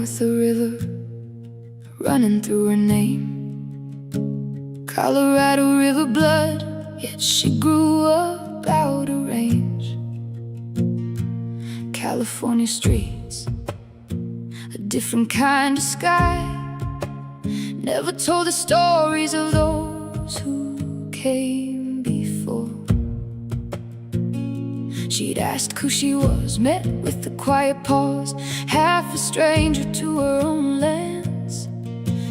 with a river running through her name. Colorado River blood, yet she grew up out of range. California streets, a different kind of sky, never told the stories of those who came before. She'd asked who she was, met with a quiet pause, half a stranger to her own lands.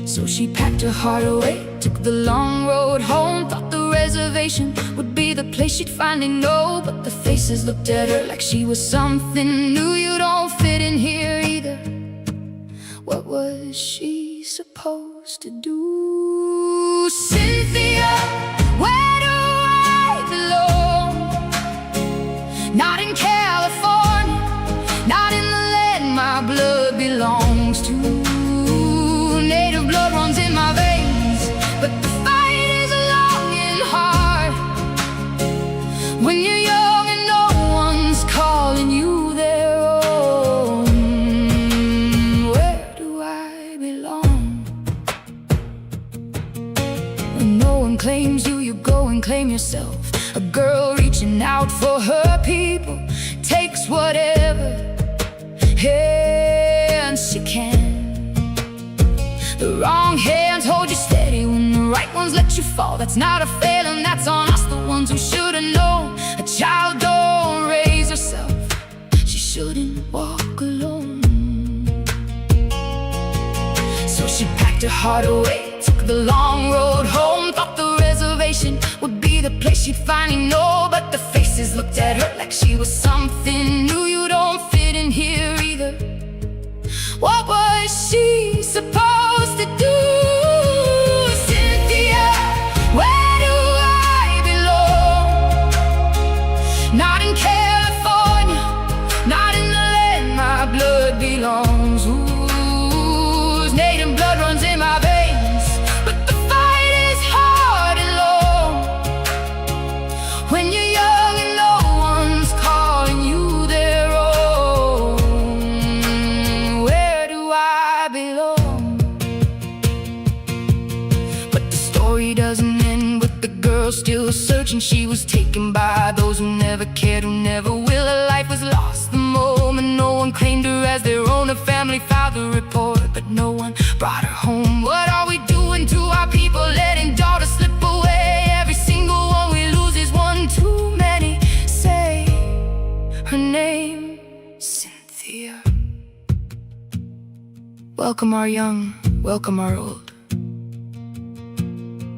So she packed her heart away, took the long road home, thought the reservation would be the place she'd finally know. But the faces looked at her like she was something new. You don't fit in here either. What was she supposed to do? Cynthia, where do I belong? Not in California, not in the land my blood belongs to. Native blood runs in my veins, but the fight is long and hard. When you're young and no one's calling you their own, where do I belong? When no one claims you, you go and claim yourself. A girl reaching out for her people, takes whatever hand she can. The wrong hands hold you steady when the right ones let you fall. That's not a failing, that's on us, the ones who should've known. A child don't raise herself, she shouldn't walk alone. So she packed her heart away, took the long road home, thought the reservation would be the place she'd finally know. But the faces looked at her like she was something new. You don't fit in here either. What was she supposed to do? Cynthia, where do I belong? Not in California, not in the land my blood belongs. Whose native blood runs in my veins, but the fight is hard and long. When you're young and no one's calling you their own, where do I belong? But the story doesn't end with the girl still searching. She was taken by those who never cared, who never will. Her life was lost the moment no one claimed her as their own. Her family filed the report, but no one brought her home. What are we doing to our people, letting daughters slip away? Every single one we lose is one too many. Say her name, Cynthia. Welcome our young, welcome our old.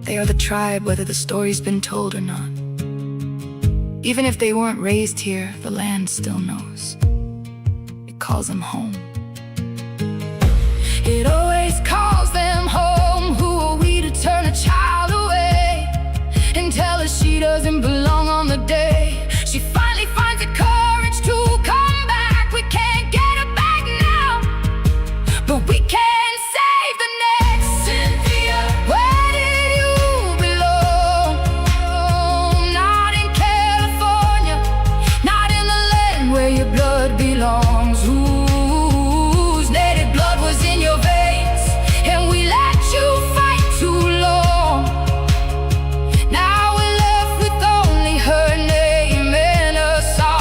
They are the tribe, whether the story's been told or not. Even if they weren't raised here, the land still knows. It calls them home. It always calls them home. Who are we to turn a child away and tell her she doesn't belong on the day she finally finds the courage to come back? We can't get her back now, but we can save the next. Cynthia, where did you belong? Not in California, not in the land where your blood belongs. Whose native blood was in your veins, and we let you fight too long. Now we're left with only her name and a song.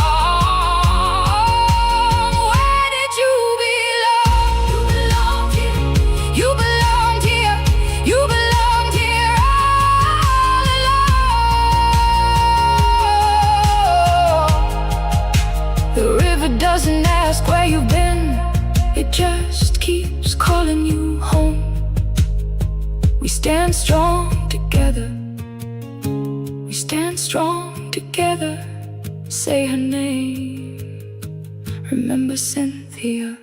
Where did you belong? You belonged here, you belonged here, you belonged here all along. The river doesn't ask where you've been, it just keeps calling you home. We stand strong together, we stand strong together. Say her name, remember Cynthia.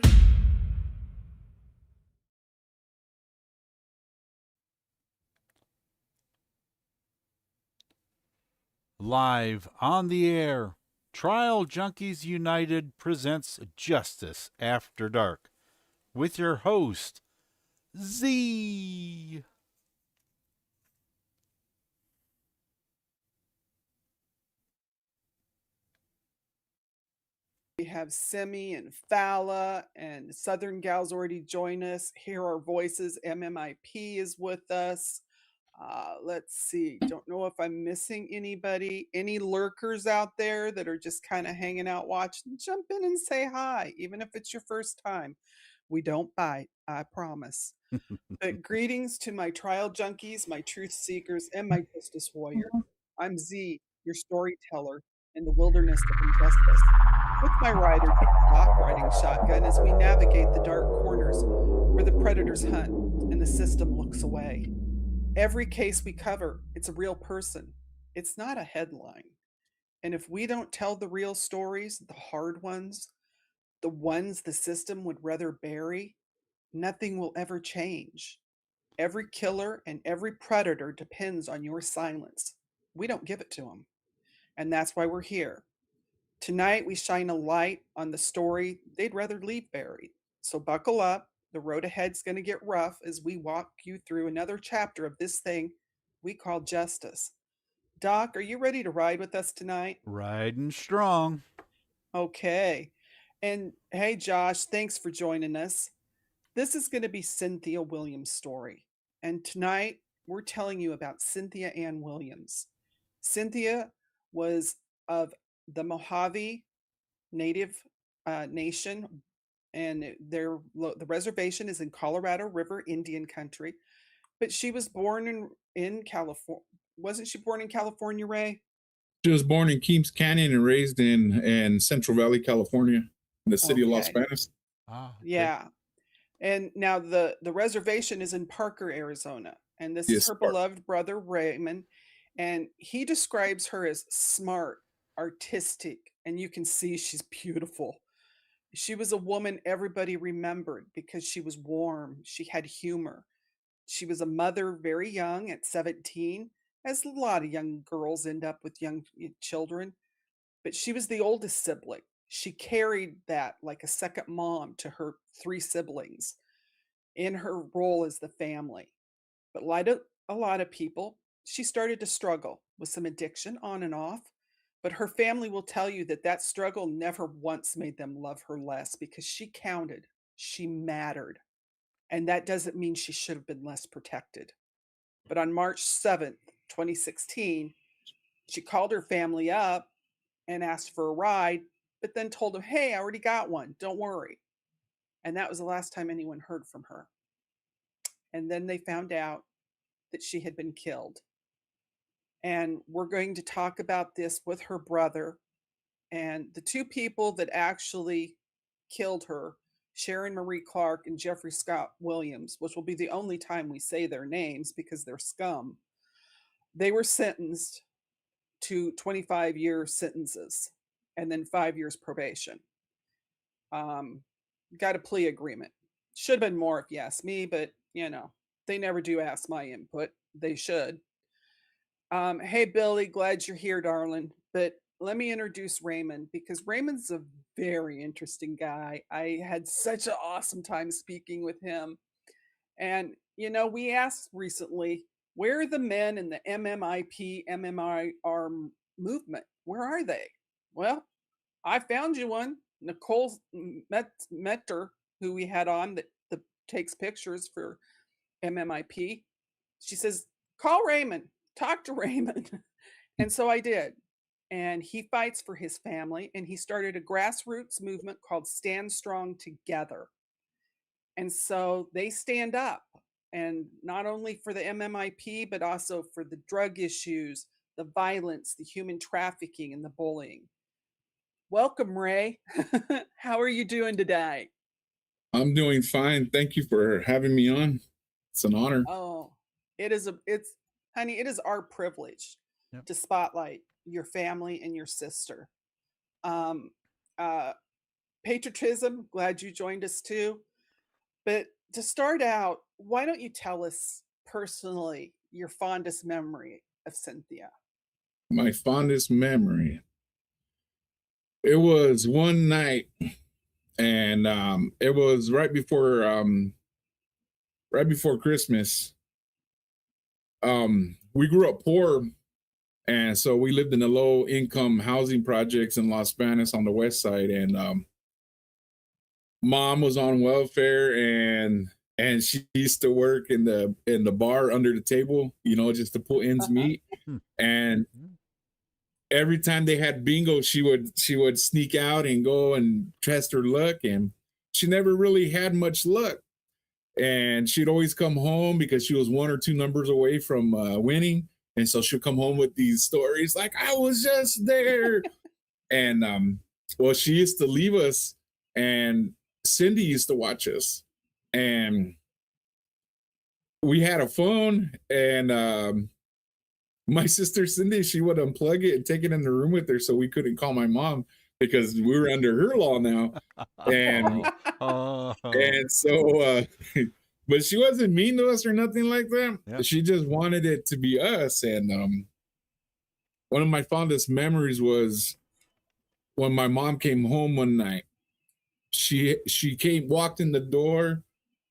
Live on the air, Trial Junkies United presents Justice After Dark with your host, Z. We have Simi and Fala and Southern Gals already join us. Hear our voices. MMIP is with us. Let's see. Don't know if I'm missing anybody. Any lurkers out there that are just kind of hanging out watching? Jump in and say hi, even if it's your first time. We don't bite, I promise. But greetings to my trial junkies, my truth seekers, and my justice warrior. I'm Z, your storyteller in the wilderness of injustice. With my rider, Doc, riding shotgun as we navigate the dark corners where the predators hunt and the system looks away. Every case we cover, it's a real person. It's not a headline. And if we don't tell the real stories, the hard ones, the ones the system would rather bury, nothing will ever change. Every killer and every predator depends on your silence. We don't give it to them. And that's why we're here. Tonight, we shine a light on the story they'd rather leave buried. So buckle up. The road ahead's going to get rough as we walk you through another chapter of this thing we call justice. Doc, are you ready to ride with us tonight? Riding strong. Okay. And hey, Josh, thanks for joining us. This is going to be Cynthia Williams' story. And tonight, we're telling you about Cynthia Ann Williams. Cynthia was of the Mojave Native nation, and the reservation is in Colorado River Indian country. But she was born in California. Wasn't she born in California, Ray? She was born in Keams Canyon and raised in Central Valley, California, in the city of Los Banos. Ah, okay. Yeah. And now the reservation is in Parker, Arizona. And this is her beloved brother, Raymond. And he describes her as smart, artistic, and you can see she's beautiful. She was a woman everybody remembered because she was warm. She had humor. She was a mother very young at 17, as a lot of young girls end up with young children. But she was the oldest sibling. She carried that like a second mom to her three siblings in her role as the family. But like a lot of people, she started to struggle with some addiction on and off. But her family will tell you that that struggle never once made them love her less because she counted, she mattered. And that doesn't mean she should have been less protected. But on March 7th, 2016, she called her family up and asked for a ride, but then told them, hey, I already got one, don't worry. And that was the last time anyone heard from her. And then they found out that she had been killed. And we're going to talk about this with her brother. And the two people that actually killed her, Sharon Marie Clark and Jeffrey Scott Williams, which will be the only time we say their names because they're scum, they were sentenced to 25-year sentences and then 5 years probation. Got a plea agreement. Should have been more if you ask me, but they never do ask my input. They should. Hey, Billy, glad you're here, darling. But let me introduce Raymond because Raymond's a very interesting guy. I had such an awesome time speaking with him. And, we asked recently, where are the men in the MMIP, MMIR movement? Where are they? Well, I found you one. Nicole Metter, who we had on that takes pictures for MMIP. She says, call Raymond, talk to Raymond. And so I did. And he fights for his family. And he started a grassroots movement called Stand Strong Together. And so they stand up, and not only for the MMIP, but also for the drug issues, the violence, the human trafficking, and the bullying. Welcome, Ray. How are you doing today? I'm doing fine. Thank you for having me on. It's an honor. Oh, it is our privilege to spotlight your family and your sister. Patriotism, glad you joined us too. But to start out, why don't you tell us personally your fondest memory of Cynthia? My fondest memory. It was one night, and it was right before Christmas. We grew up poor, And so we lived in the low income housing projects in Los Banos on the west side. And mom was on welfare, and she used to work in the bar under the table, you know, just to pull ends meet. And every time they had bingo, she would sneak out and go and test her luck, and she never really had much luck. And she'd always come home because she was 1 or 2 numbers away from winning. And so she'll come home with these stories like, I was just there. And well, she used to leave us, and Cindy used to watch us. And we had a phone, and my sister Cindy, she would unplug it and take it in the room with her so we couldn't call my mom because we were under her law now. And and so but she wasn't mean to us or nothing like that. Yep. She just wanted it to be us. And one of my fondest memories was when my mom came home one night. She walked in the door,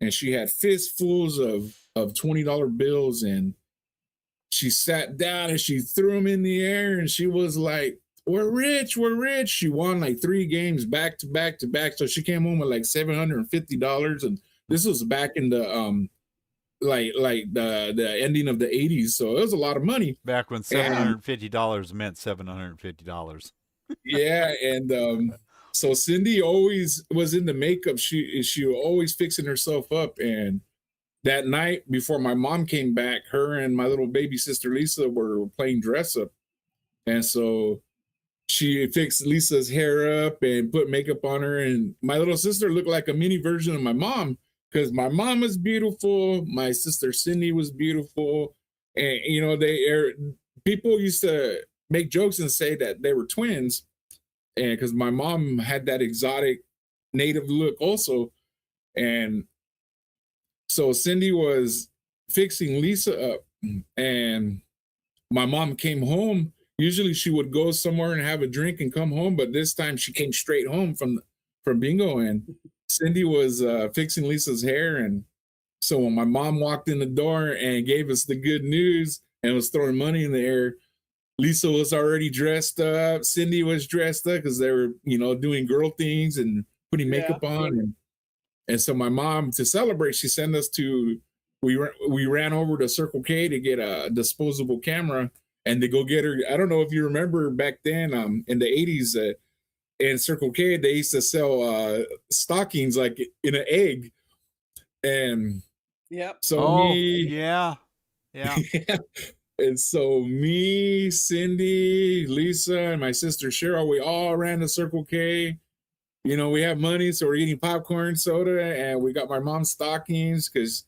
and she had fistfuls of $20 bills, and she sat down and she threw them in the air, and she was like, we're rich. She won like 3 games back to back to back. So she came home with like $750, and this was back in the like the ending of the 80s. So it was a lot of money. Back when $750 meant $750. Yeah, and so Cindy always was into makeup. She was always fixing herself up. And that night before my mom came back, her and my little baby sister Lisa were playing dress up. And so she fixed Lisa's hair up and put makeup on her. And my little sister looked like a mini version of my mom, because my mom was beautiful. My sister Cindy was beautiful. And, you know, people used to make jokes and say that they were twins. And because my mom had that exotic native look also. And so Cindy was fixing Lisa up, and my mom came home. Usually she would go somewhere and have a drink and come home, but this time she came straight home from bingo, and Cindy was fixing Lisa's hair. And so when my mom walked in the door and gave us the good news and was throwing money in the air, Lisa was already dressed up. Cindy was dressed up because they were, you know, doing girl things and putting makeup on. And so my mom, to celebrate, she sent us we ran over to Circle K to get a disposable camera and to go get her. I don't know if you remember back then in the 80s in Circle K, they used to sell stockings like in an egg. And so yeah. And so me, Cindy, Lisa, and my sister Cheryl, we all ran to Circle K. You know, we have money, so we're eating popcorn, soda, and we got my mom's stockings because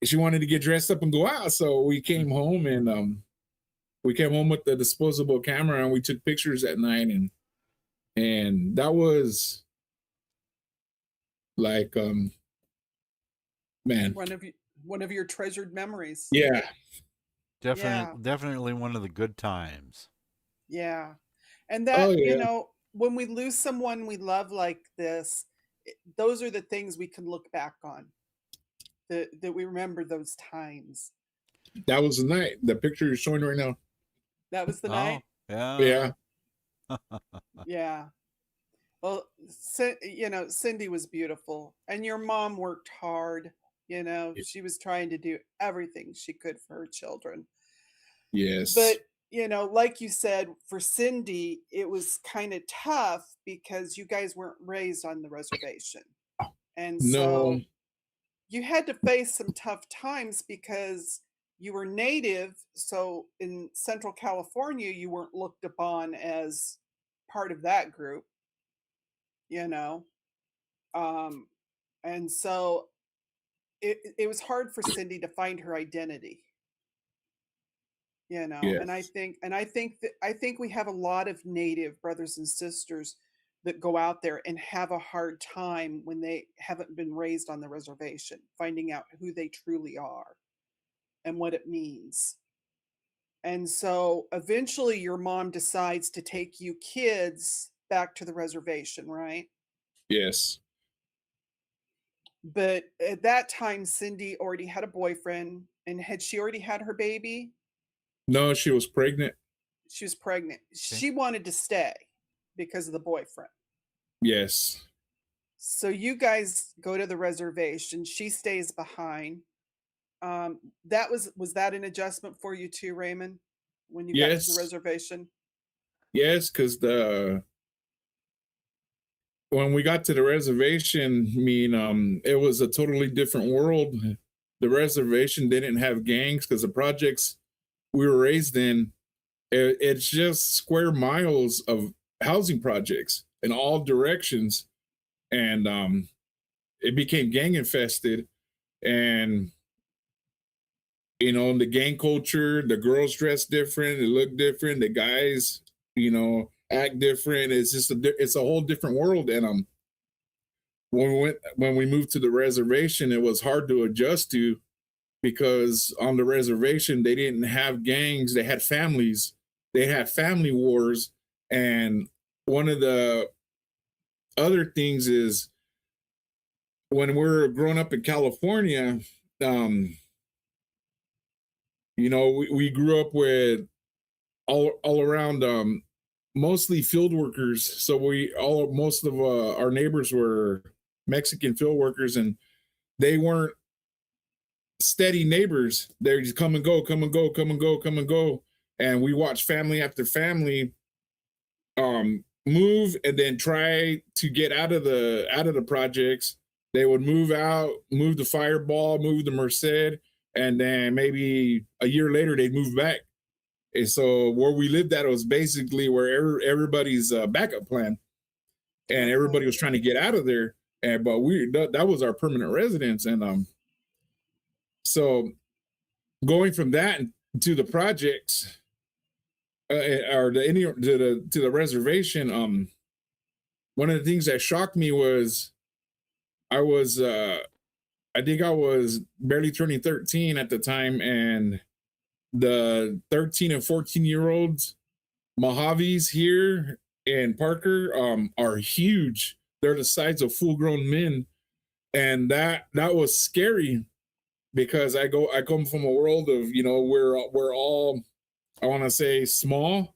she wanted to get dressed up and go out. So we came home, and we came home with the disposable camera, and we took pictures at night, and that was like man, one of your treasured memories. Yeah. Definitely one of the good times. Yeah. And that, you know, when we lose someone we love like this, those are the things we can look back on, that we remember those times. That was the night. The picture you're showing right now. That was the night? Yeah. Yeah. Well, you know, Cindy was beautiful, and your mom worked hard. You know, she was trying to do everything she could for her children. Yes. But, you know, like you said, for Cindy, it was kind of tough because you guys weren't raised on the reservation. And so you had to face some tough times because you were native. So in Central California, you weren't looked upon as part of that group, you know. And so it was hard for Cindy to find her identity, you know. And I think we have a lot of Native brothers and sisters that go out there and have a hard time when they haven't been raised on the reservation, finding out who they truly are and what it means. And so eventually your mom decides to take you kids back to the reservation, right? Yes. But at that time, Cindy already had a boyfriend. And had she already had her baby? No, she was pregnant. She was pregnant. She wanted to stay because of the boyfriend. Yes. So you guys go to the reservation. She stays behind. That was that an adjustment for you too, Raymond, when you got to the Yes. reservation? Yes, because when we got to the reservation, it was a totally different world. The reservation didn't have gangs because the projects we were raised in, it's just square miles of housing projects in all directions. And it became gang infested. And, the gang culture, the girls dress different, they look different, the guys, act different. It's just it's a whole different world. And when we moved to the reservation, it was hard to adjust to, because on the reservation they didn't have gangs, they had families, they had family wars. And one of the other things is, when we're growing up in California, we grew up with all around mostly field workers. So most of our neighbors were Mexican field workers, and they weren't steady neighbors. They just come and go, come and go, come and go, come and go. And we watched family after family move and then try to get out of the projects. They would move out, move the Fireball, move the Merced, and then maybe a year later they'd move back. And so where we lived at was basically where everybody's backup plan, and everybody was trying to get out of there. But that was our permanent residence. And so going from that to the projects, or to the reservation, one of the things that shocked me was I think I was barely turning 13 at the time, and the 13 and 14-year-olds Mojaves here in Parker are huge. They're the size of full-grown men, and that was scary, because I come from a world of, we're all, I want to say, small.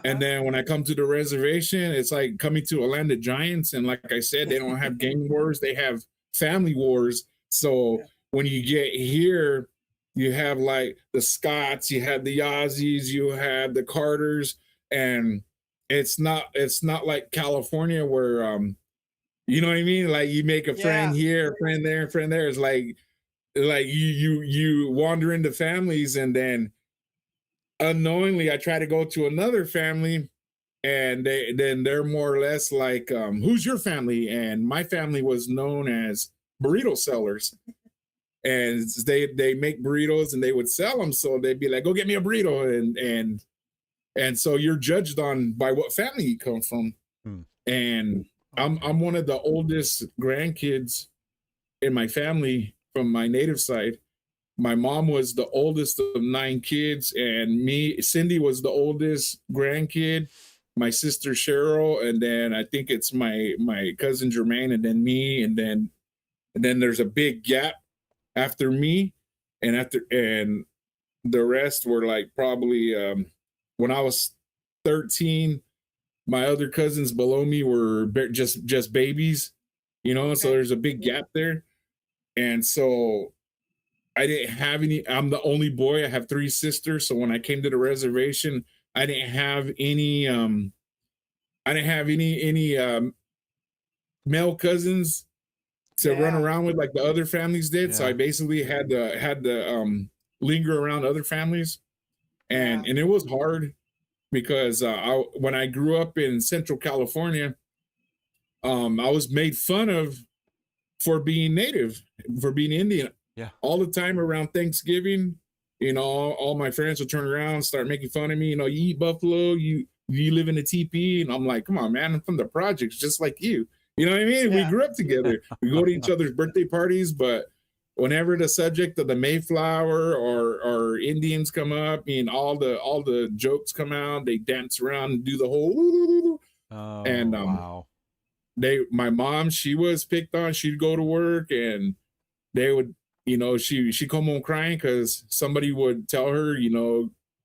And then when I come to the reservation, it's like coming to a land of giants. And like I said, they don't have gang wars, they have family wars. So when you get here, you have like the Scotts, you have the Yazzies, you have the Carters, and it's not like California where you know what I mean? Like you make a friend here, a friend there, a friend there. It's like you wander into families, and then unknowingly I try to go to another family, and they're more or less like, who's your family? And my family was known as burrito sellers, and they make burritos and they would sell them. So they'd be like, go get me a burrito. And so you're judged by what family you come from. And I'm one of the oldest grandkids in my family from my native side. My mom was the oldest of 9 kids, and Cindy was the oldest grandkid, my sister Cheryl, and then I think it's my cousin Jermaine, and then me, and then there's a big gap after me, and the rest were like probably when I was 13, my other cousins below me were just babies, so there's a big gap there. And so I didn't have any. I'm the only boy. I have 3 sisters. So when I came to the reservation, I didn't have any. Male cousins to run around with like the other families did. So I basically had to linger around other families, and it was hard, because when I grew up in Central California, I was made fun of for being native, for being Indian. All the time around Thanksgiving, all my friends would turn around and start making fun of me. You eat buffalo, you live in a teepee. And I'm like, come on, man, I'm from the projects just like you. You know what I mean? We grew up together. We go to each other's birthday parties, but whenever the subject of the Mayflower or Indians come up, all the jokes come out, they dance around and do the whole wow. My mom, she was picked on. She'd go to work, and they would, she'd come home crying because somebody would tell her,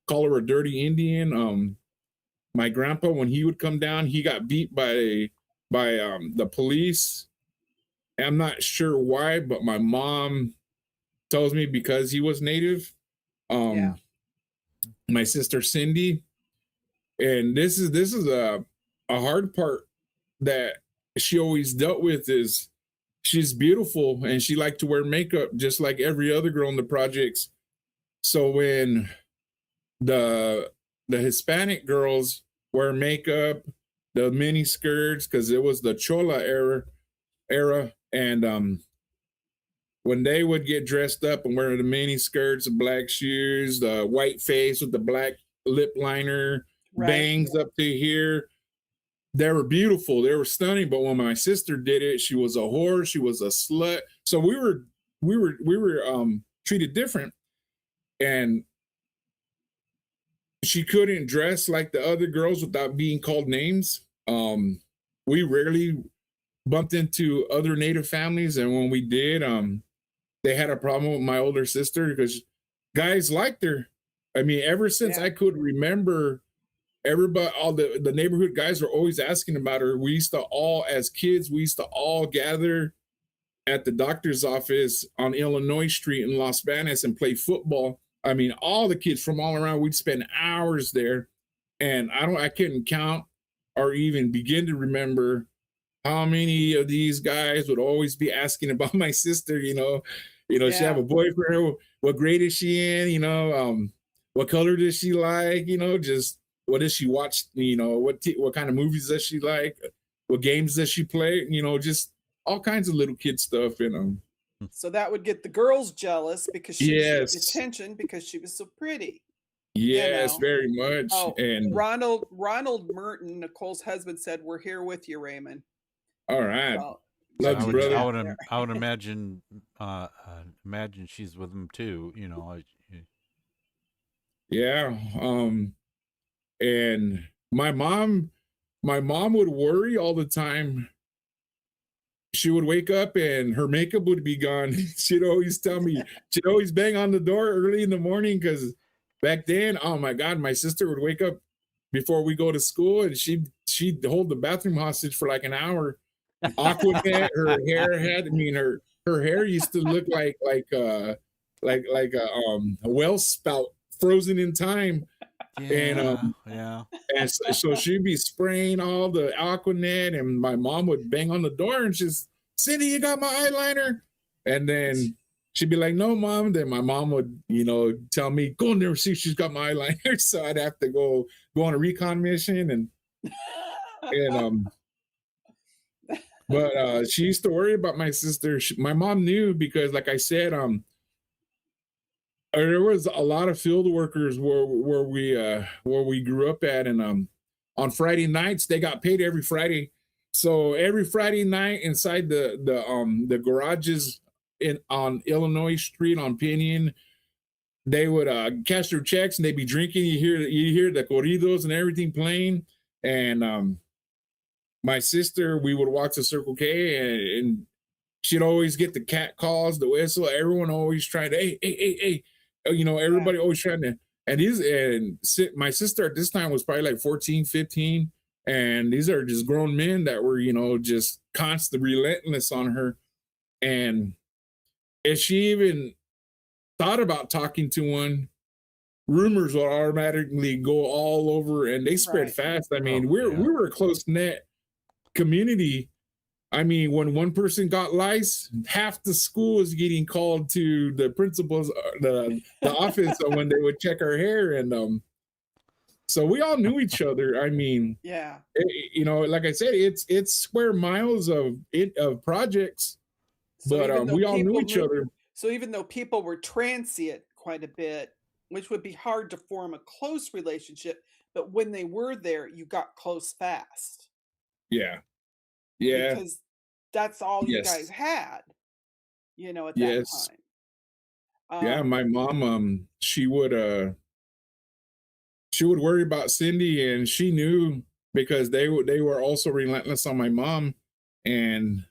call her a dirty Indian. My grandpa, when he would come down, he got beat by the police. I'm not sure why, but my mom tells me because he was Native. My sister Cindy, and this is a hard part that she always dealt with is she's beautiful and she liked to wear makeup just like every other girl in the projects. So when the Hispanic girls wear makeup, the mini skirts, because it was the Chola era, and when they would get dressed up and wear the mini skirts, the black shoes, the white face with the black lip liner, bangs up to here, they were beautiful, they were stunning. But when my sister did it, she was a whore, she was a slut. So we were treated different, and she couldn't dress like the other girls without being called names. We rarely bumped into other Native families, and when we did, they had a problem with my older sister because guys liked her. I mean, ever since I could remember, everybody, all the neighborhood guys were always asking about her. We used to all, as kids, we used to all gather at the doctor's office on Illinois Street in Los Banos and play football. I mean, all the kids from all around, we'd spend hours there. And I couldn't count or even begin to remember how many of these guys would always be asking about my sister, she have a boyfriend, what grade is she in, what color does she like, just what does she watch, what kind of movies does she like, what games does she play, just all kinds of little kid stuff, So that would get the girls jealous because she was attention because she was so pretty. Yes, very much. Oh, and Ronald Merton, Nicole's husband, said, "We're here with you, Raymond." All right. So, Love you, brother. I would imagine she's with him too, Yeah. And my mom would worry all the time. She would wake up and her makeup would be gone. She'd always tell me, she'd always bang on the door early in the morning because back then, oh my God, my sister would wake up before we go to school and she'd hold the bathroom hostage for like an hour. Aquanet, her hair had, her hair used to look like a well spout frozen in time. And so she'd be spraying all the Aquanet, and my mom would bang on the door and she's, Cindy, you got my eyeliner? And then she'd be like, no, Mom. Then my mom would, tell me, go in there and see if she's got my eyeliner. So I'd have to go on a recon mission and but she used to worry about my sister. My mom knew because, like I said, there was a lot of field workers where we grew up at, and on Friday nights they got paid every Friday. So every Friday night inside the garages on Illinois Street on Pinion, they would cash their checks and they'd be drinking. You hear the corridos and everything playing, and my sister, we would walk to Circle K and she'd always get the cat calls, the whistle. Everyone always trying to, hey. Everybody always trying to, and my sister at this time was probably like 14, 15. And these are just grown men that were, just constantly relentless on her. And if she even thought about talking to one, rumors would automatically go all over and they spread fast. I mean, we were a close-knit community. I mean, when one person got lice, half the school is getting called to the principal's the office when they would check our hair, and so we all knew each other. I mean, like I said, it's square miles of projects, so but we all knew each other. So even though people were transient quite a bit, which would be hard to form a close relationship, but when they were there, you got close fast. Yeah. Because that's all you guys had, at that time. My mom, she would worry about Cindy, and she knew because they were also relentless on my mom. And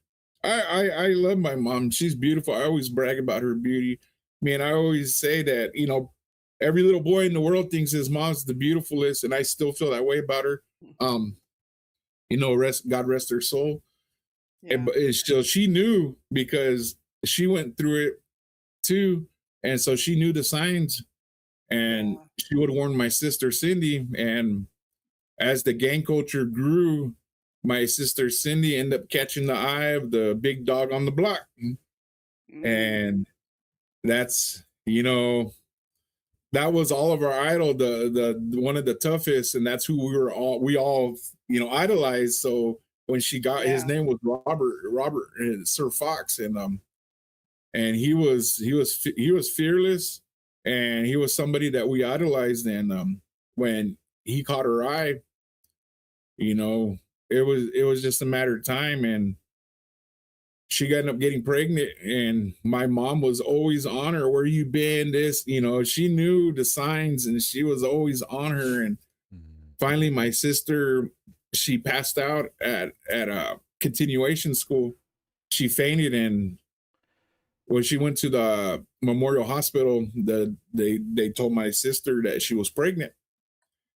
I love my mom. She's beautiful. I always brag about her beauty. I mean, I always say that, every little boy in the world thinks his mom's the beautifulest, and I still feel that way about her. You know, God rest her soul. Yeah. But still, she knew because she went through it too, and so she knew the signs, and she would warn my sister Cindy. And as the gang culture grew, my sister Cindy ended up catching the eye of the big dog on the block. And that's, you know, that was all of our idol, the one of the toughest, and that's who we all, you know, idolized. So when she got, his name was Robert Sir Fox, and he was fearless, and he was somebody that we idolized. And when he caught her eye, you know, it was just a matter of time, and she ended up getting pregnant. And my mom was always on her. Where you been? This, you know, she knew the signs, and she was always on her. And finally, my sister, she passed out at a continuation school. She fainted, and when she went to the Memorial Hospital, they told my sister that she was pregnant.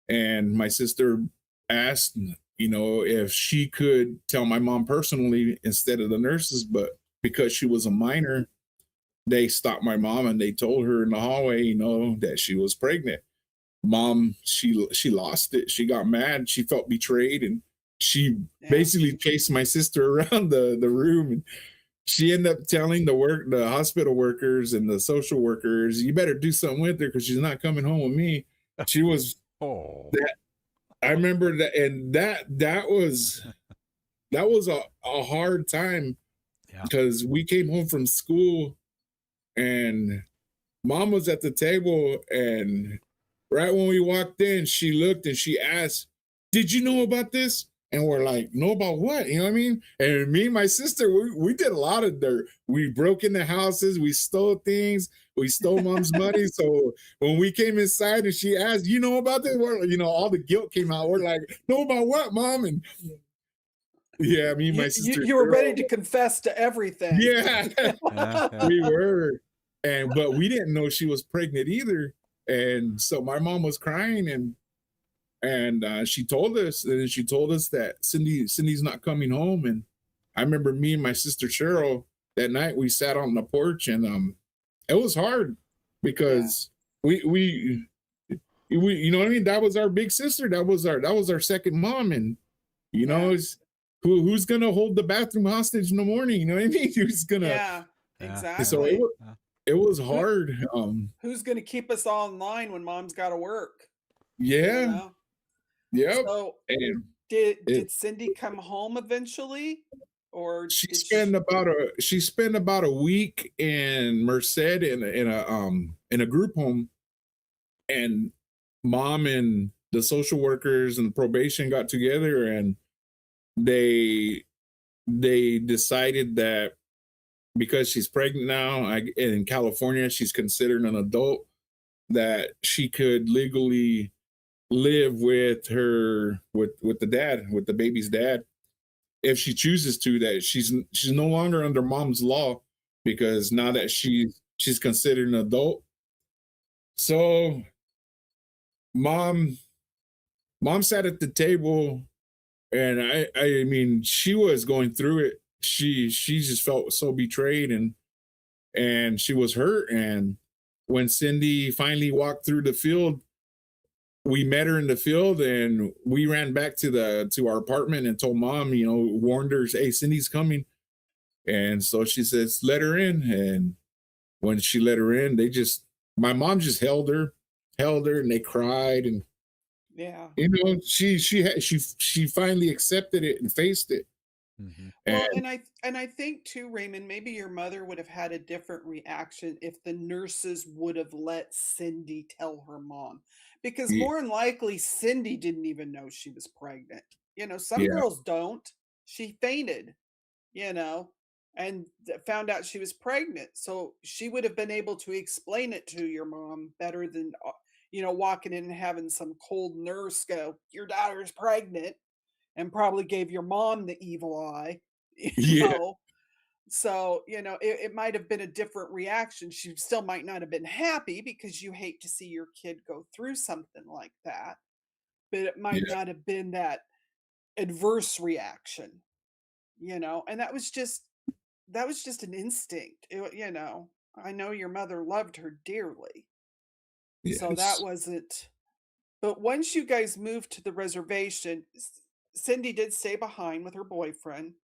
And my sister asked, you know, if she could tell my mom personally instead of the nurses, but because she was a minor, they stopped my mom and they told her in the hallway, you know, that she was pregnant. Mom, she lost it. She got mad. She felt betrayed, and she basically chased my sister around the room. And she ended up telling the hospital workers and the social workers, you better do something with her because she's not coming home with me. She was I remember that, and that was a hard time, because we came home from school and mom was at the table, and right when we walked in, she looked and she asked, "Did you know about this?" And we're like, "Know about what?" You know what I mean? And me and my sister, we did a lot of dirt. We broke into houses, we stole things, we stole mom's money. So when we came inside and she asked, "You know about this?" We're, you know, all the guilt came out. We're like, "Know about what, mom?" And yeah, me and my sister. You were ready to confess to everything. Yeah, we were. But we didn't know she was pregnant either. And so my mom was crying, and she told us that Cindy's not coming home. And I remember me and my sister Cheryl, that night we sat on the porch, and it was hard because we you know what I mean, that was our big sister, that was our second mom. And you know, who's gonna hold the bathroom hostage in the morning, you know what I mean? Who's gonna exactly. So it was hard. Who's gonna keep us all in line when mom's gotta work? Yeah. You know? Yep. So And did Cindy come home eventually, or she spent about a week in Merced in a group home, and mom and the social workers and probation got together, and they decided that because she's pregnant now, in California she's considered an adult, that she could legally live with the baby's dad, if she chooses to, that she's no longer under mom's law, because now that she's considered an adult. So mom sat at the table, and I mean, she was going through it. She just felt so betrayed, and she was hurt. And when Cindy finally walked through the field, we met her in the field, and we ran back to our apartment and told mom, you know, warned her, "Hey, Cindy's coming." And so she says, "Let her in." And when she let her in, my mom just held her, and they cried. And you know, she finally accepted it and faced it. Well, and I think too, Raymond, maybe your mother would have had a different reaction if the nurses would have let Cindy tell her mom, because more than likely Cindy didn't even know she was pregnant. You know, some girls don't. She fainted, you know, and found out she was pregnant. So she would have been able to explain it to your mom better than, you know, walking in and having some cold nurse go, "Your daughter's pregnant," and probably gave your mom the evil eye, you know. So, it might have been a different reaction. She still might not have been happy because you hate to see your kid go through something like that, but it might Yeah. not have been that adverse reaction, and that was just an instinct. I know your mother loved her dearly. So that Yes. wasn't, but once you guys moved to the reservation, Cindy did stay behind with her boyfriend,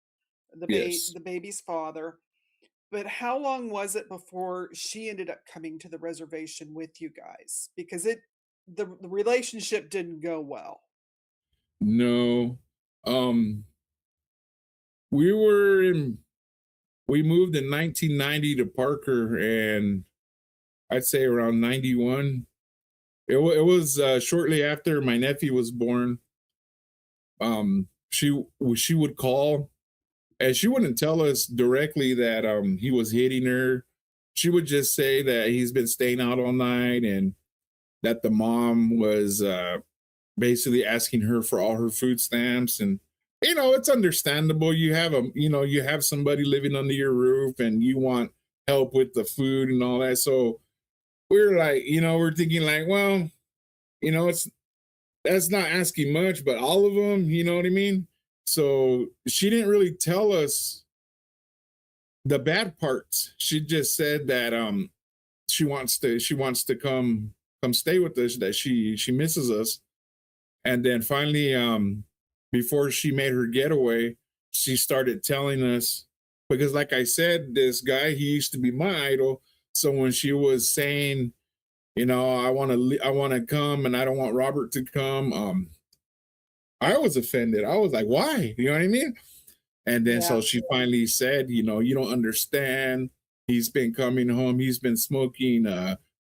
Yes. the baby's father. But how long was it before she ended up coming to the reservation with you guys? Because the relationship didn't go well. No. Um, we were in we moved in 1990 to Parker, and I'd say around 91. It was shortly after my nephew was born. She would call, and she wouldn't tell us directly that he was hitting her. She would just say that he's been staying out all night, and that the mom was basically asking her for all her food stamps. And it's understandable. You have somebody living under your roof, and you want help with the food and all that. So we're like, we're thinking like, well, it's that's not asking much, but all of them, you know what I mean? So she didn't really tell us the bad parts. She just said that she wants to come stay with us, that she misses us. And then finally, before she made her getaway, she started telling us, because like I said, this guy, he used to be my idol. So when she was saying, I want to come and I don't want Robert to come, I was offended. I was like, why? You know what I mean? And then so Yeah. she finally said, you don't understand. He's been coming home. He's been smoking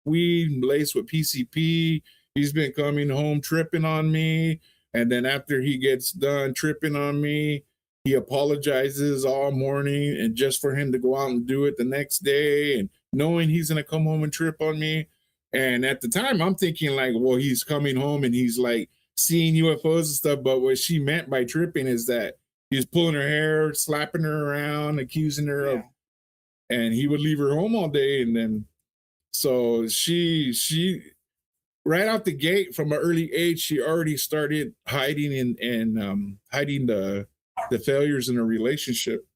weed laced with PCP. He's been coming home tripping on me. And then after he gets done tripping on me, he apologizes all morning, and just for him to go out and do it the next day, and knowing he's going to come home and trip on me. And at the time, I'm thinking like, well, he's coming home and he's like seeing UFOs and stuff. But what she meant by tripping is that he was pulling her hair, slapping her around, accusing her of, Yeah. and he would leave her home all day. And then, so she right out the gate from an early age, she already started hiding and hiding the failures in a relationship.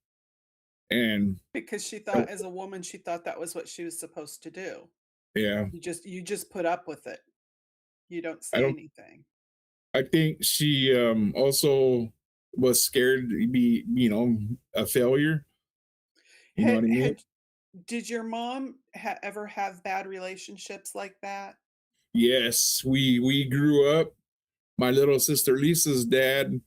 And Because she thought, as a woman, she thought that was what she was supposed to do. yeah, You just put up with it. You don't I say don't. anything. I think she also was scared to be, a failure. You know what Had I mean? had did your mom ever have bad relationships like that? Yes, we grew up. My little sister Lisa's dad,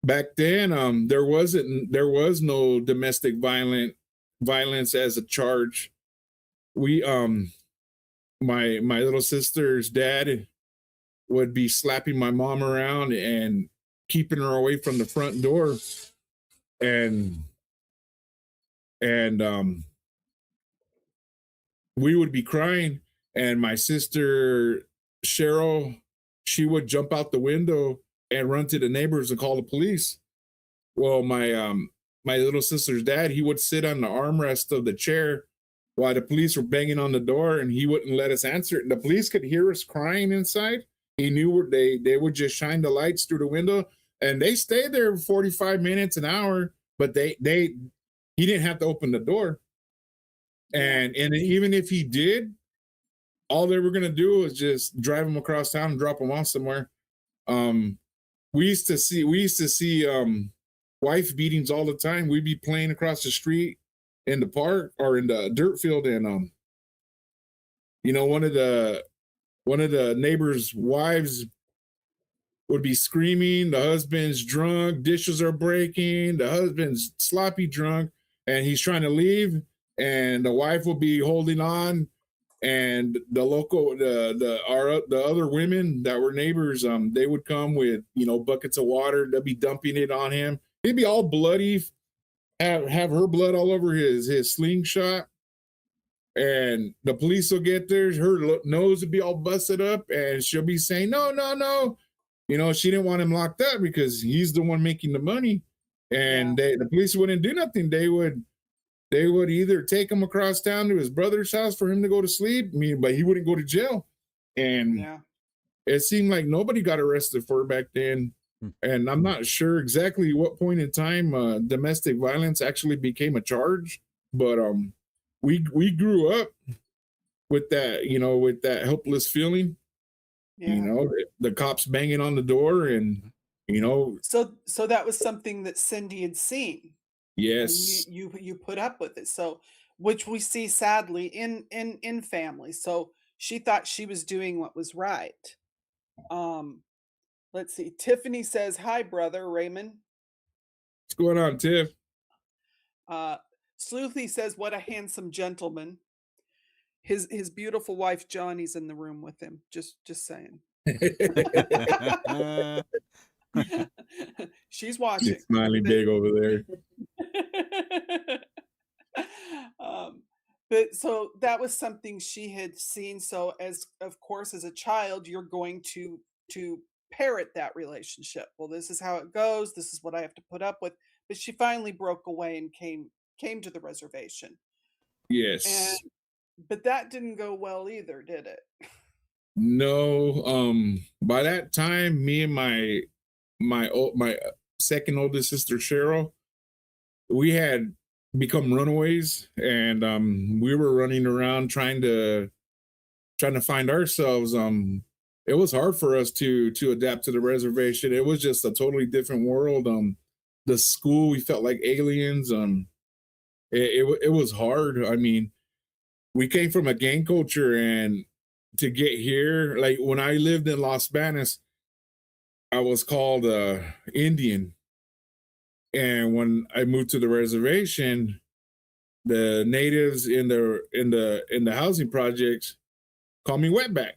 back then, there was no domestic violence as a charge. We my little sister's dad would be slapping my mom around and keeping her away from the front door, and and we would be crying, and my sister Cheryl, she would jump out the window and run to the neighbors and call the police. Well, my little sister's dad, he would sit on the armrest of the chair while the police were banging on the door, and he wouldn't let us answer it. And the police could hear us crying inside. He knew they would just shine the lights through the window, and they stayed there 45 minutes, an hour, but he didn't have to open the door. Yeah. And even if he did, all they were gonna do was just drive him across town and drop him off somewhere. Um, we used to see wife beatings all the time. We'd be playing across the street in the park or in the dirt field, and one of the neighbors' wives would be screaming. The husband's drunk, dishes are breaking, the husband's sloppy drunk, and he's trying to leave, and the wife will be holding on, and the other women that were neighbors, they would come with buckets of water. They'll be dumping it on him. He'd be all bloody, have her blood all over his slingshot, and the police will get there. Her nose would be all busted up, and she'll be saying, no, no, no. She didn't want him locked up because he's the one making the money. Yeah. And the police wouldn't do nothing. They would they would either take him across town to his brother's house for him to go to sleep, but he wouldn't go to jail. And Yeah. it seemed like nobody got arrested for it back then. And I'm not sure exactly what point in time domestic violence actually became a charge, but we grew up with that, with that helpless feeling. Yeah. The cops banging on the door, and So that was something that Cindy had seen, and yes, you put up with it. So, which we see sadly in families. So she thought she was doing what was right. Let's see. Tiffany says, "Hi, brother Raymond." what's going on, Tiff? Sleuthy says, "What a handsome gentleman." His beautiful wife Johnny's in the room with him. Just saying. She's watching. She's smiling big over there. But so that was something she had seen. So as of course, as a child, you're going to parrot that relationship. Well, this is how it goes. This is what I have to put up with. But she finally broke away and came to the reservation. Yes. But that didn't go well either, did it? No. By that time, me and my second oldest sister Cheryl, we had become runaways, and we were running around trying to find ourselves. It was hard for us to adapt to the reservation. It was just a totally different world. The school, we felt like aliens. It was hard. I mean, we came from a gang culture, and to get here, like when I lived in Los Banos, I was called Indian. And when I moved to the reservation, the natives in the housing projects call me wetback.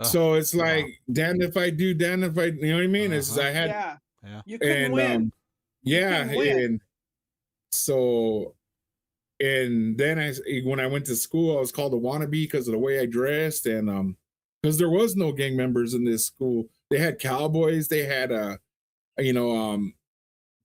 So it's like, damn if I do, damn if I, you know what I mean? It's I had, you couldn't win. And so, and then when I went to school, I was called a wannabe because of the way I dressed, and because there was no gang members in this school. They had cowboys, they had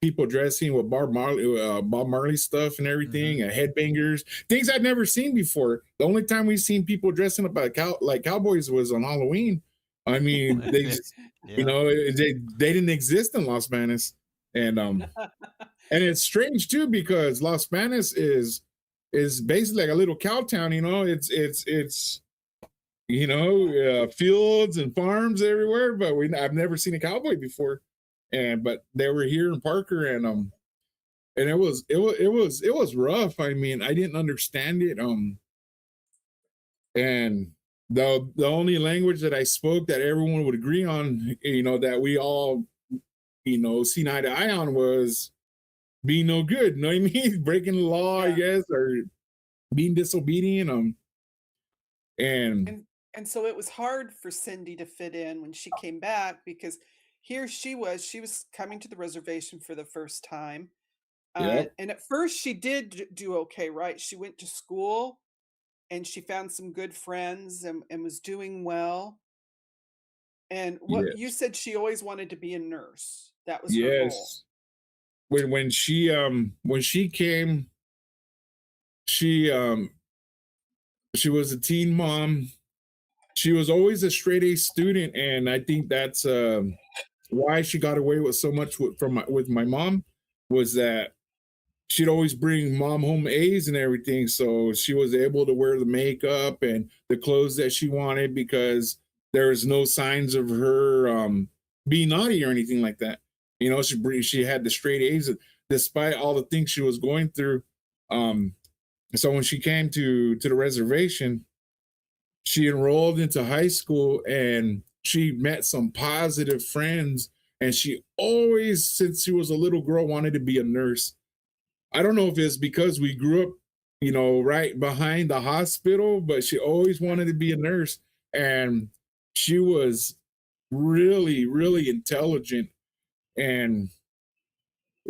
people dressing with Bob Marley stuff and everything, headbangers, things I'd never seen before. The only time we've seen people dressing up like cowboys was on Halloween. I mean, they just, they didn't exist in Los Banos, and and it's strange too because Los Banos is basically like a little cow town. It's fields and farms everywhere, but I've never seen a cowboy before. But they were here in Parker, and it was rough. I mean, I didn't understand it. And the only language that I spoke that everyone would agree on, that we all, seen eye to eye on, was being no good. You know what I mean? Breaking the law, I guess, or being disobedient. And so it was hard for Cindy to fit in when she came back, because here she was coming to the reservation for the first time. And at first she did do okay, right? She went to school and she found some good friends and was doing well. And what you said, she always wanted to be a nurse. That was her goal. When she came, she was a teen mom. She was always a straight A student, and I think that's why she got away with so much with my mom, was that she'd always bring mom home A's and everything. So she was able to wear the makeup and the clothes that she wanted because there was no signs of her being naughty or anything like that. She had the straight A's despite all the things she was going through. So when she came to the reservation, she enrolled into high school and she met some positive friends, and she always, since she was a little girl, wanted to be a nurse. I don't know if it's because we grew up, right behind the hospital, but she always wanted to be a nurse. And she was really, really intelligent. And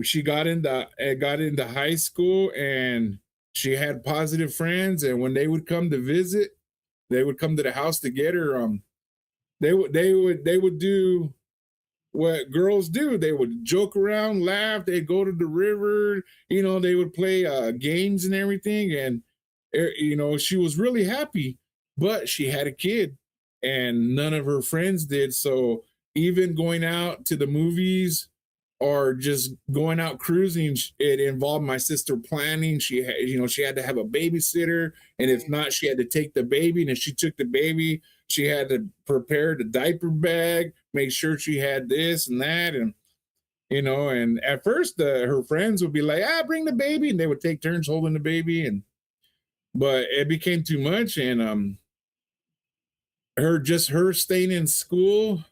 she got into high school, and she had positive friends. And when they would come to visit, they would come to the house to get her. They would do what girls do. They would joke around, laugh, they'd go to the river, they would play games and everything. And, she was really happy, but she had a kid and none of her friends did. So even going out to the movies or just going out cruising, it involved my sister planning. She had to have a babysitter. And if not, she had to take the baby. And if she took the baby, she had to prepare the diaper bag, make sure she had this and that. And, and at first her friends would be like, bring the baby. And they would take turns holding the baby. But it became too much. And her staying in school,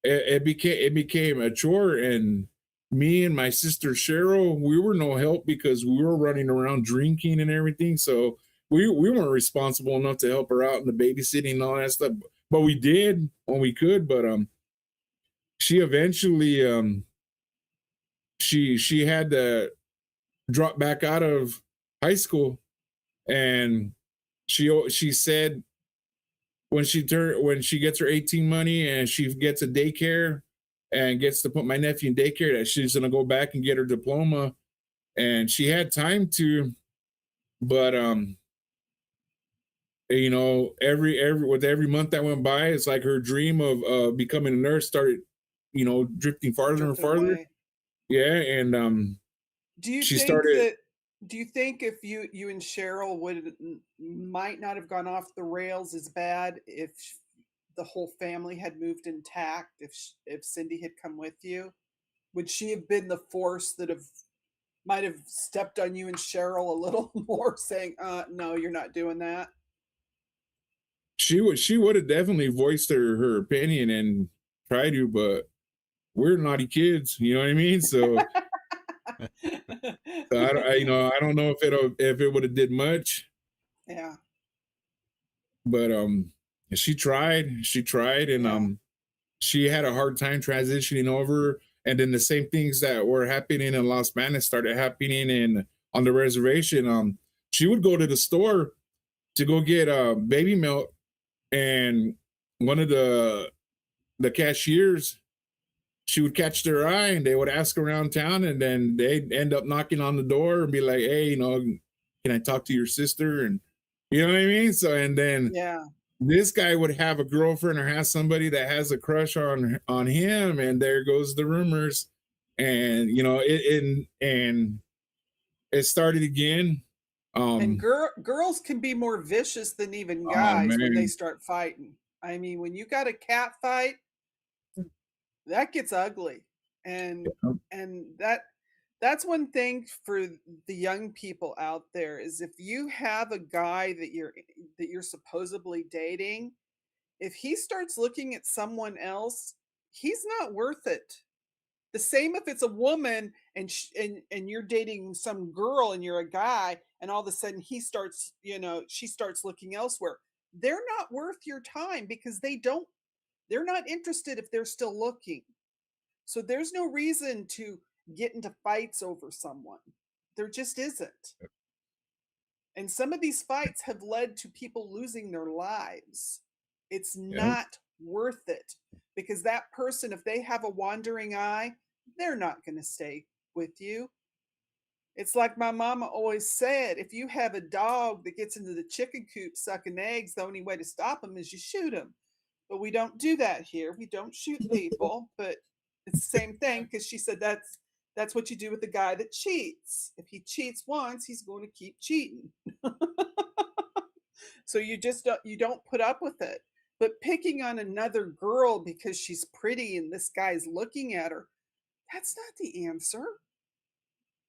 it became a chore. And me and my sister Cheryl, we were no help because we were running around drinking and everything. So we weren't responsible enough to help her out in the babysitting and all that stuff. But we did when we could. But she eventually she had to drop back out of high school. And she said when she gets her 18 money and she gets a daycare and gets to put my nephew in daycare, that she's gonna go back and get her diploma. And she had time to, but every month that went by, it's like her dream of becoming a nurse started, drifting farther and farther. Away. Yeah, and do you think if you and Cheryl might not have gone off the rails as bad if the whole family had moved intact? If Cindy had come with you, would she have been the force that might have stepped on you and Cheryl a little more, saying, "No, you're not doing that"? She would have definitely voiced her opinion and tried to, but we're naughty kids, you know what I mean? So. So I don't know if it would have did much. Yeah. But she tried, and she had a hard time transitioning over. And then the same things that were happening in Las Vegas started happening on the reservation. She would go to the store to go get baby milk, and one of the cashiers, she would catch their eye and they would ask around town, and then they'd end up knocking on the door and be like, "Hey, can I talk to your sister?" And you know what I mean? So, and then this guy would have a girlfriend or has somebody that has a crush on him, and there goes the rumors. And it started again. And girls can be more vicious than even guys when they start fighting. I mean, when you got a cat fight, that gets ugly. And that's one thing for the young people out there, is if you have a guy that you're supposedly dating, if he starts looking at someone else, he's not worth it. The same if it's a woman and you're dating some girl and you're a guy, and all of a sudden she starts looking elsewhere. They're not worth your time because they're not interested if they're still looking. So there's no reason to get into fights over someone. There just isn't. And some of these fights have led to people losing their lives. It's not worth it, because that person, if they have a wandering eye, they're not going to stay with you. It's like my mama always said, if you have a dog that gets into the chicken coop sucking eggs, the only way to stop him is you shoot him. But we don't do that here. We don't shoot people, but it's the same thing, because she said that's what you do with the guy that cheats. If he cheats once, he's going to keep cheating. So you don't put up with it. But picking on another girl because she's pretty and this guy's looking at her, that's not the answer.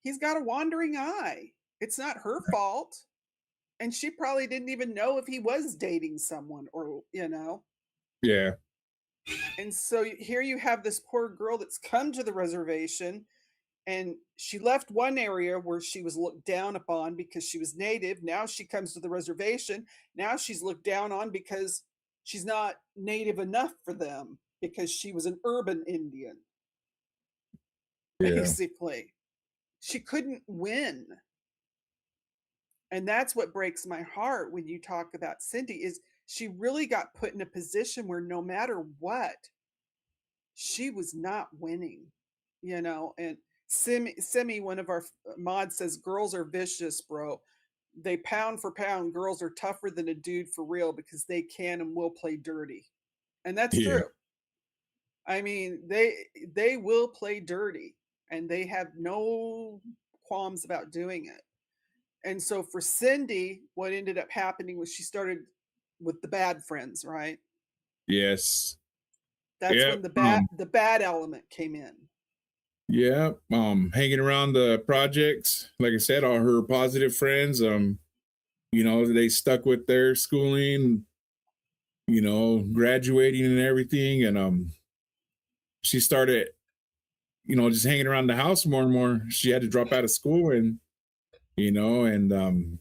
He's got a wandering eye. It's not her fault. And she probably didn't even know if he was dating someone, or, Yeah. And so here you have this poor girl that's come to the reservation, and she left one area where she was looked down upon because she was native. Now she comes to the reservation. Now she's looked down on because she's not native enough for them, because she was an urban Indian. Basically, she couldn't win. And that's what breaks my heart when you talk about Cindy, is she really got put in a position where no matter what, she was not winning, you know. And Simi, one of our mods, says girls are vicious, bro. They pound for pound, girls are tougher than a dude for real because they can and will play dirty. And that's Yeah. true. I mean, they will play dirty and they have no qualms about doing it. And so for Cindy, what ended up happening was she started with the bad friends, right? Yes. That's Yeah. when the bad element came in. Yeah. Hanging around the projects, like I said, all her positive friends, you know, they stuck with their schooling, you know, graduating and everything. And she started, you know, just hanging around the house more and more. She had to drop out of school, and, you know, and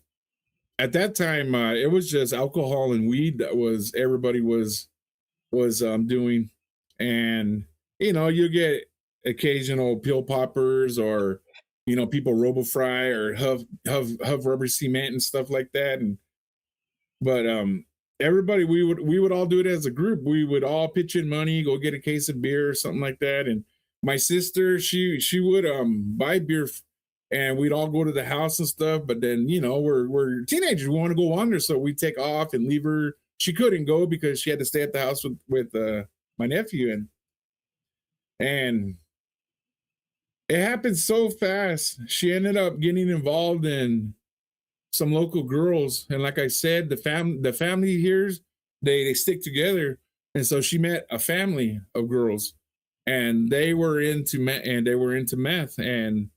at that time, it was just alcohol and weed that was everybody was doing. And, you know, you get occasional pill poppers, or, you know, people robo-fry or huff rubber cement and stuff like that. And but everybody, we would all do it as a group. We would all pitch in money, go get a case of beer or something like that. And my sister, she would buy beer, and we'd all go to the house and stuff. But then, you know, we're teenagers, we want to go wander, so we take off and leave her. She couldn't go because she had to stay at the house with my nephew, and it happened so fast. She ended up getting involved in some local girls, and like I said, the family here, they stick together. And so she met a family of girls, and they were into meth. And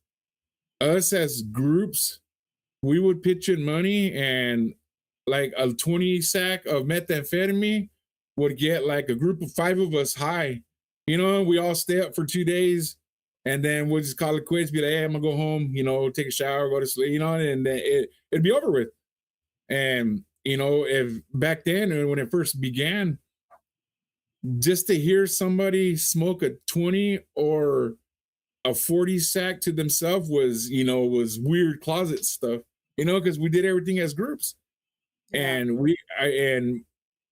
us as groups, we would pitch in money, and like a 20 sack of methamphetamine would get like a group of 5 of us high. You know, we all stay up for 2 days, and then we'll just call it quits, be like, hey, I'm gonna go home, you know, take a shower, go to sleep, you know, and then it'd be over with. And, you know, if back then, when it first began, just to hear somebody smoke a 20 or a 40 sack to themselves was, you know, was weird closet stuff, you know, because we did everything as groups. Yeah. And and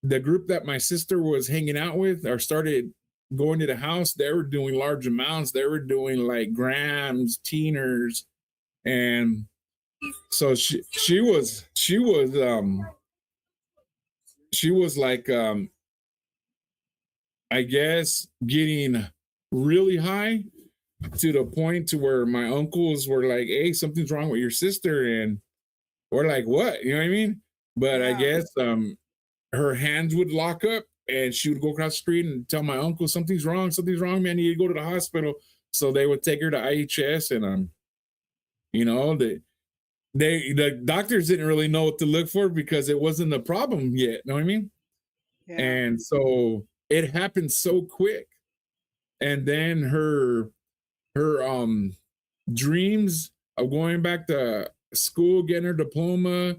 the group that my sister was hanging out with, or started going to the house, they were doing large amounts. They were doing like grams, teeners. And so she was like, I guess, getting really high, to the point to where my uncles were like, hey, something's wrong with your sister. And we're like, what? You know what I mean? But yeah. I guess her hands would lock up, and she would go across the street and tell my uncle, something's wrong, man, you need to go to the hospital. So they would take her to IHS, and you know, the doctors didn't really know what to look for because it wasn't a problem yet. Know what I mean? Yeah. And so it happened so quick. And then her dreams of going back to school, getting her diploma,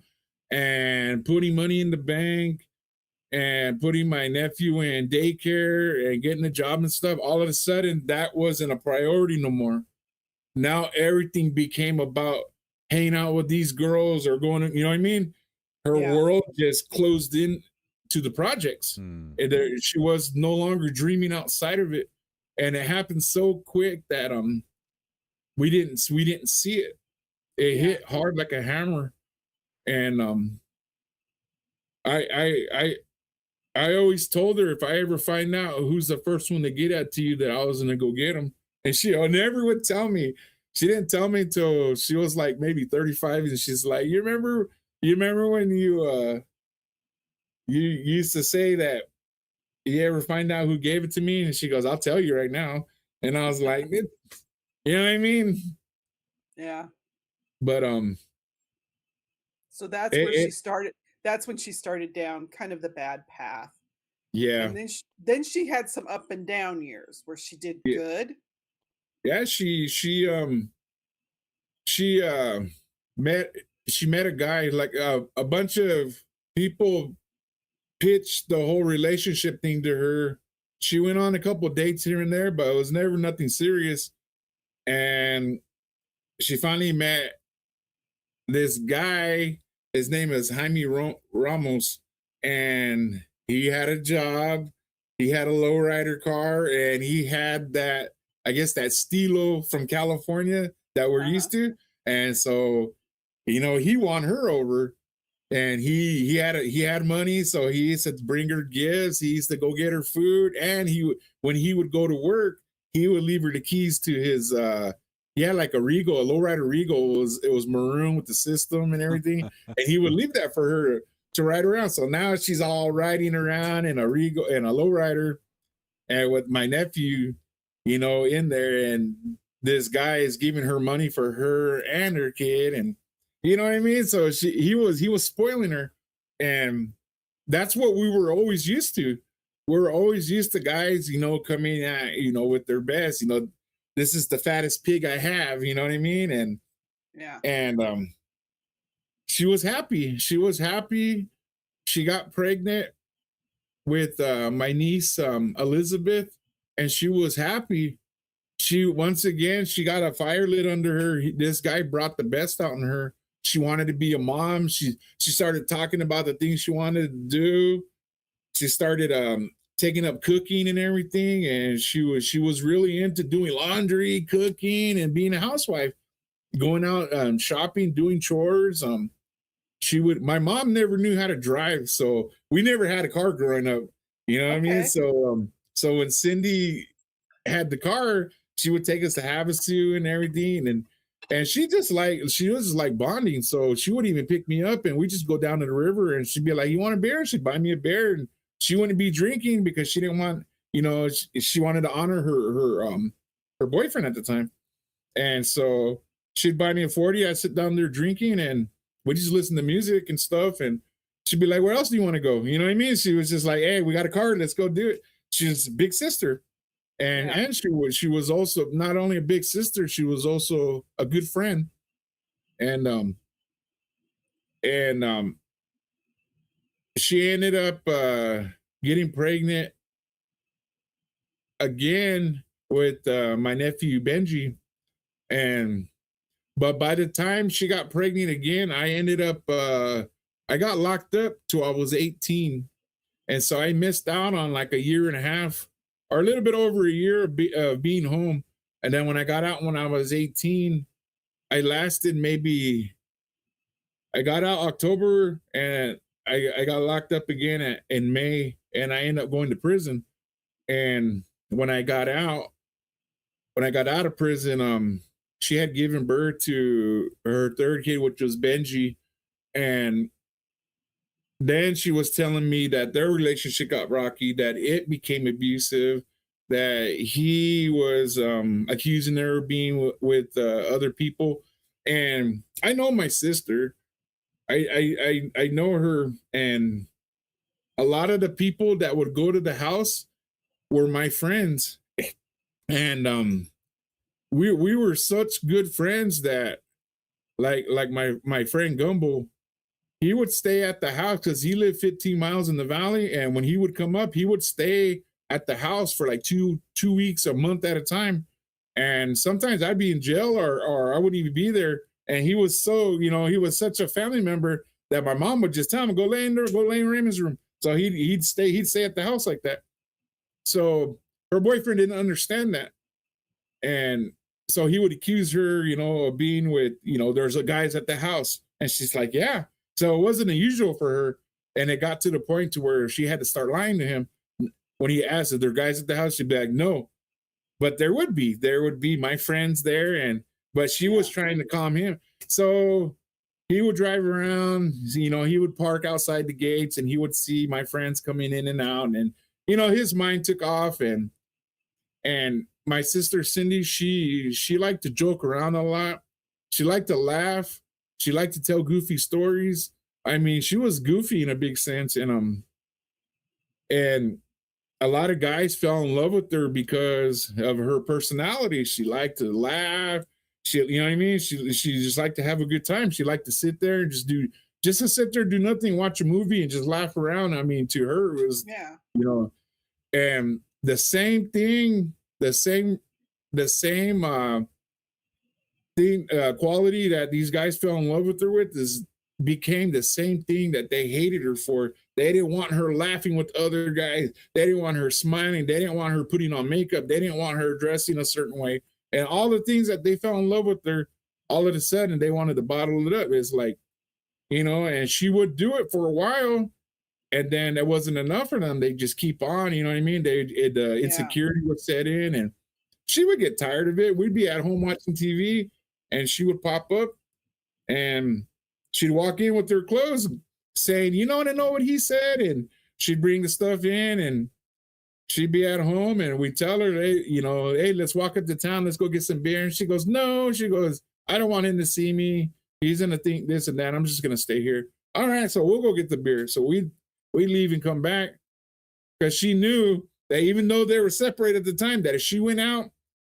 and putting money in the bank, and putting my nephew in daycare and getting a job and stuff, all of a sudden that wasn't a priority no more. Now everything became about hanging out with these girls or going, you know what I mean? Her world just closed in to the projects. And she was no longer dreaming outside of it. And it happened so quick that we didn't see it. It hit hard like a hammer. And I always told her, if I ever find out who's the first one to get at to you, that I was gonna go get him. And she never would tell me. She didn't tell me until she was like maybe 35, and she's like, you remember when you used to say that you ever find out who gave it to me? And she goes, I'll tell you right now. And I was like, you know what I mean? Yeah. But so that's where she started. That's when she started down kind of the bad path. Yeah. And then she had some up and down years where she did good. Yeah, she met a guy, like a bunch of people pitched the whole relationship thing to her. She went on a couple of dates here and there, but it was never nothing serious. And she finally met this guy. His name is Jaime Ramos, and he had a job, He had a lowrider car, and he had that, I guess, that Stilo from California that we're used to. And so, he won her over, and he had money, so he used to bring her gifts. He used to go get her food, and when he would go to work, he would leave her the keys to his. He had like a Regal, a lowrider Regal. It was maroon with the system and everything, and he would leave that for her to ride around. So now she's all riding around in a Regal and a lowrider, and with my nephew, in there, and this guy is giving her money for her and her kid, and you know what I mean? So he was spoiling her, and that's what we were always used to. We were always used to guys, coming at, with their best, this is the fattest pig I have, you know what I mean? And she was happy. She was happy. She got pregnant with my niece, Elizabeth, and she was happy. Once again, she got a fire lit under her. This guy brought the best out in her. She wanted to be a mom. She started talking about the things she wanted to do. She started taking up cooking and everything, and she was really into doing laundry, cooking, and being a housewife, going out shopping, doing chores. My mom never knew how to drive, so we never had a car growing up. You know what I mean? So when Cindy had the car, she would take us to Havasu and everything, and she was just like bonding. So she wouldn't even pick me up, and we just go down to the river, and she'd be like, "You want a beer?" She'd buy me a beer, and she wouldn't be drinking because she didn't want, she wanted to honor her boyfriend at the time, and so she'd buy me a 40. I'd sit down there drinking, and we just listen to music and stuff, and she'd be like, "Where else do you want to go?" You know what I mean? She was just like, "Hey, we got a car, let's go do it." She's a big sister. And she was also not only a big sister, she was also a good friend. And she ended up getting pregnant again with my nephew Benji. But by the time she got pregnant again, I ended up I got locked up till I was 18. And so I missed out on like a year and a half, or a little bit over a year of being home. And then when I got out when I was 18, I lasted I got out October, and I got locked up again in May, and I ended up going to prison. And when I got out of prison, she had given birth to her third kid, which was Benji. And then she was telling me that their relationship got rocky, that it became abusive, that he was accusing her of being with other people. And I know my sister. I know her, and a lot of the people that would go to the house were my friends. And we were such good friends that like my friend Gumbo, he would stay at the house because he lived 15 miles in the valley. And when he would come up, he would stay at the house for like two weeks, a month at a time. And sometimes I'd be in jail or I wouldn't even be there. And he was he was such a family member that my mom would just tell him, go lay in Raymond's room. So he'd stay at the house like that. So her boyfriend didn't understand that. And so he would accuse her, of being with, there's guys at the house. And she's like, yeah. So it wasn't unusual for her. And it got to the point to where she had to start lying to him. When he asked if there are guys at the house, she'd be like, no. But there would be my friends there. But she was trying to calm him. So he would drive around, he would park outside the gates, and he would see my friends coming in and out. And, his mind took off. And my sister Cindy, she liked to joke around a lot. She liked to laugh. She liked to tell goofy stories. I mean, she was goofy in a big sense. And a lot of guys fell in love with her because of her personality. She liked to laugh. She, you know what I mean? She just liked to have a good time. She liked to sit there and just to sit there, do nothing, watch a movie and just laugh around. I mean, to her it was, and the same thing, the same quality that these guys fell in love with her with is became the same thing that they hated her for. They didn't want her laughing with other guys. They didn't want her smiling. They didn't want her putting on makeup. They didn't want her dressing a certain way. And all the things that they fell in love with her, all of a sudden they wanted to bottle it up. It's like, you know, and she would do it for a while, and then it wasn't enough for them. They just keep on, you know what I mean? Insecurity would set in, and she would get tired of it. We'd be at home watching TV, and she would pop up, and she'd walk in with her clothes saying, you don't know what he said, and she'd bring the stuff in, and she'd be at home, and we'd tell her, hey, let's walk up to town, let's go get some beer. And she goes, no, she goes, I don't want him to see me. He's gonna think this and that. I'm just gonna stay here. All right, so we'll go get the beer. So we leave and come back, because she knew that even though they were separated at the time, that if she went out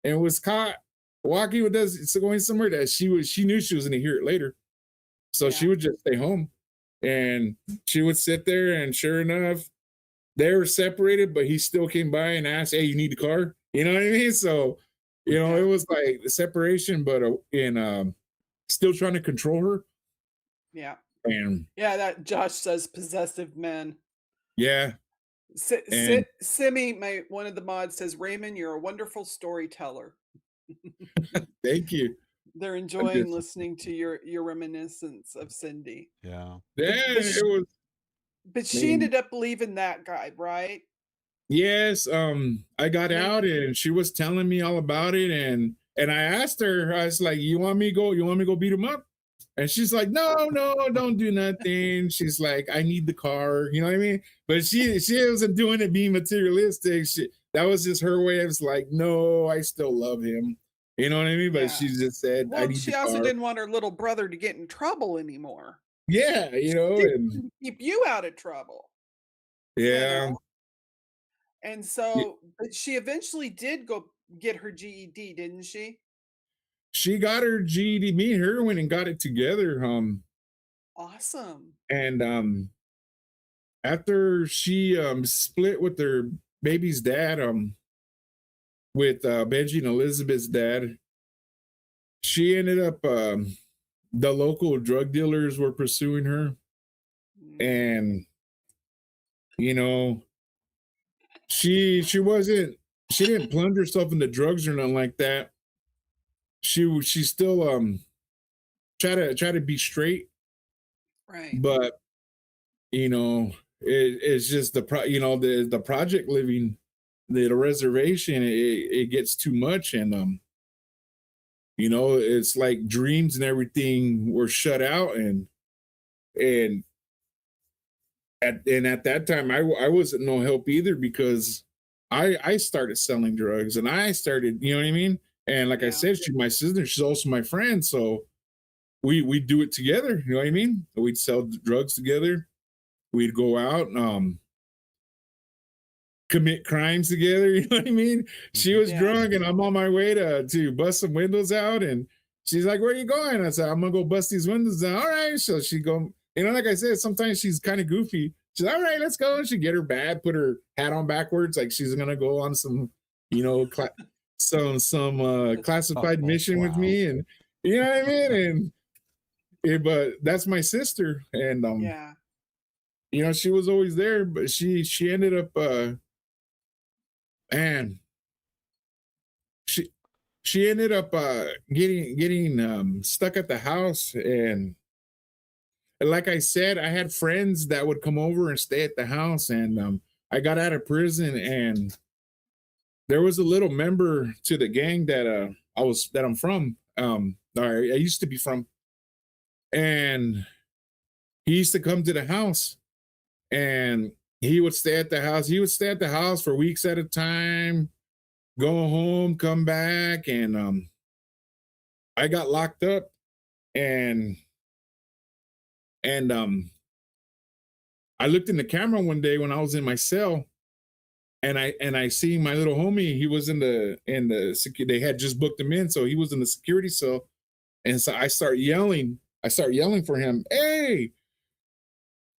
and was caught walking with us, going somewhere, that she knew she was gonna hear it later. So she would just stay home, and she would sit there, and sure enough, they were separated, but he still came by and asked, hey, you need the car? You know what I mean? So, you know, it was like the separation, but still trying to control her. Yeah. And that Josh says possessive men. Yeah. Simi, one of the mods, says, Raymond, you're a wonderful storyteller. Thank you. They're enjoying listening to your reminiscence of Cindy. Yeah. It was. But she ended up leaving that guy, right? Yes. I got out, and she was telling me all about it, and I asked her, I was like, you want me to go beat him up? And she's like, no, don't do nothing. She's like, I need the car. You know what I mean? But she wasn't doing it being materialistic. That was just her way of like, no, I still love him. You know what I mean? But she just said, I need the car. She also didn't want her little brother to get in trouble anymore. Yeah, you know, and keep you out of trouble. Yeah. You know? And so, but she eventually did go get her GED, didn't she? She got her GED. Me and her went and got it together. Awesome. And after she split with their baby's dad, with Benji and Elizabeth's dad, she ended up the local drug dealers were pursuing her, and you know, she didn't plunge herself into drugs or nothing like that. She still try to be straight, right? But you know, it's just the project living, the reservation, it gets too much, and you know, it's like dreams and everything were shut out, and at that time I wasn't no help either, because I started selling drugs, and I started, you know what I mean? And like I said, she's my sister, she's also my friend, so we do it together, you know what I mean? We'd sell drugs together, we'd go out, commit crimes together, you know what I mean? She was drunk, and I'm on my way to bust some windows out, and she's like, where are you going? I said, I'm gonna go bust these windows down. All right. So she go, you know, like I said, sometimes she's kind of goofy. She's all right, let's go. And she get her bag, put her hat on backwards, like she's gonna go on some, you know, some classified mission with me, and you know what I mean? And but that's my sister, and you know, she was always there, but she ended up and she ended up getting stuck at the house, and like I said, I had friends that would come over and stay at the house, and I got out of prison, and there was a little member to the gang that I'm from, I used to be from, and he used to come to the house, and he would stay at the house. He would stay at the house for weeks at a time, go home, come back, and I got locked up, and I looked in the camera one day when I was in my cell, and I see my little homie. He was in the they had just booked him in, so he was in the security cell, and so I start yelling for him, hey.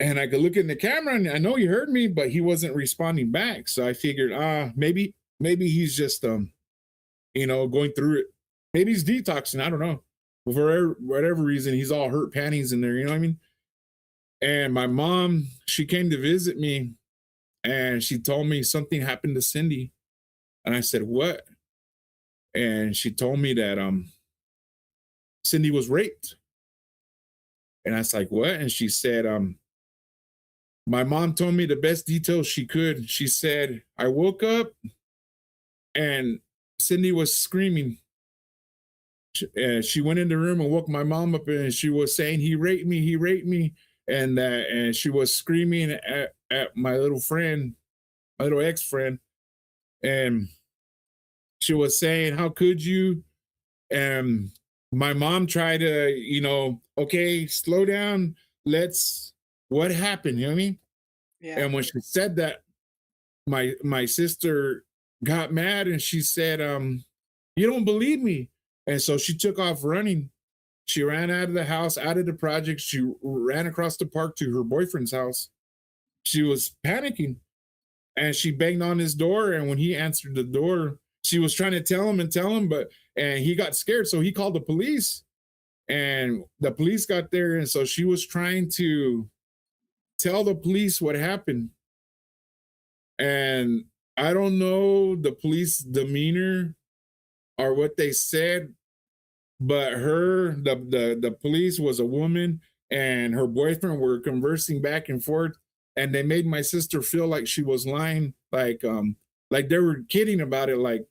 And I could look in the camera, and I know he heard me, but he wasn't responding back. So I figured, maybe he's just, you know, going through it. Maybe he's detoxing. I don't know. For whatever reason, he's all hurt panties in there. You know what I mean? And my mom, she came to visit me and she told me something happened to Cindy. And I said, what? And she told me that Cindy was raped. And I was like, what? And she said, my mom told me the best details she could. She said, I woke up and Cindy was screaming. She went in the room and woke my mom up, and she was saying, he raped me, he raped me. And she was screaming at my little friend, my little ex-friend. And she was saying, how could you? And my mom tried to, okay, slow down. What happened? You know what I mean? Yeah. And when she said that, my sister got mad and she said, you don't believe me. And so she took off running. She ran out of the house, out of the project. She ran across the park to her boyfriend's house. She was panicking and she banged on his door. And when he answered the door, she was trying to tell him, and he got scared. So he called the police, and the police got there. And so she was trying to tell the police what happened. And I don't know the police demeanor or what they said, but the police was a woman and her boyfriend were conversing back and forth, and they made my sister feel like she was lying, like they were kidding about it, like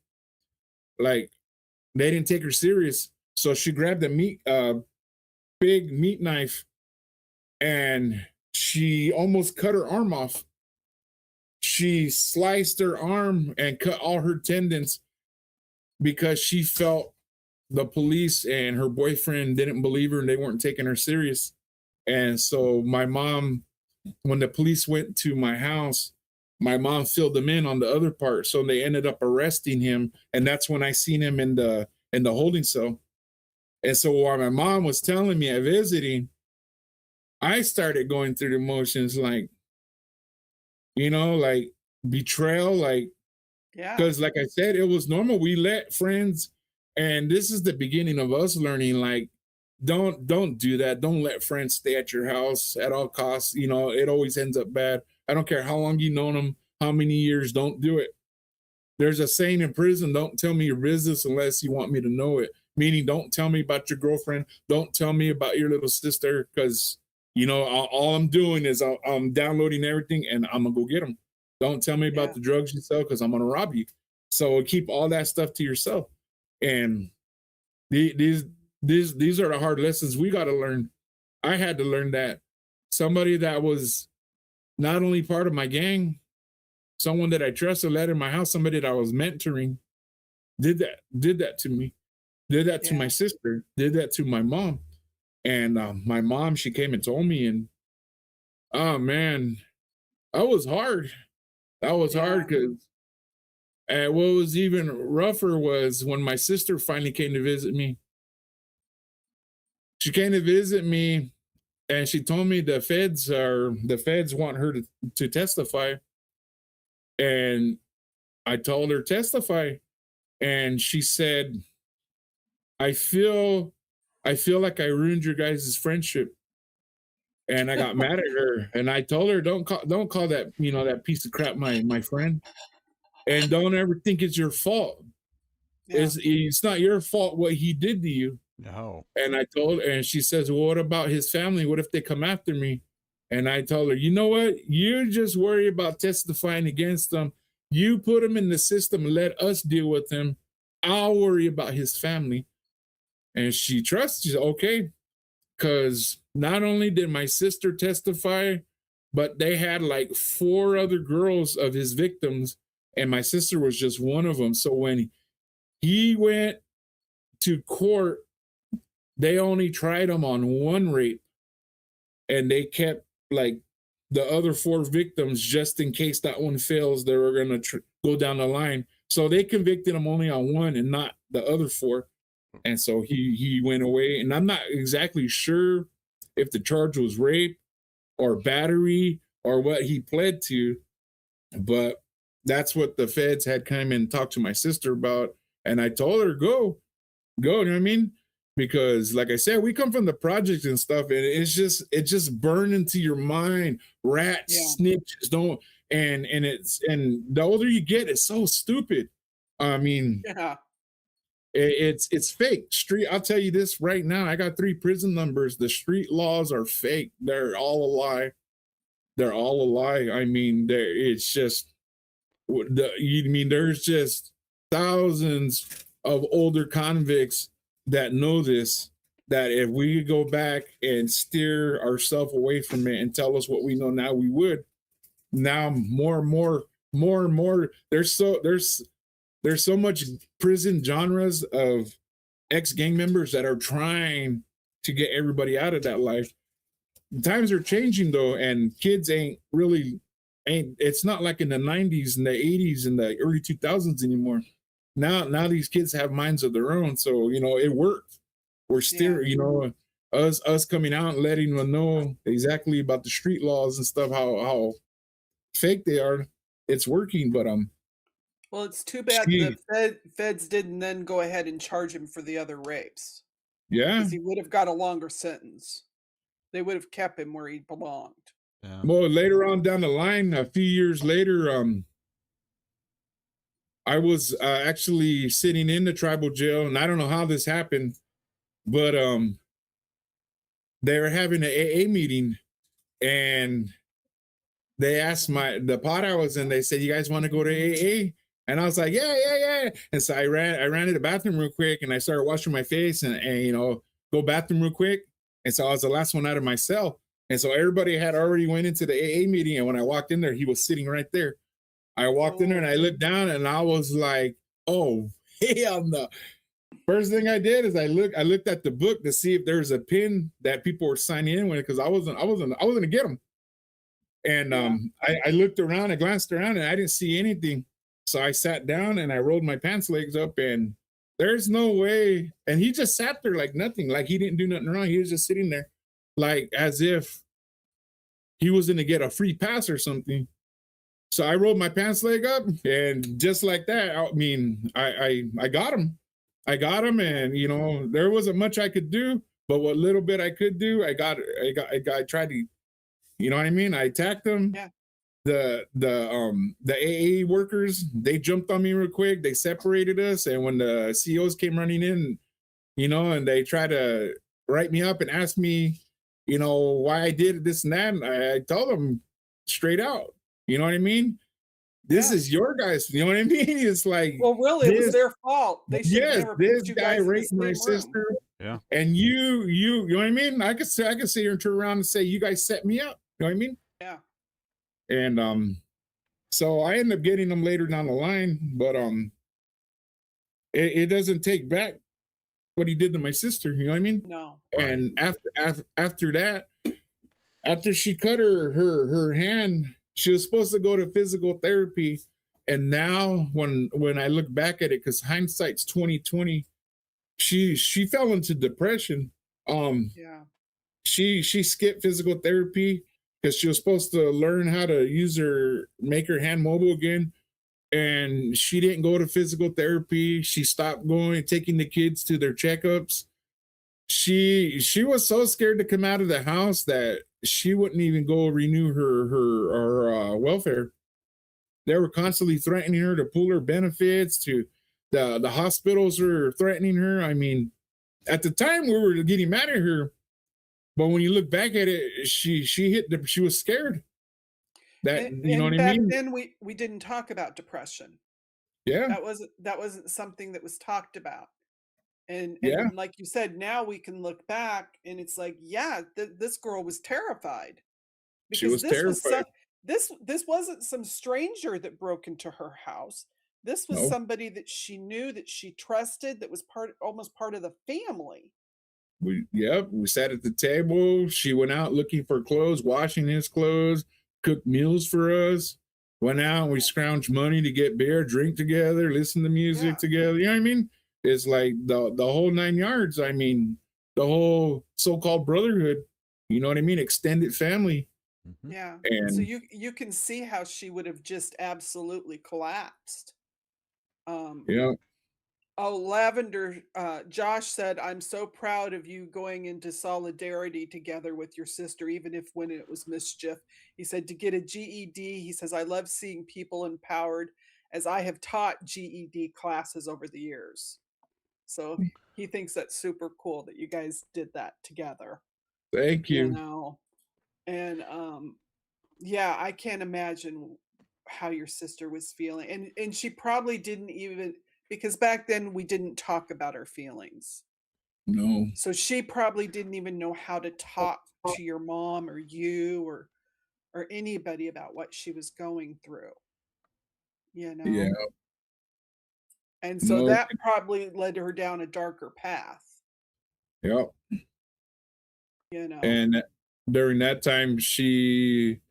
they didn't take her serious. So she grabbed a big meat knife and she almost cut her arm off. She sliced her arm and cut all her tendons because she felt the police and her boyfriend didn't believe her and they weren't taking her serious. And so my mom, when the police went to my house, my mom filled them in on the other part. So they ended up arresting him. And that's when I seen him in the holding cell. And so while my mom was telling me at visiting, I started going through the motions, like betrayal, Yeah. because like I said, it was normal. We let friends, and this is the beginning of us learning, like, don't do that. Don't let friends stay at your house at all costs. It always ends up bad. I don't care how long you've known them, how many years, don't do it. There's a saying in prison, don't tell me your business unless you want me to know it. Meaning, don't tell me about your girlfriend. Don't tell me about your little sister, because, all I'm doing is I'm downloading everything and I'm going to go get them. Don't tell me about the drugs you sell because I'm going to rob you. So keep all that stuff to yourself. And these are the hard lessons we got to learn. I had to learn that. Somebody that was not only part of my gang, someone that I trusted, led in my house, somebody that I was mentoring, did that to me, did that to my sister, did that to my mom. And my mom, she came and told me, and oh man, that was hard. That was hard, because what was even rougher was when my sister finally came to visit me. She came to visit me and she told me the feds want her to testify. And I told her, testify. And she said, I feel like I ruined your guys' friendship. And I got mad at her. And I told her, don't call that, that piece of crap my friend. And don't ever think it's your fault. Yeah. It's not your fault what he did to you. No. And I told her, and she says, well, what about his family? What if they come after me? And I told her, you know what? You just worry about testifying against them. You put him in the system and let us deal with him. I'll worry about his family. And she trusts. She said, okay. Because not only did my sister testify, but they had like 4 other girls of his victims, and my sister was just one of them. So when he went to court, they only tried him on 1 rape, and they kept like the other 4 victims just in case that one fails. They were going to go down the line. So they convicted him only on 1 and not the other 4. And so he went away. And I'm not exactly sure if the charge was rape or battery or what he pled to, but that's what the feds had come and talked to my sister about. And I told her, go, you know what I mean? because like I said, we come from the projects and stuff, and it just burned into your mind. Rats, snitches, don't, and the older you get, it's so stupid. I mean, it's fake. Street, I'll tell you this right now. I got 3 prison numbers. The street laws are fake. They're all a lie. They're all a lie. I mean, it's just there's just thousands of older convicts that know this, that if we go back and steer ourselves away from it and tell us what we know now, we would. Now more and more, there's so much prison genres of ex-gang members that are trying to get everybody out of that life. Times are changing though, and kids it's not like in the 90s and the 80s and the early 2000s anymore. Now these kids have minds of their own, so it worked. We're still, us coming out and letting them know exactly about the street laws and stuff, how fake they are. It's working, but well, it's too bad the feds didn't then go ahead and charge him for the other rapes. Yeah, because he would have got a longer sentence. They would have kept him where he belonged. Yeah. Well, later on down the line, a few years later, I was actually sitting in the tribal jail, and I don't know how this happened, but they were having an AA meeting, and they asked the pod I was in, they said, "You guys want to go to AA?" And I was like, yeah. And so I ran to the bathroom real quick, and I started washing my face and go bathroom real quick. And so I was the last one out of my cell. And so everybody had already went into the AA meeting. And when I walked in there, he was sitting right there. I walked in there and I looked down and I was like, oh, hell no. First thing I did is I looked at the book to see if there was a pin that people were signing in with, because I wasn't gonna get them. And I looked around, I glanced around, and I didn't see anything. So I sat down and I rolled my pants legs up, and there's no way. And he just sat there like nothing, like he didn't do nothing wrong. He was just sitting there like as if he was going to get a free pass or something. So I rolled my pants leg up, and just like that, I mean, I got him. I got him, and there wasn't much I could do, but what little bit I could do, I tried to, you know what I mean? I attacked him. Yeah. The AA workers, they jumped on me real quick. They separated us, and when the COs came running in, and they tried to write me up and ask me, why I did this and that, and I told them straight out, you know what I mean? This is your guys, you know what I mean? It's like, well, really, it was their fault. They should never this put you guy guys raped my sister. Yeah, and you know what I mean? I could sit here and turn around and say, you guys set me up. You know what I mean? Yeah. And so I ended up getting them later down the line, but it doesn't take back what he did to my sister, you know what I mean? No. And after that, after she cut her hand, she was supposed to go to physical therapy. And now when I look back at it, because hindsight's 2020, she fell into depression. She skipped physical therapy because she was supposed to learn how to make her hand mobile again. And she didn't go to physical therapy. She stopped taking the kids to their checkups. She was so scared to come out of the house that she wouldn't even go renew her welfare. They were constantly threatening her to pull her benefits. To the hospitals were threatening her. I mean, at the time we were getting mad at her, but when you look back at it, she was scared. That you know what I mean? Back then we didn't talk about depression. Yeah, that wasn't something that was talked about. And like you said, now we can look back and it's like, this girl was terrified. Because she was terrified. This wasn't some stranger that broke into her house. This was somebody that she knew, that she trusted, that was almost part of the family. We sat at the table. She went out looking for clothes, washing his clothes, cooked meals for us. Went out and we scrounged money to get beer, drink together, listen to music together. You know what I mean? It's like the whole 9 yards. I mean, the whole so-called brotherhood. You know what I mean? Extended family. Mm-hmm. Yeah. And so you can see how she would have just absolutely collapsed. Oh, Lavender, Josh said, I'm so proud of you going into solidarity together with your sister, even if when it was mischief. He said to get a GED, he says, I love seeing people empowered as I have taught GED classes over the years. So he thinks that's super cool that you guys did that together, Thank you you. know. And yeah, I can't imagine how your sister was feeling. And she probably didn't even, because back then we didn't talk about our feelings. No. So she probably didn't even know how to talk to your mom or you or anybody about what she was going through, you Yeah. know. And so No. that probably led her down a darker path, Yep. you know. And during that time, she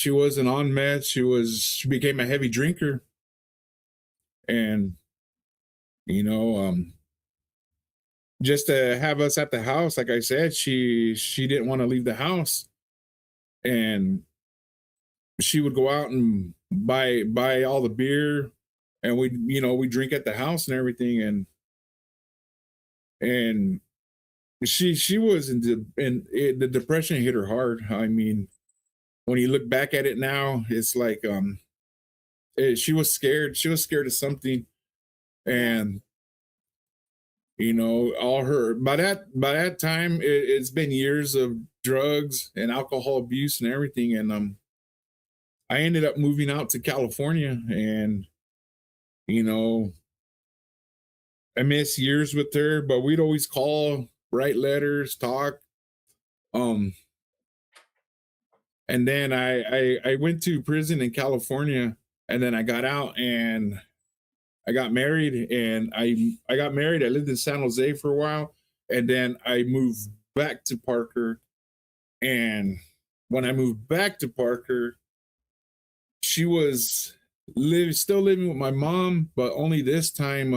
wasn't on meds. She became a heavy drinker, and you know, just to have us at the house, like I said, she didn't want to leave the house, and she would go out and buy all the beer, and we drink at the house and everything, and she was the depression hit her hard. I mean, when you look back at it now, it's like she was scared. She was scared of something, and all her by that time it's been years of drugs and alcohol abuse and everything, and I ended up moving out to California, and you know I missed years with her, but we'd always call, write letters, talk. um and then I went to prison in California, and then I got out and I got married, and I got married. I lived in San Jose for a while, and then I moved back to Parker. And when I moved back to Parker, she was still living with my mom, but only this time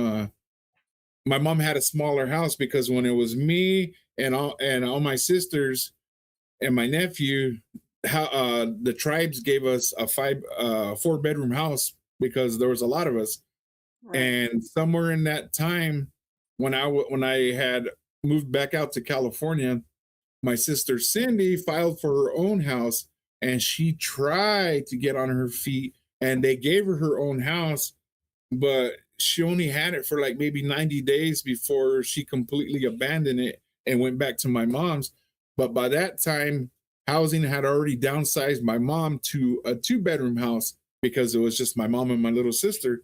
my mom had a smaller house, because when it was me and all my sisters and my nephew, how the tribes gave us a 4-bedroom house because there was a lot of us. Right. And somewhere in that time, when I had moved back out to California, my sister Cindy filed for her own house, and she tried to get on her feet, and they gave her her own house, but she only had it for like maybe 90 days before she completely abandoned it and went back to my mom's. But by that time, housing had already downsized my mom to a 2-bedroom house, because it was just my mom and my little sister.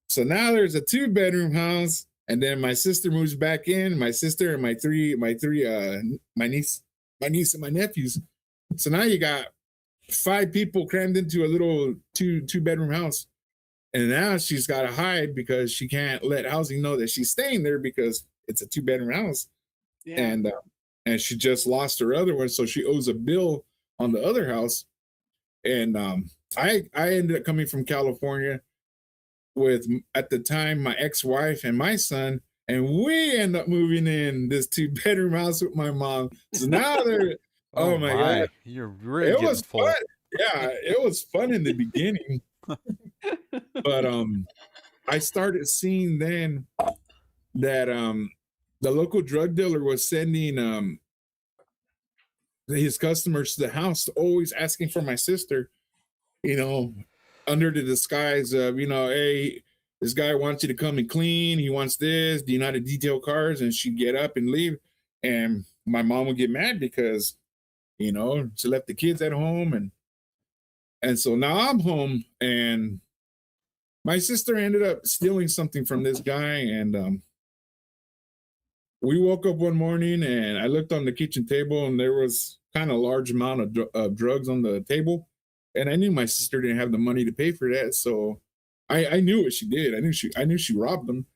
So now there's a 2-bedroom house, and then my sister moves back in. My sister and my niece and my nephews. So now you got 5 people crammed into a little 2-bedroom house, and now she's got to hide because she can't let housing know that she's staying there because it's a 2-bedroom house. Yeah. And she just lost her other one, so she owes a bill on the other house. And I ended up coming from California with, at the time, my ex-wife and my son, and we end up moving in this 2-bedroom house with my mom. So now they're oh my God, you're really it getting was full. fun. Yeah, it was fun in the beginning. But I started seeing then that the local drug dealer was sending his customers to the house, always asking for my sister, under the disguise of, hey, this guy wants you to come and clean. He wants this. Do you know how to detail cars? And she'd get up and leave. And my mom would get mad because, she left the kids at home. And so now I'm home, and my sister ended up stealing something from this guy. And we woke up one morning, and I looked on the kitchen table, and there was kind of a large amount of drugs on the table. And I knew my sister didn't have the money to pay for that. So I knew what she did. I knew she robbed them.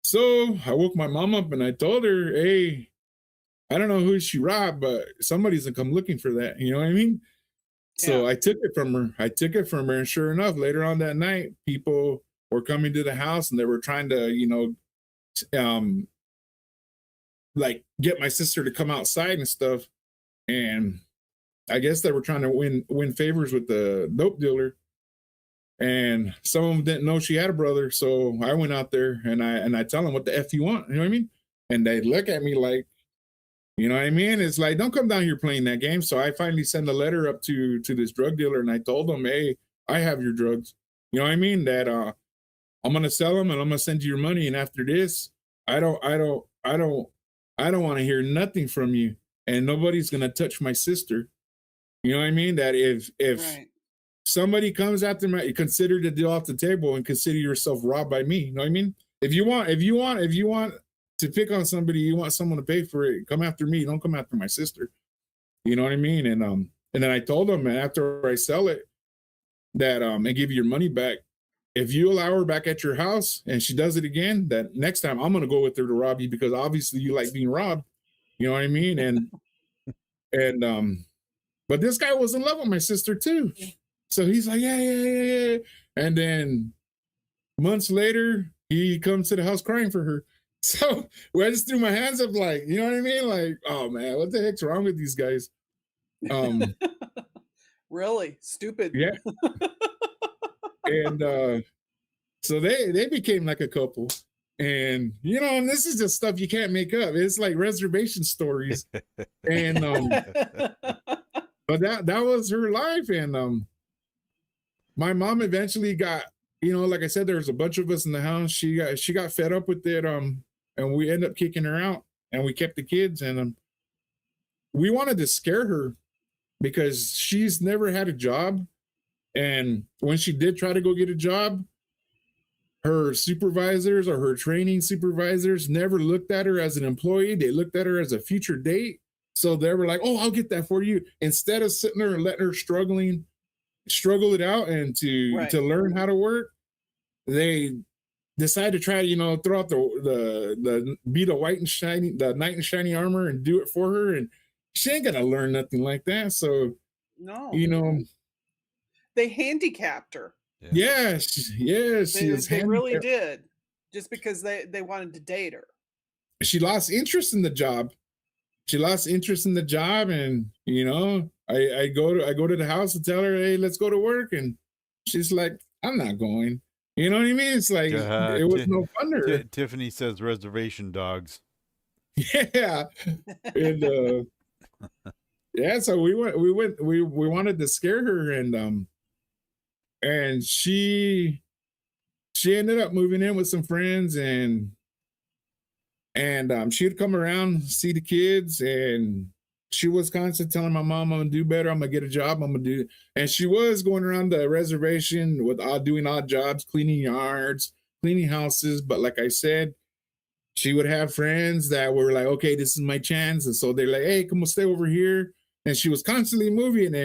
So I woke my mom up, and I told her, hey, I don't know who she robbed, but somebody's gonna come looking for that. You know what I mean? So Yeah. I took it from her. And sure enough, later on that night, people were coming to the house, and they were trying to, like get my sister to come outside and stuff. And I guess they were trying to win favors with the dope dealer. And some of them didn't know she had a brother. So I went out there and I tell them, what the F you want? You know what I mean? And they look at me like, you know what I mean? It's like, don't come down here playing that game. So I finally sent a letter up to this drug dealer and I told him, hey, I have your drugs. You know what I mean? That I'm gonna sell them and I'm gonna send you your money. And after this, I don't want to hear nothing from you. And nobody's gonna touch my sister. You know what I mean? That if Right. somebody comes after me, consider the deal off the table and consider yourself robbed by me. You know what I mean? If you want to pick on somebody, you want someone to pay for it, come after me. Don't come after my sister. You know what I mean? And then I told them, after I sell it, that and give you your money back, if you allow her back at your house and she does it again, that next time I'm gonna go with her to rob you because obviously you like being robbed. You know what I mean? And but this guy was in love with my sister too. So he's like, yeah. And then months later, he comes to the house crying for her. So I just threw my hands up like, you know what I mean? Like, oh man, what the heck's wrong with these guys? Really stupid. Yeah. And so they became like a couple. And you know, and this is just stuff you can't make up. It's like reservation stories. And but that was her life. And my mom eventually got, you know, like I said, there's a bunch of us in the house. She got fed up with it, and we ended up kicking her out, and we kept the kids. And we wanted to scare her because she's never had a job, and when she did try to go get a job, her supervisors or her training supervisors never looked at her as an employee. They looked at her as a future date. So they were like, "Oh, I'll get that for you," instead of sitting there and letting her struggle it out and to learn how to work. They decide to try to, you know, throw out the be the knight in shiny armor and do it for her, and she ain't gonna learn nothing like that. So No, you know, they handicapped her. yes, They really did, just because they wanted to date her. She lost interest in the job. And you know, I go to the house and tell her, hey, let's go to work, and she's like, I'm not going. You know what I mean? It's like it was no fun to her. Tiffany says reservation dogs. Yeah. And yeah, so we wanted to scare her, and she ended up moving in with some friends, and she'd come around, see the kids, and she was constantly telling my mom, I'm gonna do better, I'm gonna get a job, and she was going around the reservation with doing odd jobs, cleaning yards, cleaning houses. But like I said, she would have friends that were like, okay, this is my chance. And so they're like, hey, come on, stay over here. And she was constantly moving,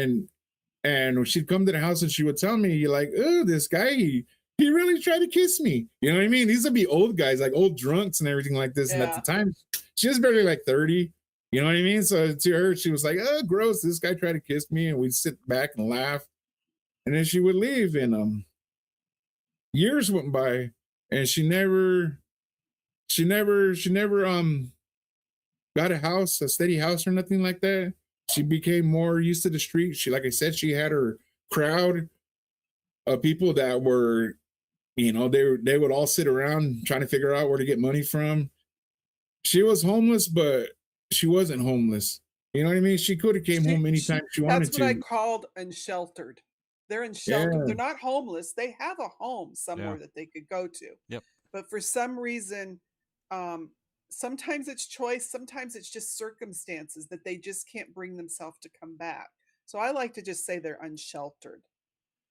and she'd come to the house and she would tell me, like, oh, this guy, he really tried to kiss me. You know what I mean? These would be old guys, like old drunks and everything like this. Yeah. And at the time, she was barely like 30. You know what I mean? So to her, she was like, oh, gross. This guy tried to kiss me. And we'd sit back and laugh. And then she would leave. And years went by, and she never got a steady house or nothing like that. She became more used to the street. Like I said, she had her crowd of people that were, you know, they would all sit around trying to figure out where to get money from. She was homeless, but she wasn't homeless. You know what I mean? She could have came home anytime she wanted to. That's what I called unsheltered. They're unsheltered. Yeah. They're not homeless. They have a home somewhere that they could go to. Yep. But for some reason, sometimes it's choice, sometimes it's just circumstances that they just can't bring themselves to come back. So I like to just say they're unsheltered.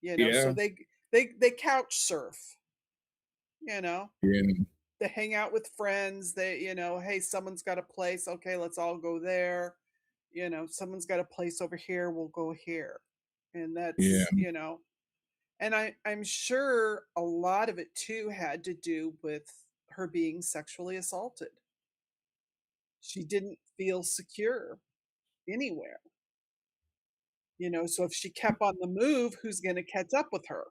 You know, so they couch surf. You know. Yeah. They hang out with friends. They, you know, hey, someone's got a place. Okay, let's all go there. You know, someone's got a place over here. We'll go here. And that's, you know, and I'm sure a lot of it too had to do with her being sexually assaulted. She didn't feel secure anywhere. You know, so if she kept on the move, who's going to catch up with her?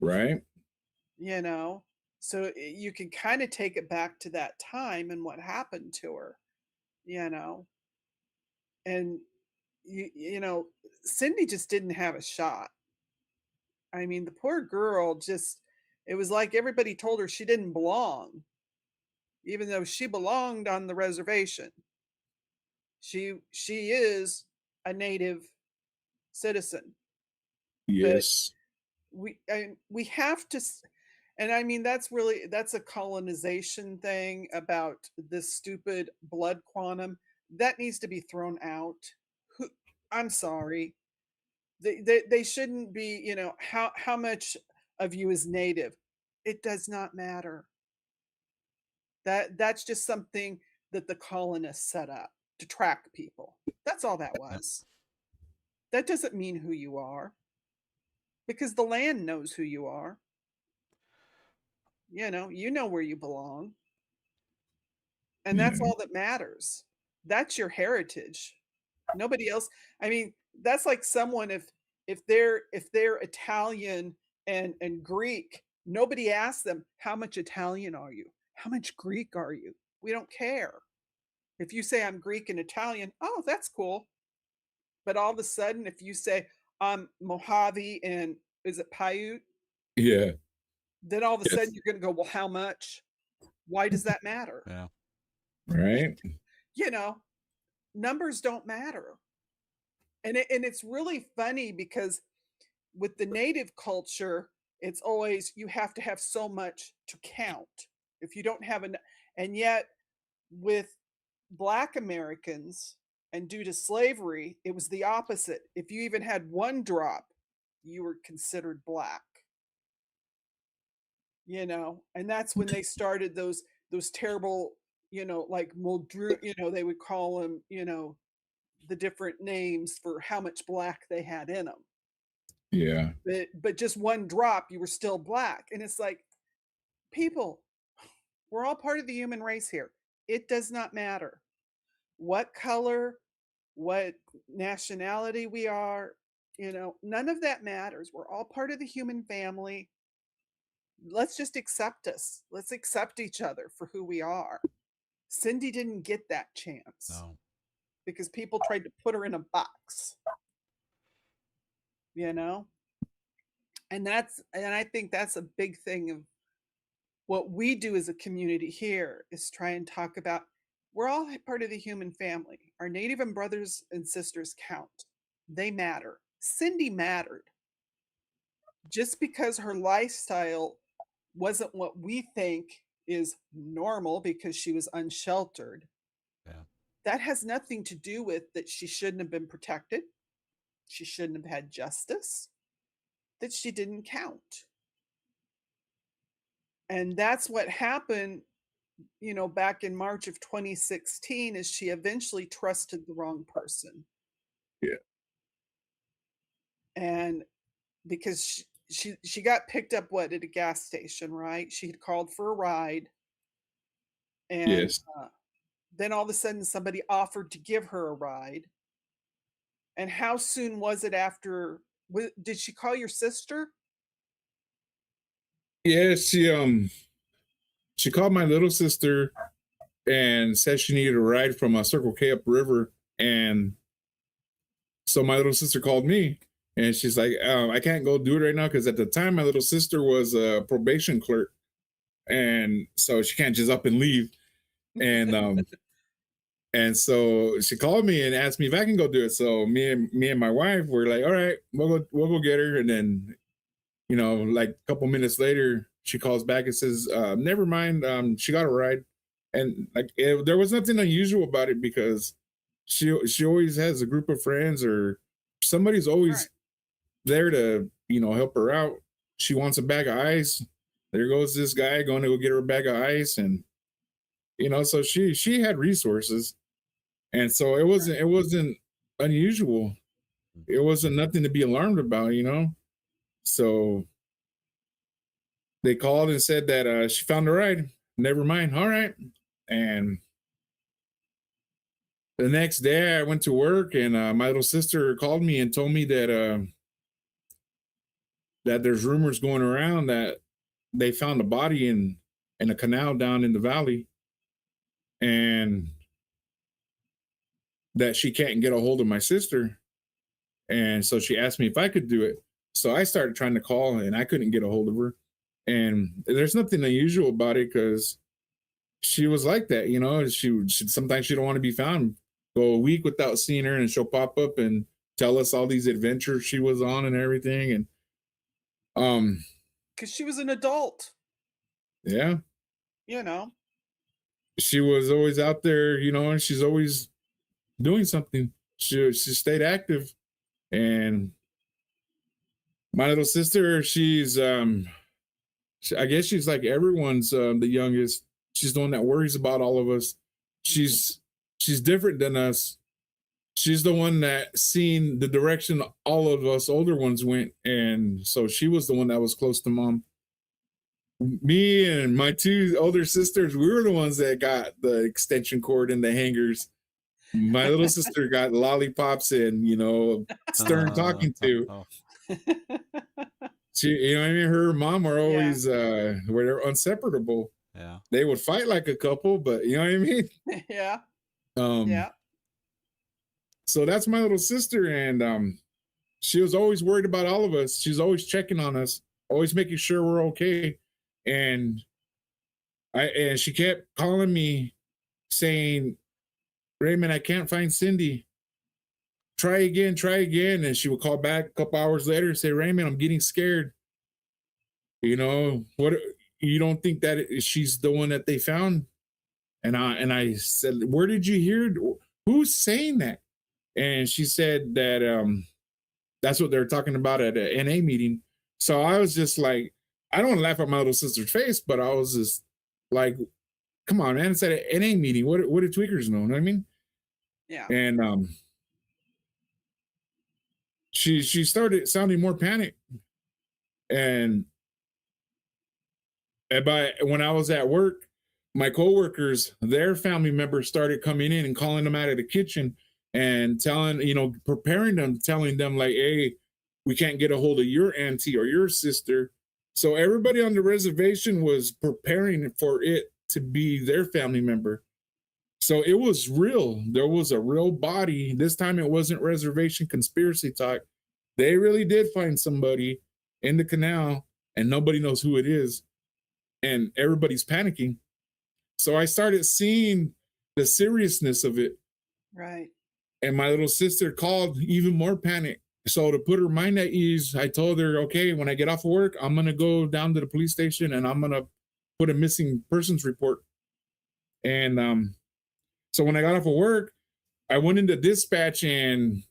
Right. You know, so you can kind of take it back to that time and what happened to her, you know. And, you know, Cindy just didn't have a shot. I mean, the poor girl just, it was like everybody told her she didn't belong, even though she belonged on the reservation. She is a native citizen, but Yes. we have to, and I mean that's a colonization thing about this stupid blood quantum that needs to be thrown out. Who, I'm sorry, they shouldn't be. You know how much of you is native? It does not matter. That's just something that the colonists set up to track people. That's all that Yeah. was. That doesn't mean who you are, because the land knows who you are. You know where you belong. And that's Yeah. all that matters. That's your heritage. Nobody else. I mean, that's like someone, if they're Italian and Greek, nobody asks them, how much Italian are you? How much Greek are you? We don't care. If you say I'm Greek and Italian, oh, that's cool. But all of a sudden, if you say I'm Mojave and is it Paiute, Yeah. then all of a sudden Yes. you're going to go, well, how much? Why does that matter? Yeah. Right. You know, numbers don't matter. And it's really funny because with the native culture, it's always you have to have so much to count. If you don't have an, and yet with Black Americans and due to slavery, it was the opposite. If you even had one drop, you were considered Black. And that's when they started those terrible, like Muldru, they would call them, the different names for how much Black they had in them. Yeah. But just one drop, you were still Black. And it's like, people, we're all part of the human race here. It does not matter what color, what nationality we are, none of that matters. We're all part of the human family. Let's just accept us. Let's accept each other for who we are. Cindy didn't get that chance No. because people tried to put her in a box, you know? And I think that's a big thing of what we do as a community here is try and talk about we're all part of the human family. Our Native and brothers and sisters count. They matter. Cindy mattered. Just because her lifestyle wasn't what we think is normal because she was unsheltered, Yeah. that has nothing to do with that she shouldn't have been protected, she shouldn't have had justice, that she didn't count. And that's what happened, back in March of 2016 is she eventually trusted the wrong person. Yeah. And because she got picked up at a gas station, right? She had called for a ride, and Yes. then all of a sudden somebody offered to give her a ride. And how soon was it after? Did she call your sister? Yeah. She called my little sister and said she needed a ride from a Circle K upriver, and so my little sister called me, and she's like, I can't go do it right now because at the time my little sister was a probation clerk, and so she can't just up and leave. And and so she called me and asked me if I can go do it. So me and my wife were like, all right, we'll go get her. And then like a couple minutes later, she calls back and says, never mind, she got a ride. And like there was nothing unusual about it because she always has a group of friends or somebody's always Right. there to help her out. She wants a bag of ice. There goes this guy going to go get her a bag of ice, and so she had resources, and so it wasn't unusual. It wasn't nothing to be alarmed about. So they called and said that she found a ride. Never mind. All right. And the next day I went to work, and my little sister called me and told me that there's rumors going around that they found a body in a canal down in the valley, and that she can't get a hold of my sister. And so she asked me if I could do it. So I started trying to call and I couldn't get a hold of her. And there's nothing unusual about it because she was like that, you know. She sometimes she don't want to be found. Go a week without seeing her, and she'll pop up and tell us all these adventures she was on and everything. And because she was an adult, yeah, you know. she was always out there, you know, and she's always doing something. She stayed active. And my little sister, she's I guess she's like everyone's the youngest. She's the one that worries about all of us. She's different than us. She's the one that seen the direction all of us older ones went, and so she was the one that was close to mom. Me and my two older sisters, we were the ones that got the extension cord and the hangers. My little sister got lollipops and, you know, stern talking to. She, you know what I mean? Her mom are always were inseparable. Yeah. They would fight like a couple, but you know what I mean? Yeah. Yeah. So that's my little sister, and she was always worried about all of us. She's always checking on us, always making sure we're okay. And she kept calling me saying, Raymond, I can't find Cindy. Try again. And she would call back a couple hours later and say, Raymond, I'm getting scared. You know, what, you don't think that she's the one that they found? And I said, where did you hear? Who's saying that? And she said that that's what they were talking about at an NA meeting. So I was just like, I don't laugh at my little sister's face, but I was just like, come on, man, it's at an NA meeting. What do tweakers know? You know what I mean? Yeah. And she started sounding more panicked. And when I was at work, my coworkers, their family members started coming in and calling them out of the kitchen and telling, you know, preparing them, telling them like, hey, we can't get a hold of your auntie or your sister. So everybody on the reservation was preparing for it to be their family member. So it was real. There was a real body. This time it wasn't reservation conspiracy talk. They really did find somebody in the canal and nobody knows who it is. And everybody's panicking. So I started seeing the seriousness of it. Right. And my little sister called even more panic. So to put her mind at ease, I told her, okay, when I get off of work, I'm going to go down to the police station and I'm going to put a missing persons report. And so when I got off of work, I went into dispatch, and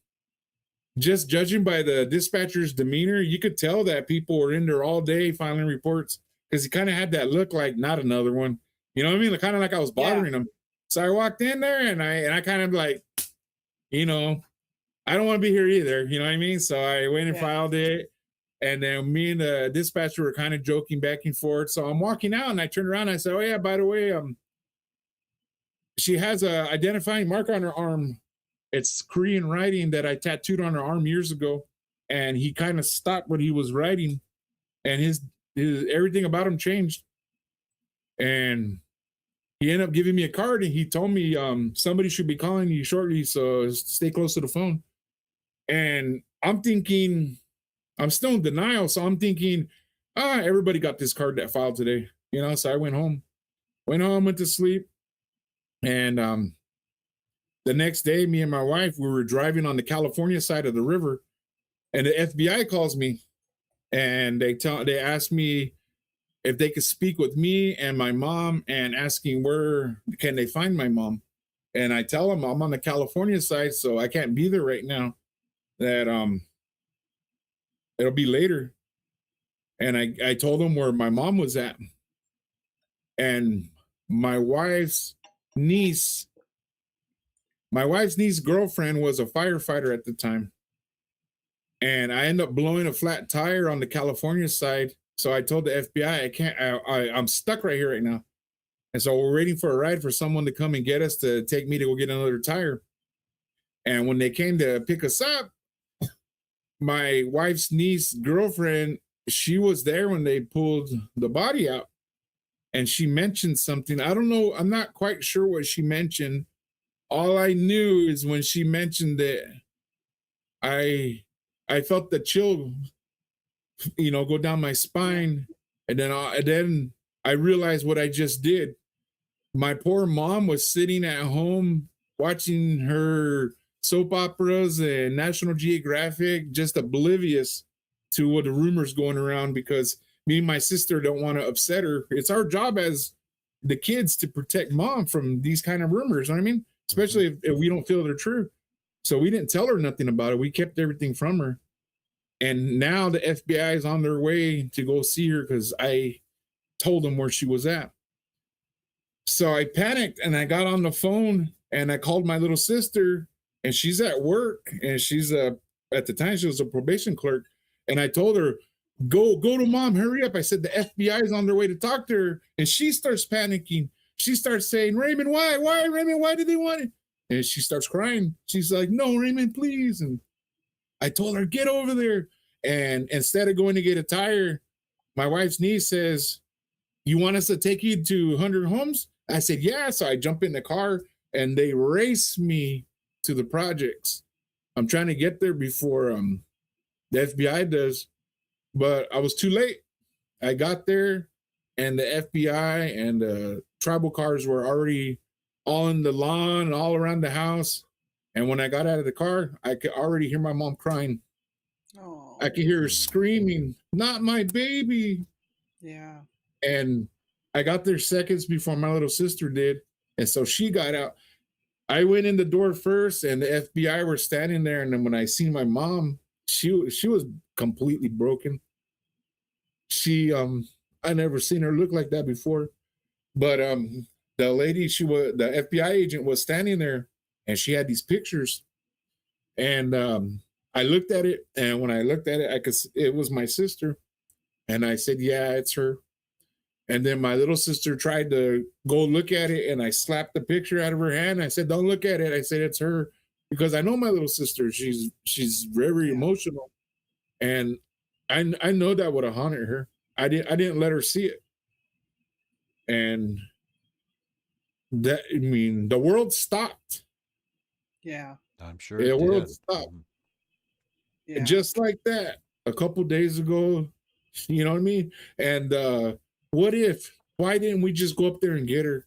just judging by the dispatcher's demeanor, you could tell that people were in there all day filing reports, because he kind of had that look like, not another one. You know what I mean? Kind of like I was bothering him. So I walked in there and I kind of like, you know, I don't want to be here either. You know what I mean? So I went and filed it. And then me and the dispatcher were kind of joking back and forth. So I'm walking out and I turned around and I said, oh yeah, by the way, she has a identifying mark on her arm. It's Korean writing that I tattooed on her arm years ago. And he kind of stopped what he was writing, and his everything about him changed. And he ended up giving me a card, and he told me somebody should be calling you shortly, so stay close to the phone. And I'm thinking, I'm still in denial, so I'm thinking, everybody got this card that filed today, you know. So I went home, went to sleep. And the next day, me and my wife, we were driving on the California side of the river, and the FBI calls me, and they asked me if they could speak with me and my mom, and asking where can they find my mom. And I tell them I'm on the California side, so I can't be there right now, that it'll be later. And I told them where my mom was at. And my wife's niece girlfriend was a firefighter at the time. And I ended up blowing a flat tire on the California side. So I told the FBI, I'm stuck right here right now. And so we're waiting for a ride for someone to come and get us, to take me to go get another tire. And when they came to pick us up, my wife's niece girlfriend, she was there when they pulled the body out. And she mentioned something. I don't know. I'm not quite sure what she mentioned. All I knew is when she mentioned it, I felt the chill go down my spine. And then I realized what I just did. My poor mom was sitting at home watching her soap operas and National Geographic, just oblivious to what the rumors going around, because me and my sister don't want to upset her. It's our job as the kids to protect mom from these kind of rumors. You know what I mean? Especially if we don't feel they're true. So we didn't tell her nothing about it. We kept everything from her. And now the FBI is on their way to go see her because I told them where she was at. So I panicked and I got on the phone and I called my little sister, and she's at work, and she's at the time she was a probation clerk. And I told her, go to mom, hurry up. I said, the FBI is on their way to talk to her. And she starts panicking. She starts saying, Raymond, why, Raymond, why did they want it? And she starts crying. She's like, no, Raymond, please. And I told her, get over there. And instead of going to get a tire, my wife's niece says, you want us to take you to 100 Homes? I said, yeah. So I jump in the car and they race me to the projects. I'm trying to get there before the FBI does, but I was too late. I got there and the FBI and the tribal cars were already all in the lawn, all around the house. And when I got out of the car, I could already hear my mom crying. Oh. I could hear her screaming, not my baby. Yeah. And I got there seconds before my little sister did. And so she got out. I went in the door first and the FBI were standing there. And then when I seen my mom, she was completely broken. I never seen her look like that before. But the lady, the FBI agent was standing there and she had these pictures. And I looked at it. And when I looked at it, it was my sister. And I said, yeah, it's her. And then my little sister tried to go look at it, and I slapped the picture out of her hand. I said, don't look at it. I said, it's her, because I know my little sister. She's very emotional. And I know that would have haunted her. I didn't let her see it. And the world stopped. Yeah. I'm sure the world stopped. Yeah. Just like that. A couple days ago, you know what I mean? And why didn't we just go up there and get her?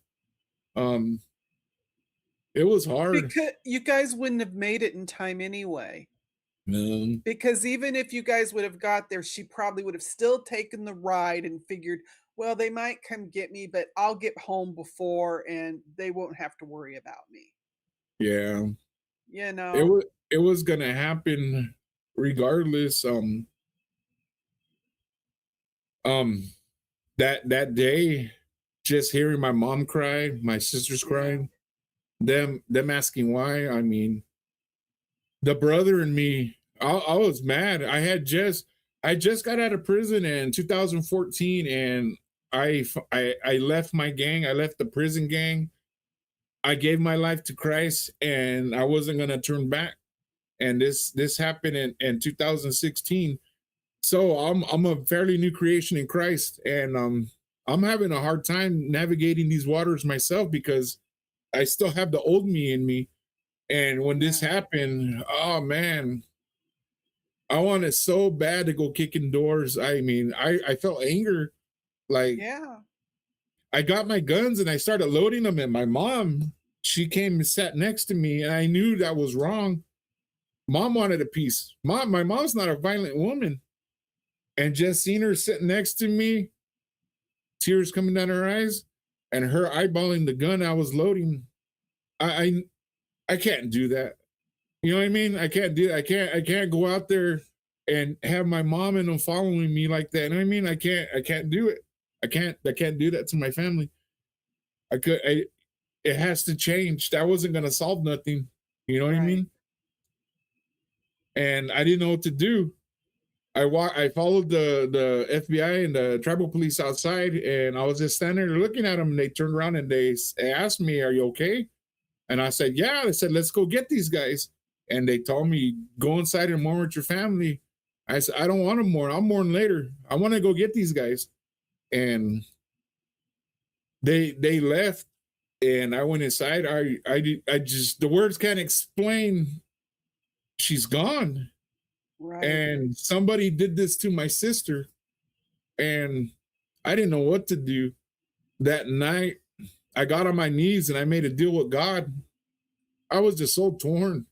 It was hard. Because you guys wouldn't have made it in time anyway. No. Because even if you guys would have got there, she probably would have still taken the ride and figured, well, they might come get me, but I'll get home before and they won't have to worry about me. Yeah. You know. It was gonna happen regardless. That day, just hearing my mom cry, my sisters crying, them asking why. I mean, the brother and me, I was mad. I just got out of prison in 2014, and I left my gang. I left the prison gang. I gave my life to Christ, and I wasn't gonna turn back. And this happened in 2016. So I'm a fairly new creation in Christ, and I'm having a hard time navigating these waters myself, because I still have the old me in me. And when this happened, oh man, I wanted so bad to go kicking doors. I mean, I felt anger. Like, I got my guns and I started loading them, and my mom, she came and sat next to me, and I knew that was wrong. Mom wanted a piece. My mom's not a violent woman. And just seeing her sitting next to me, tears coming down her eyes, and her eyeballing the gun I was loading, I can't do that. You know what I mean? I can't do that. I can't go out there and have my mom and them following me like that. You know what I mean? I can't do it. I can't do that to my family. It has to change. That wasn't gonna solve nothing. You know what I mean? And I didn't know what to do. I followed the FBI and the tribal police outside, and I was just standing there looking at them, and they turned around and they asked me, are you okay? And I said, yeah. They said, let's go get these guys. And they told me, go inside and mourn with your family. I said, I don't want to mourn. I'll mourn later. I want to go get these guys. And they left, and I went inside. I just, the words can't explain. She's gone. Right. And somebody did this to my sister, and I didn't know what to do. That night, I got on my knees and I made a deal with God. I was just so torn.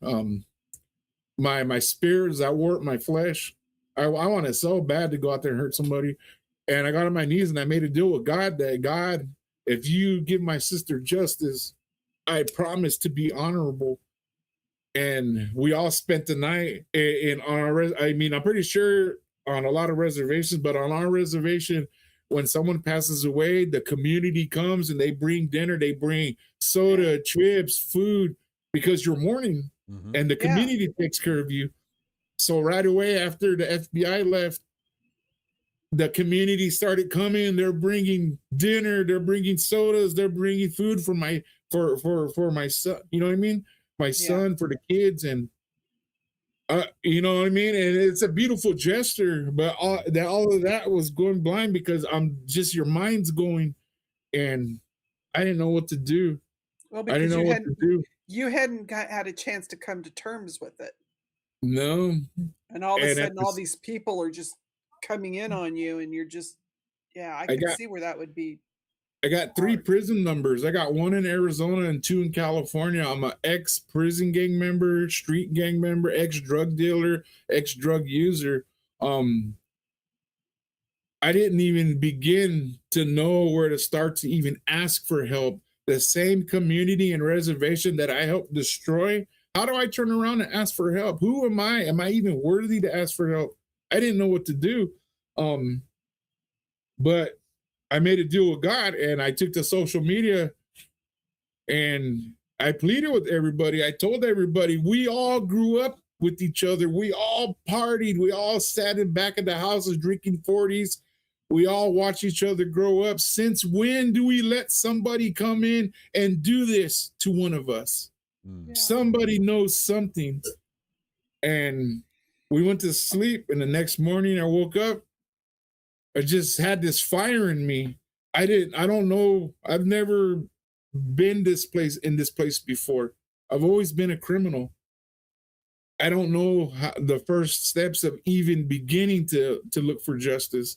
My spirit is at war, my flesh. I wanted so bad to go out there and hurt somebody. And I got on my knees and I made a deal with God that, God, if you give my sister justice, I promise to be honorable. And we all spent the night in on our, I'm pretty sure on a lot of reservations, but on our reservation, when someone passes away, the community comes and they bring dinner, they bring soda, chips, food, because you're mourning, and the community takes care of you. So right away after the FBI left, the community started coming. They're bringing dinner, they're bringing sodas, they're bringing food for my for my son. You know what I mean? My son, for the kids, and you know what I mean? And it's a beautiful gesture, but all of that was going blind because I'm just, your mind's going, and I didn't know what to do. Well, I didn't know what to do. You hadn't had a chance to come to terms with it. No. And all of a sudden, all these people are just coming in on you, and you're just, I can see where that would be. I got 3 prison numbers. I got 1 in Arizona and 2 in California. I'm an ex-prison gang member, street gang member, ex-drug dealer, ex-drug user. I didn't even begin to know where to start to even ask for help. The same community and reservation that I helped destroy, how do I turn around and ask for help? Who am I? Am I even worthy to ask for help? I didn't know what to do. But I made a deal with God, and I took to social media and I pleaded with everybody. I told everybody, we all grew up with each other. We all partied. We all sat in back of the houses drinking 40s. We all watched each other grow up. Since when do we let somebody come in and do this to one of us? Somebody knows something. And we went to sleep, and the next morning I woke up. I just had this fire in me. I don't know. I've never been in this place before. I've always been a criminal. I don't know how, the first steps of even beginning to look for justice.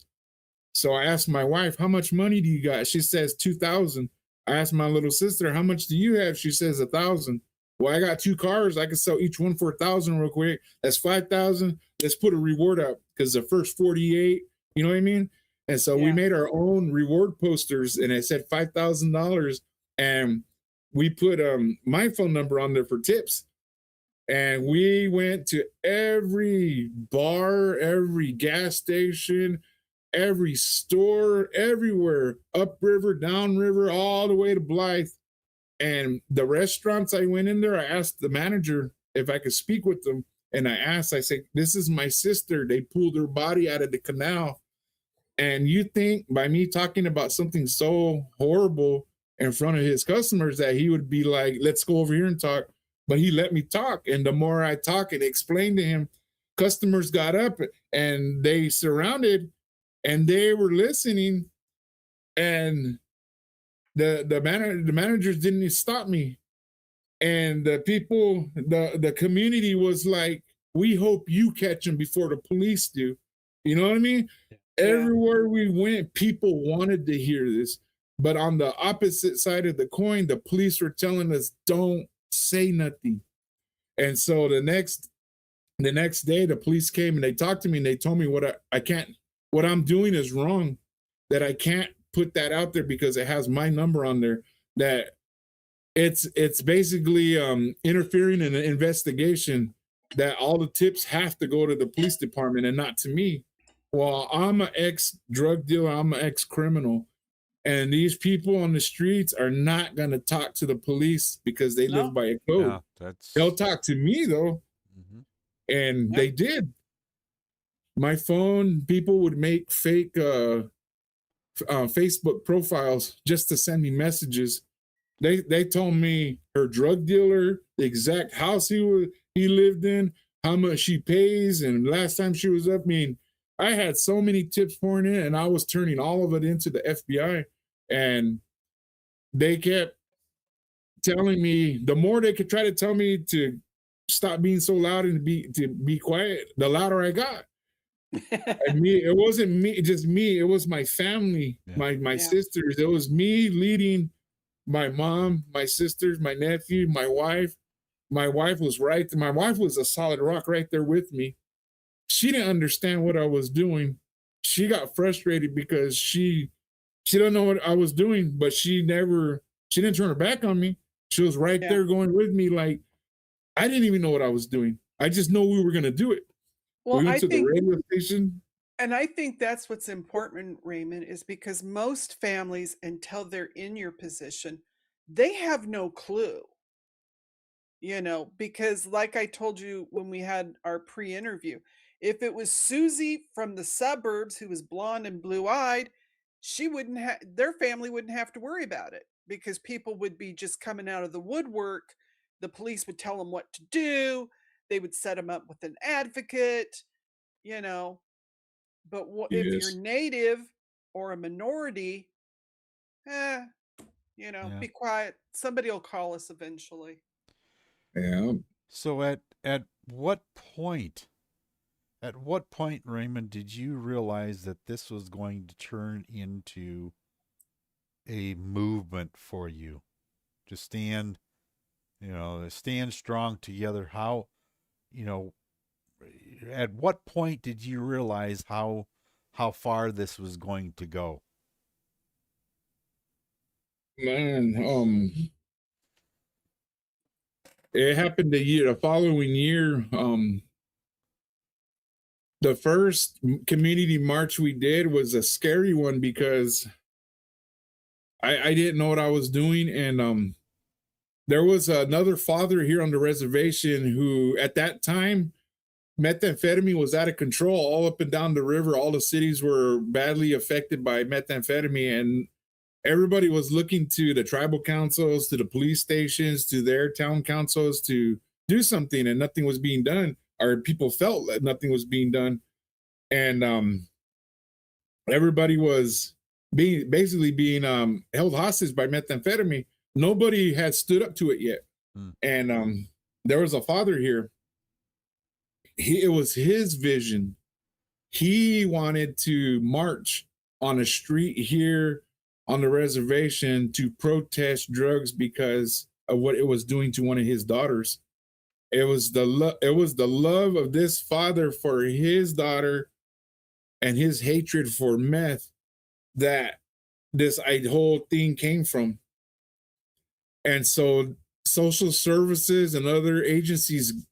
So I asked my wife, how much money do you got? She says $2,000. I asked my little sister, how much do you have? She says $1,000. Well, I got 2 cars. I can sell each one for $1,000 real quick. That's $5,000. Let's put a reward up, because the first 48, you know what I mean? And so we made our own reward posters, and it said $5,000. And we put my phone number on there for tips. And we went to every bar, every gas station, every store, everywhere, upriver, downriver, all the way to Blythe. And the restaurants I went in there, I asked the manager if I could speak with them. And I said, this is my sister. They pulled her body out of the canal. And you think by me talking about something so horrible in front of his customers that he would be like, let's go over here and talk. But he let me talk. And the more I talk and explained to him, customers got up and they surrounded and they were listening. And the managers didn't stop me. And the people, the community was like, we hope you catch them before the police do. You know what I mean? Yeah. Everywhere we went, people wanted to hear this. But on the opposite side of the coin, the police were telling us, don't say nothing. And so the next day, the police came and they talked to me and they told me what I'm doing is wrong, that I can't put that out there because it has my number on there, that it's basically interfering in an investigation, that all the tips have to go to the police department and not to me. Well, I'm an ex-drug dealer, I'm an ex-criminal, and these people on the streets are not going to talk to the police because they live by a code. Yeah, they'll talk to me, though. Mm-hmm. And they did. My phone, people would make fake Facebook profiles just to send me messages. They told me her drug dealer, the exact house he lived in, how much she pays, and last time she was up. I mean, I had so many tips pouring in, and I was turning all of it into the FBI. And they kept telling me, the more they could try to tell me to stop being so loud and to be quiet, the louder I got. And me, it wasn't me, just me. It was my family, my sisters. It was me leading my mom, my sisters, my nephew, my wife. My wife was right. My wife was a solid rock right there with me. She didn't understand what I was doing. She got frustrated because she didn't know what I was doing, but she didn't turn her back on me. She was right there going with me. Like, I didn't even know what I was doing. I just know we were going to do it. Well, we went to the radio station. And I think that's what's important, Raymond, is because most families, until they're in your position, they have no clue. You know, because like I told you when we had our pre-interview, if it was Susie from the suburbs who was blonde and blue-eyed, their family wouldn't have to worry about it because people would be just coming out of the woodwork. The police would tell them what to do. They would set them up with an advocate, you know. But if you're native or a minority, be quiet. Somebody will call us eventually. Yeah. So at what point, Raymond, did you realize that this was going to turn into a movement for you to stand strong together? How, at what point did you realize how far this was going to go? Man, it happened the following year. The first community march we did was a scary one because I didn't know what I was doing. And there was another father here on the reservation who, at that time, methamphetamine was out of control all up and down the river. All the cities were badly affected by methamphetamine, and everybody was looking to the tribal councils, to the police stations, to their town councils to do something, and nothing was being done. Or people felt that nothing was being done. And everybody was basically being held hostage by methamphetamine. Nobody had stood up to it yet. And there was a father here. It was his vision. He wanted to march on a street here on the reservation to protest drugs because of what it was doing to one of his daughters. It was the love of this father for his daughter and his hatred for meth that this whole thing came from. And so social services and other agencies,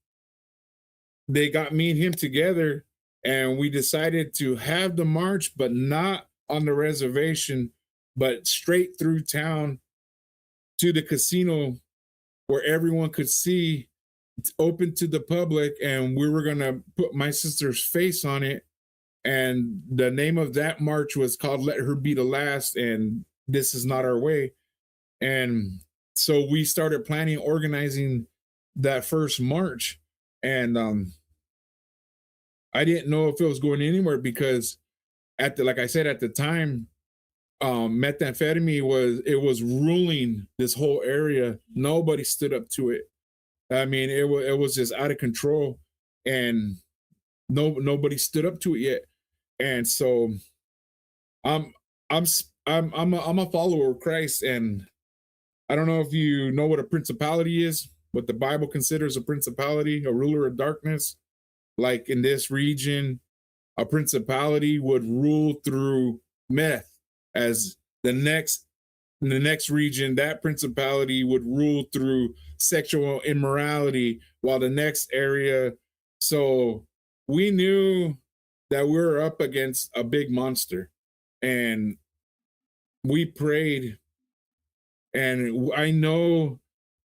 they got me and him together, and we decided to have the march, but not on the reservation, but straight through town to the casino where everyone could see. It's open to the public, and we were going to put my sister's face on it. And the name of that march was called Let Her Be the Last, and This Is Not Our Way. And so we started planning, organizing that first march. And I didn't know if it was going anywhere because like I said, at the time, methamphetamine was ruling this whole area. Nobody stood up to it. I mean, it was just out of control, and nobody stood up to it yet. And so, I'm a follower of Christ, and I don't know if you know what a principality is, what the Bible considers a principality, a ruler of darkness. Like in this region, a principality would rule through meth. As in the next region, that principality would rule through sexual immorality, while the next area. So we knew that we were up against a big monster, and we prayed. And I know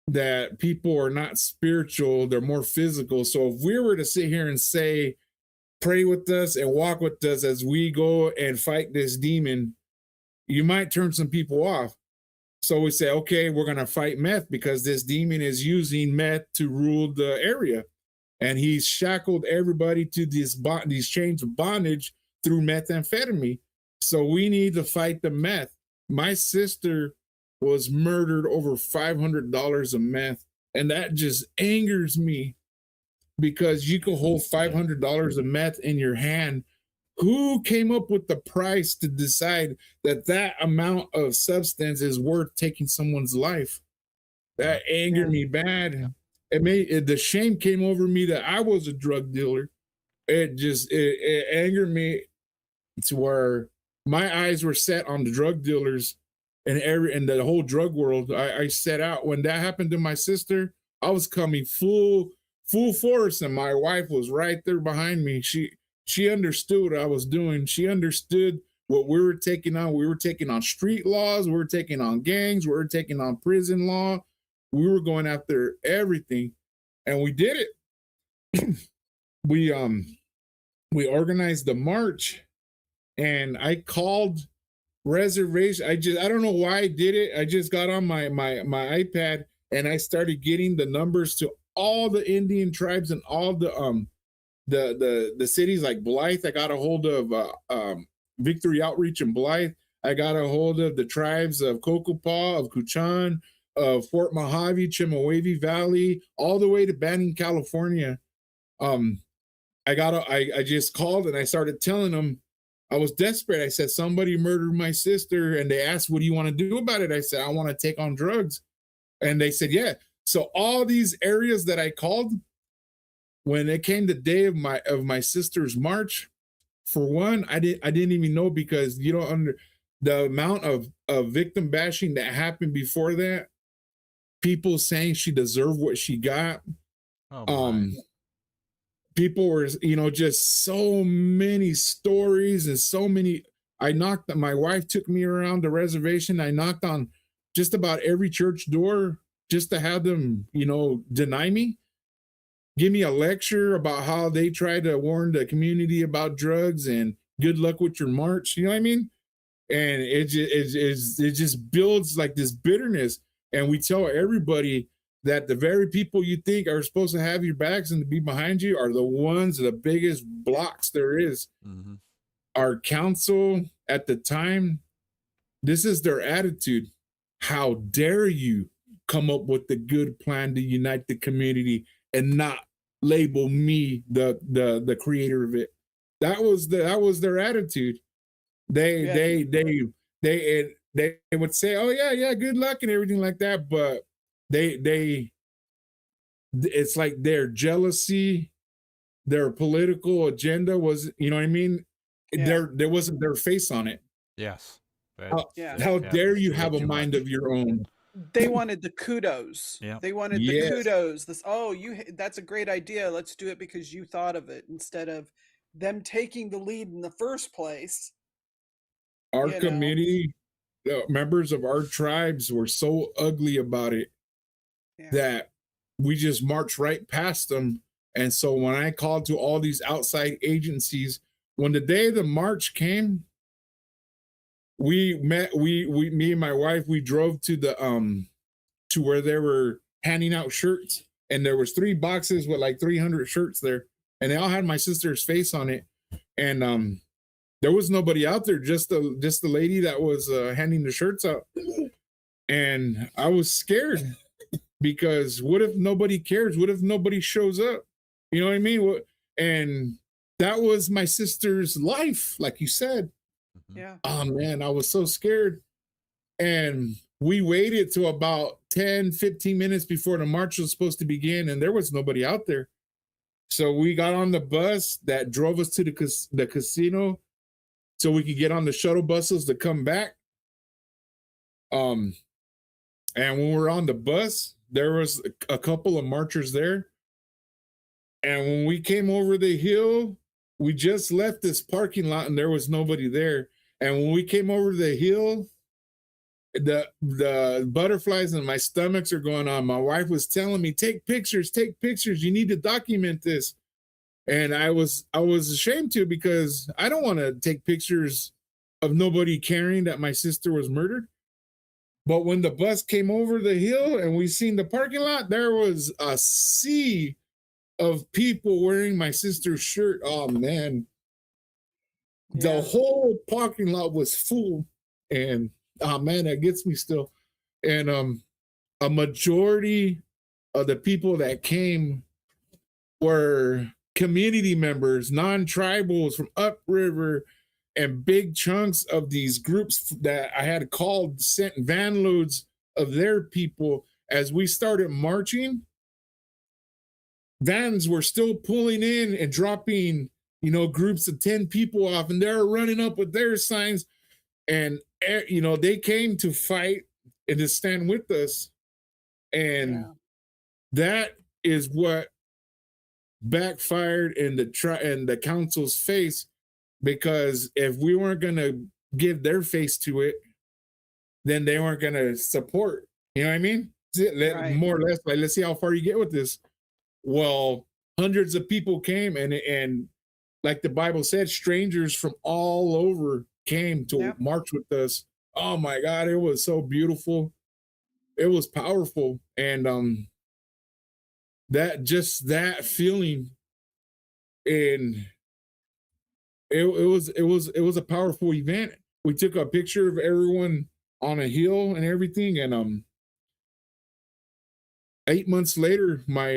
that people are not spiritual, they're more physical. So if we were to sit here and say, pray with us and walk with us as we go and fight this demon, you might turn some people off. So we say, okay, we're going to fight meth because this demon is using meth to rule the area. And he's shackled everybody to these chains of bondage through methamphetamine. So we need to fight the meth. My sister was murdered over $500 of meth. And that just angers me because you could hold $500 of meth in your hand. Who came up with the price to decide that that amount of substance is worth taking someone's life? That angered me bad. The shame came over me that I was a drug dealer. It angered me to where my eyes were set on the drug dealers and the whole drug world. I set out when that happened to my sister. I was coming full force, and my wife was right there behind me. She understood what I was doing. She understood what we were taking on. We were taking on street laws. We were taking on gangs. We were taking on prison law. We were going after everything, and we did it. We organized the march, and I called reservation. I don't know why I did it. I just got on my iPad and I started getting the numbers to all the Indian tribes and all the cities like Blythe. I got a hold of Victory Outreach in Blythe. I got a hold of the tribes of Cocopa, of Kuchan, of Fort Mojave, Chemehuevi Valley, all the way to Banning, California. I just called and I started telling them I was desperate. I said, somebody murdered my sister, and they asked, what do you want to do about it? I said, I want to take on drugs. And they said, yeah. So all these areas that I called, when it came the day of my sister's march, for one, I didn't even know, because you don't the amount of victim bashing that happened before that, people saying she deserved what she got. People were, just so many stories and so many. My wife took me around the reservation. I knocked on just about every church door just to have them, deny me, give me a lecture about how they try to warn the community about drugs and good luck with your march. You know what I mean? And it just builds like this bitterness. And we tell everybody that the very people you think are supposed to have your backs and to be behind you are the ones, the biggest blocks there is. Mm-hmm. Our council at the time, this is their attitude. How dare you come up with the good plan to unite the community and not label me the creator of it? That was their attitude. They would say, oh yeah, good luck and everything like that, but it's like their jealousy, their political agenda was, you know what I mean? Yeah. There wasn't their face on it. Yes. How dare you have a mind of your own? They wanted the kudos. Yeah. They wanted the kudos. That's a great idea. Let's do it because you thought of it, instead of them taking the lead in the first place. Our community, members of our tribes were so ugly about it that we just marched right past them. And so when I called to all these outside agencies, when the day of the march came, me and my wife, we drove to the to where they were handing out shirts, and there was 3 boxes with like 300 shirts there, and they all had my sister's face on it. And there was nobody out there, just the lady that was handing the shirts out. And I was scared, because what if nobody cares? What if nobody shows up? You know what I mean? And that was my sister's life, like you said. Yeah. Oh man, I was so scared. And we waited till about 10-15 minutes before the march was supposed to begin, and there was nobody out there. So we got on the bus that drove us to the casino so we could get on the shuttle buses to come back. And when we were on the bus, there was a couple of marchers there. And when we came over the hill, we just left this parking lot and there was nobody there. And when we came over the hill, the butterflies in my stomachs are going on. My wife was telling me, take pictures. You need to document this. And I was ashamed to, because I don't want to take pictures of nobody caring that my sister was murdered. But when the bus came over the hill and we seen the parking lot, there was a sea of people wearing my sister's shirt. Oh man. Yeah. The whole parking lot was full. And oh man, that gets me still. And a majority of the people that came were community members, non-tribals from upriver, and big chunks of these groups that I had called sent van loads of their people. As we started marching, vans were still pulling in and dropping, groups of 10 people off, and they're running up with their signs. And, they came to fight and to stand with us. And that is what backfired in the council's face, because if we weren't going to give their face to it, then they weren't going to support. You know what I mean? Right. More or less, like, let's see how far you get with this. Well, hundreds of people came, and like the Bible said, strangers from all over came to march with us. Oh my God, it was so beautiful. It was powerful. And that feeling, and it was a powerful event. We took a picture of everyone on a hill and everything, and 8 months later, my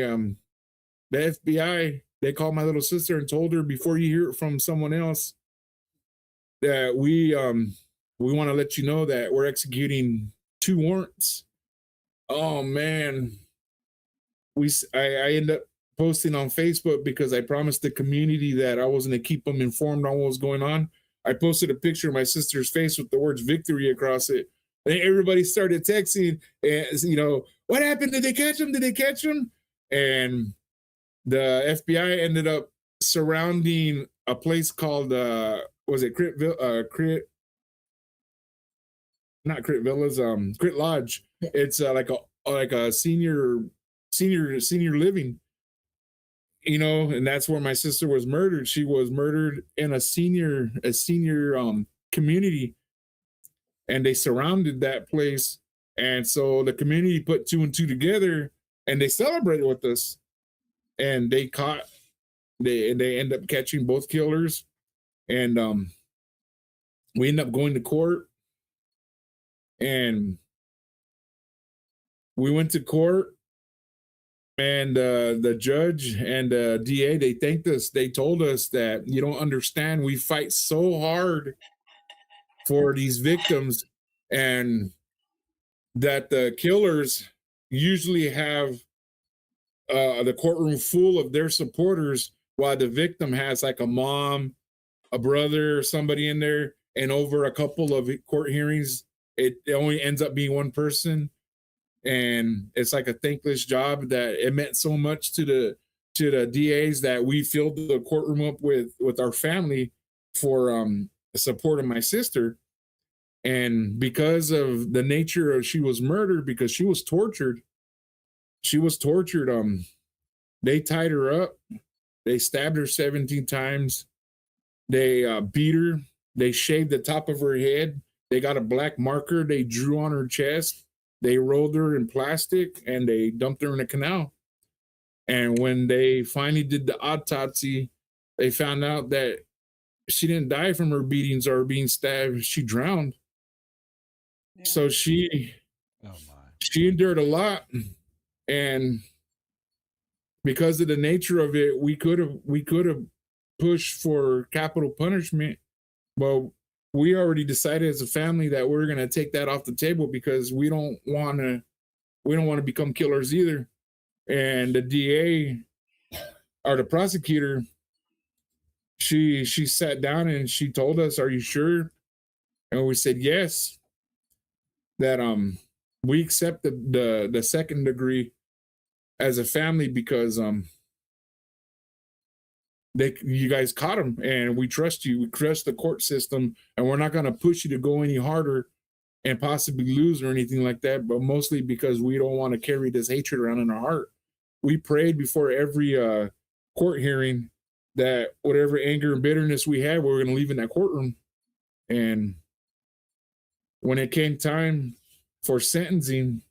the FBI, they called my little sister and told her, before you hear it from someone else, that we want to let you know that we're executing 2 warrants. Oh man, I ended up posting on Facebook, because I promised the community that I was going to keep them informed on what was going on. I posted a picture of my sister's face with the words "victory" across it. And everybody started texting, and what happened? Did they catch him? Did they catch him? And the FBI ended up surrounding a place called was it Crit Villas, Crit Lodge. It's like a senior living, and that's where my sister was murdered. She was murdered in a senior community, and they surrounded that place. And so the community put 2 and 2 together, and they celebrated with us. And they end up catching both killers. And we end up going to court. And we went to court, and the judge and the DA, they thanked us. They told us that, you don't understand, we fight so hard for these victims, and that the killers usually have the courtroom full of their supporters, while the victim has like a mom, a brother, somebody in there. And over a couple of court hearings, it only ends up being one person. And it's like a thankless job, that it meant so much to the DAs that we filled the courtroom up with our family for the support of my sister. And because of the nature of, she was murdered because she was tortured. They tied her up. They stabbed her 17 times. They beat her. They shaved the top of her head. They got a black marker they drew on her chest. They rolled her in plastic, and they dumped her in a canal. And when they finally did the autopsy, they found out that she didn't die from her beatings or being stabbed. She drowned. Yeah. So she endured a lot. And because of the nature of it, we could have pushed for capital punishment. Well, we already decided as a family that we're going to take that off the table, because we don't want to become killers either. And the DA, or the prosecutor, she sat down and she told us, "Are you sure?" And we said yes. That we accept the second degree as a family, because you guys caught him, and we trust you. We trust the court system, and we're not going to push you to go any harder and possibly lose or anything like that. But mostly because we don't want to carry this hatred around in our heart. We prayed before every court hearing that whatever anger and bitterness we had, we were going to leave in that courtroom. And when it came time for sentencing,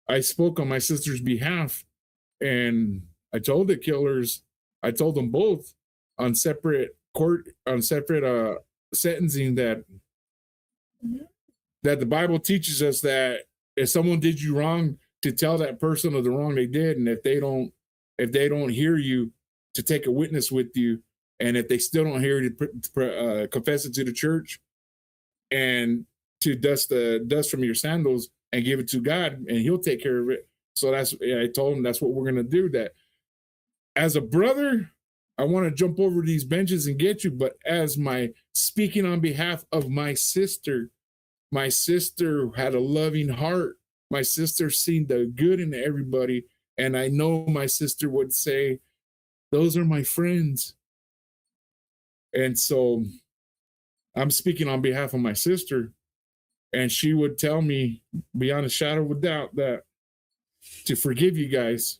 I spoke on my sister's behalf, and I told the killers, I told them both on separate sentencing that the Bible teaches us that if someone did you wrong, to tell that person of the wrong they did, and if they don't if they don't hear you, to take a witness with you. And if they still don't hear you, to confess it to the church, and to dust the dust from your sandals and give it to God, and he'll take care of it. So I told him that's what we're going to do. That as a brother, I want to jump over these benches and get you. But as speaking on behalf of my sister had a loving heart. My sister seen the good in everybody. And I know my sister would say, those are my friends. And so I'm speaking on behalf of my sister. And she would tell me beyond a shadow of a doubt that to forgive you guys.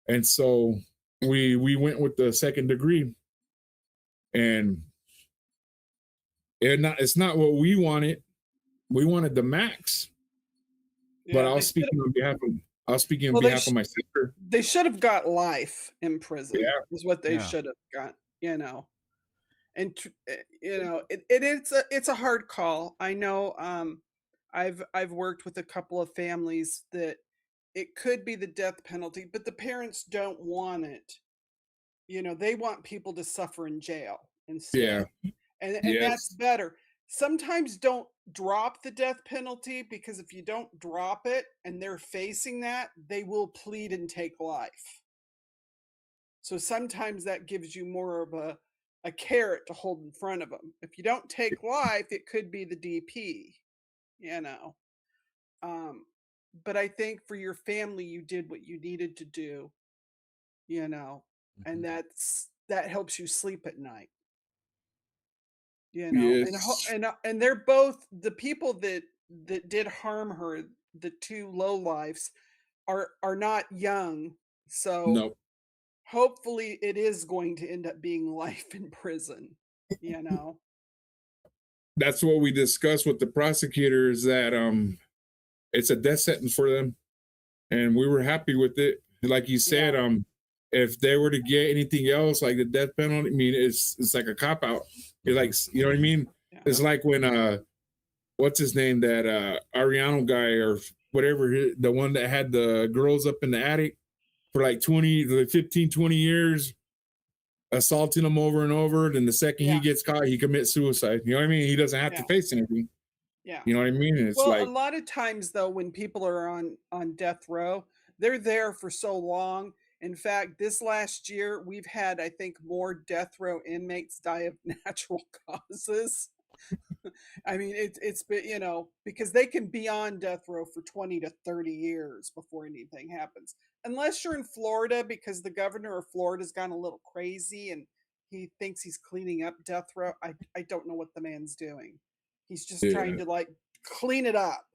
And so we went with the second degree. And it's not what we wanted. We wanted the max. Yeah, but I was speaking on behalf of my sister. They should have got life in prison. Yeah. Is what they should have got, you know. And you know, it's a hard call. I know I've worked with a couple of families that it could be the death penalty, but the parents don't want it. You know, they want people to suffer in jail instead. Yeah. And that's better. Sometimes don't drop the death penalty, because if you don't drop it and they're facing that, they will plead and take life. So sometimes that gives you more of a carrot to hold in front of them. If you don't take life, it could be the DP, you know. But I think for your family, you did what you needed to do, you know, and that helps you sleep at night. You know, Yes. and they're both the people that did harm her. The two lowlifes are not young, so No. hopefully it is going to end up being life in prison. You know, That's what we discussed with the prosecutors, that it's a death sentence for them, and we were happy with it. Like you said, if they were to get anything else like the death penalty, I mean, it's like a cop out. It's like, you know what I mean? Yeah. It's like when what's his name, that Ariano guy or whatever, the one that had the girls up in the attic for like 15, 20 years, assaulting them over and over. Then the second he gets caught, he commits suicide. You know what I mean? He doesn't have to face anything. Yeah. You know what I mean? It's a lot of times though, when people are on death row, they're there for so long. In fact, this last year, we've had, I think, more death row inmates die of natural causes. I mean, it's been, you know, because they can be on death row for 20 to 30 years before anything happens. Unless you're in Florida, because the governor of Florida's gone a little crazy and he thinks he's cleaning up death row. I don't know what the man's doing. He's just trying to like clean it up.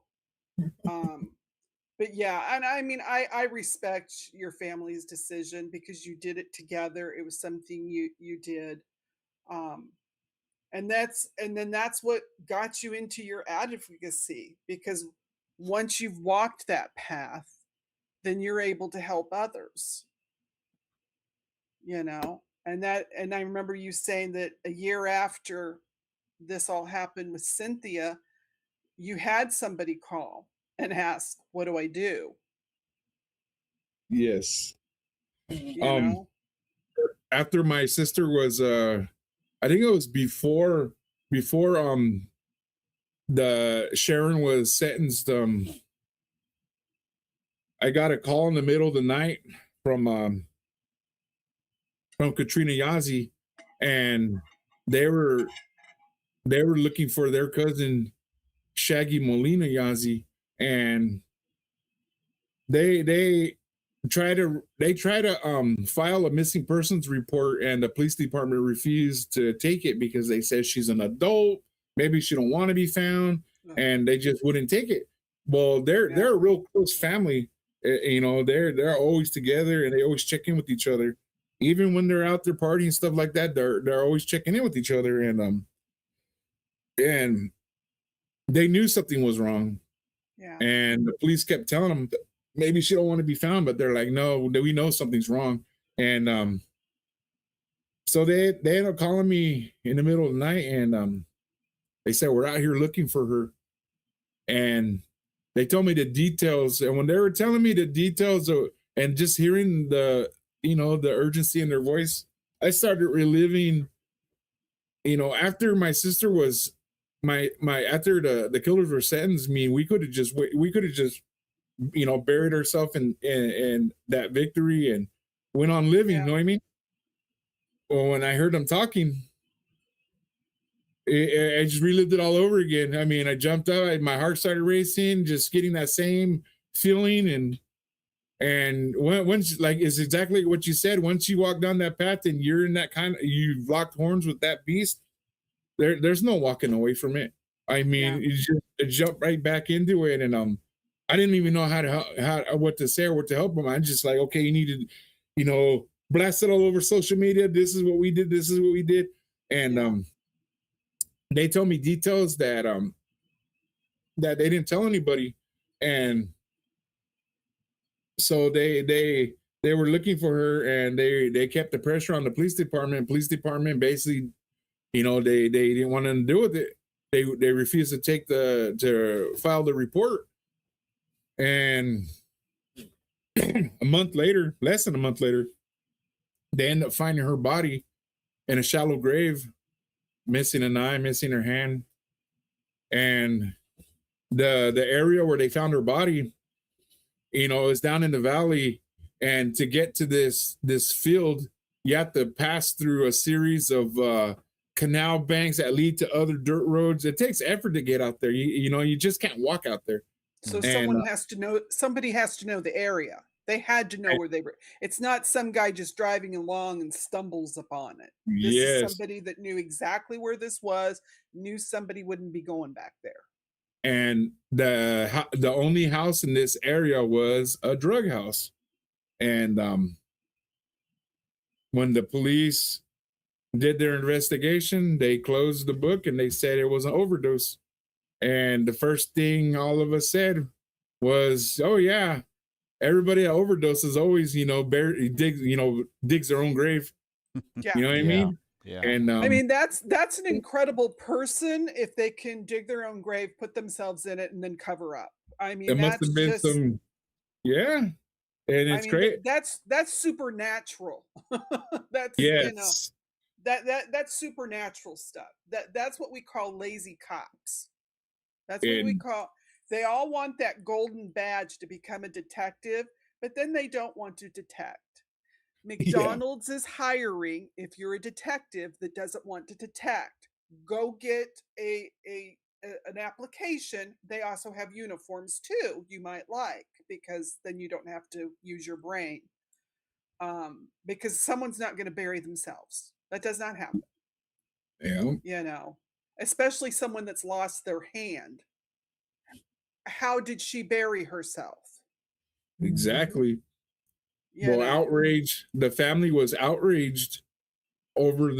But yeah, and I mean, I respect your family's decision because you did it together. It was something you did. And then that's what got you into your advocacy, because once you've walked that path, then you're able to help others. You know, and I remember you saying that a year after this all happened with Cynthia, you had somebody call and ask, what do I do? Yes. You know? After my sister was I think it was before the Sharon was sentenced, I got a call in the middle of the night from Katrina Yazzie, and they were looking for their cousin Shaggy Molina Yazzie, and they try to file a missing persons report, and the police department refused to take it because they said she's an adult, maybe she don't want to be found, and they just wouldn't take it. Well, they're a real close family, you know. They're always together and they always check in with each other, even when they're out there partying and stuff like that. They're always checking in with each other, and they knew something was wrong. Yeah. And the police kept telling them maybe she don't want to be found, but they're like, no, we know something's wrong. And so they ended up calling me in the middle of the night, and they said, we're out here looking for her. And they told me the details. And when they were telling me the details, and just hearing the urgency in their voice, I started reliving, after my sister was after the killers were sentenced me, we could have just buried ourselves in that victory and went on living. Yeah. You know what I mean? Well, when I heard them talking, I just relived it all over again. I mean, I jumped up, my heart started racing, just getting that same feeling. And once, like, it's exactly what you said. Once you walk down that path and you're in that you've locked horns with that beast, there's no walking away from it. I mean, you just jump right back into it. And I didn't even know what to say or what to help them. I'm just like, okay, you need to, blast it all over social media. This is what we did. This is what we did. And they told me details that that they didn't tell anybody. And so they were looking for her, and they kept the pressure on the police department. Police department basically, they didn't want nothing to do with it. They refused to file the report. And less than a month later, they end up finding her body in a shallow grave, missing an eye, missing her hand. And the area where they found her body, is down in the valley. And to get to this field, you have to pass through a series of canal banks that lead to other dirt roads. It takes effort to get out there. You just can't walk out there. So somebody has to know the area. They had to know where they were. It's not some guy just driving along and stumbles upon it. This is somebody that knew exactly where this was, knew somebody wouldn't be going back there. And the only house in this area was a drug house. And when the police did their investigation, they closed the book and they said it was an overdose. And the first thing all of us said was, "Oh yeah, everybody that overdoses always, digs their own grave." Yeah. You know what I mean? Yeah. And I mean, that's an incredible person if they can dig their own grave, put themselves in it, and then cover up. I mean, it must have been some, and it's great. That's supernatural. That's that's supernatural stuff. That's what we call lazy cops. That's what we call. They all want that golden badge to become a detective, but then they don't want to detect. McDonald's is hiring, if you're a detective that doesn't want to detect, go get an application. They also have uniforms too, you might like, because then you don't have to use your brain. Because someone's not going to bury themselves. That does not happen. Yeah. Especially someone that's lost their hand. How did she bury herself? Exactly. Outrage. The family was outraged over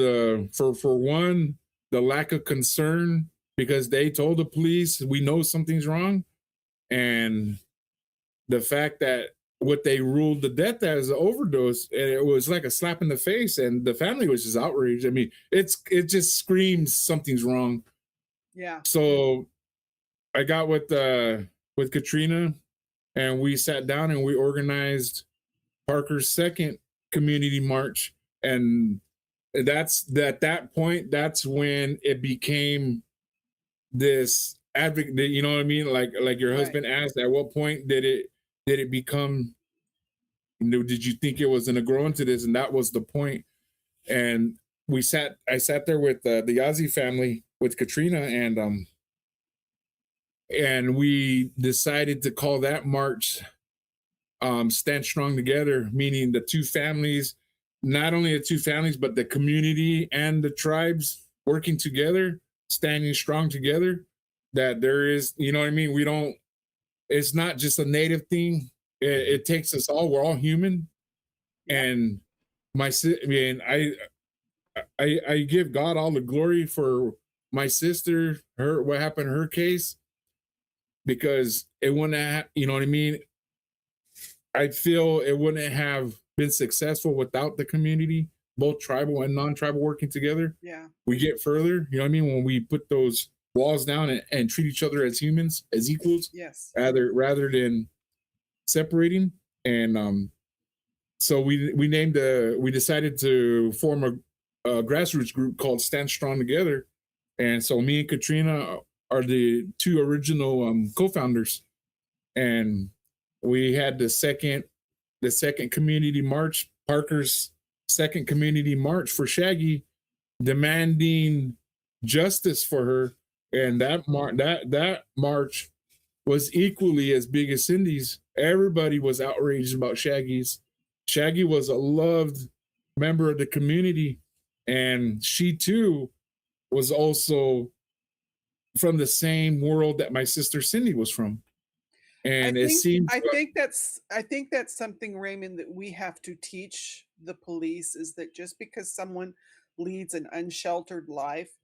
for one, the lack of concern, because they told the police, we know something's wrong. And the fact that what they ruled the death as an overdose, and it was like a slap in the face, and the family was just outraged. I mean, it just screams something's wrong. Yeah. So I got with Katrina, and we sat down and we organized Parker's second community march. And at that point, that's when it became this advocate, you know what I mean? Like your husband asked, at what point did it become, did you think it was going to grow into this? And that was the point. And I sat there with the Yazzie family, with Katrina, and we decided to call that march Stand Strong Together, meaning the two families, not only the two families, but the community and the tribes working together, standing strong together. That there is, you know what I mean? It's not just a native thing. It takes us all. We're all human. And I give God all the glory for my sister, what happened in her case, because it wouldn't have, you know what I mean? I feel it wouldn't have been successful without the community, both tribal and non-tribal working together. Yeah. We get further, you know what I mean? When we put those walls down and treat each other as humans, as equals, yes, rather than separating. And So we decided to form a grassroots group called Stand Strong Together. And so me and Katrina are the two original co-founders. And we had the second community march, Parker's second community march for Shaggy, demanding justice for her. And that march was equally as big as Cindy's. Everybody was outraged about Shaggy's. Shaggy was a loved member of the community, and she too was also from the same world that my sister Cindy was from. And it seems I think that's something, Raymond, that we have to teach the police, is that just because someone leads an unsheltered life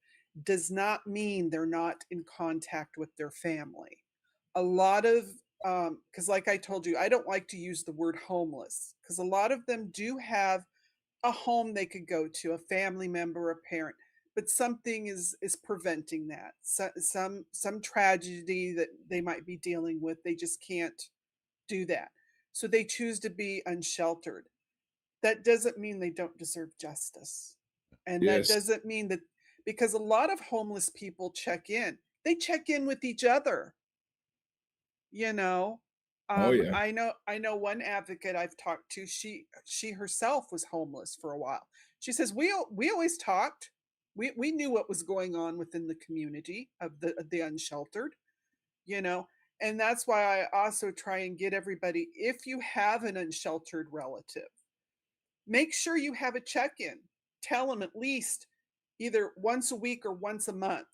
does not mean they're not in contact with their family. A lot of because like I told you, I don't like to use the word homeless, because a lot of them do have a home they could go to, a family member, a parent, but something is preventing that. So, some tragedy that they might be dealing with, they just can't do that. So they choose to be unsheltered. That doesn't mean they don't deserve justice. And that yes, doesn't mean that, because a lot of homeless people check in. They check in with each other. You know, oh yeah, I know one advocate I've talked to, she herself was homeless for a while. She says we always talked. We knew what was going on within the community of the unsheltered, you know. And that's why I also try and get everybody, if you have an unsheltered relative, make sure you have a check-in. Tell them at least either once a week or once a month.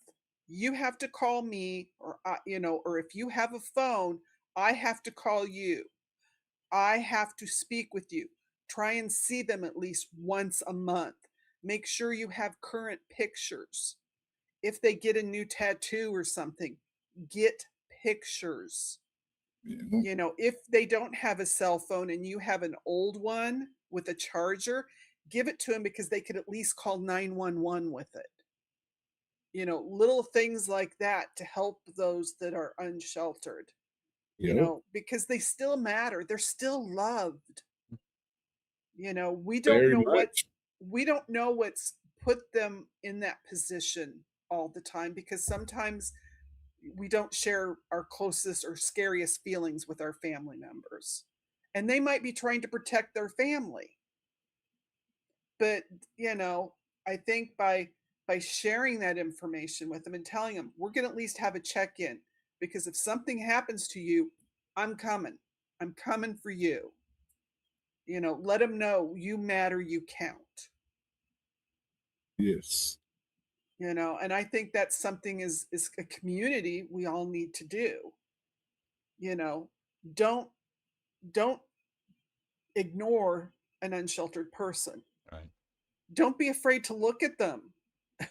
You have to call me, or or if you have a phone, I have to call you. I have to speak with you. Try and see them at least once a month. Make sure you have current pictures. If they get a new tattoo or something, get pictures. yeah, If they don't have a cell phone and you have an old one with a charger, give it to them, because they could at least call 911 with it. Little things like that to help those that are unsheltered, yep, because they still matter. They're still loved. We don't very know much. what's put them in that position all the time, because sometimes we don't share our closest or scariest feelings with our family members. And they might be trying to protect their family. But, I think by sharing that information with them and telling them, we're going to at least have a check-in, because if something happens to you, I'm coming. I'm coming for you. Let them know you matter, you count. Yes, And I think that's something is a community we all need to do. You know, don't don't ignore an unsheltered person. Right. Don't be afraid to look at them.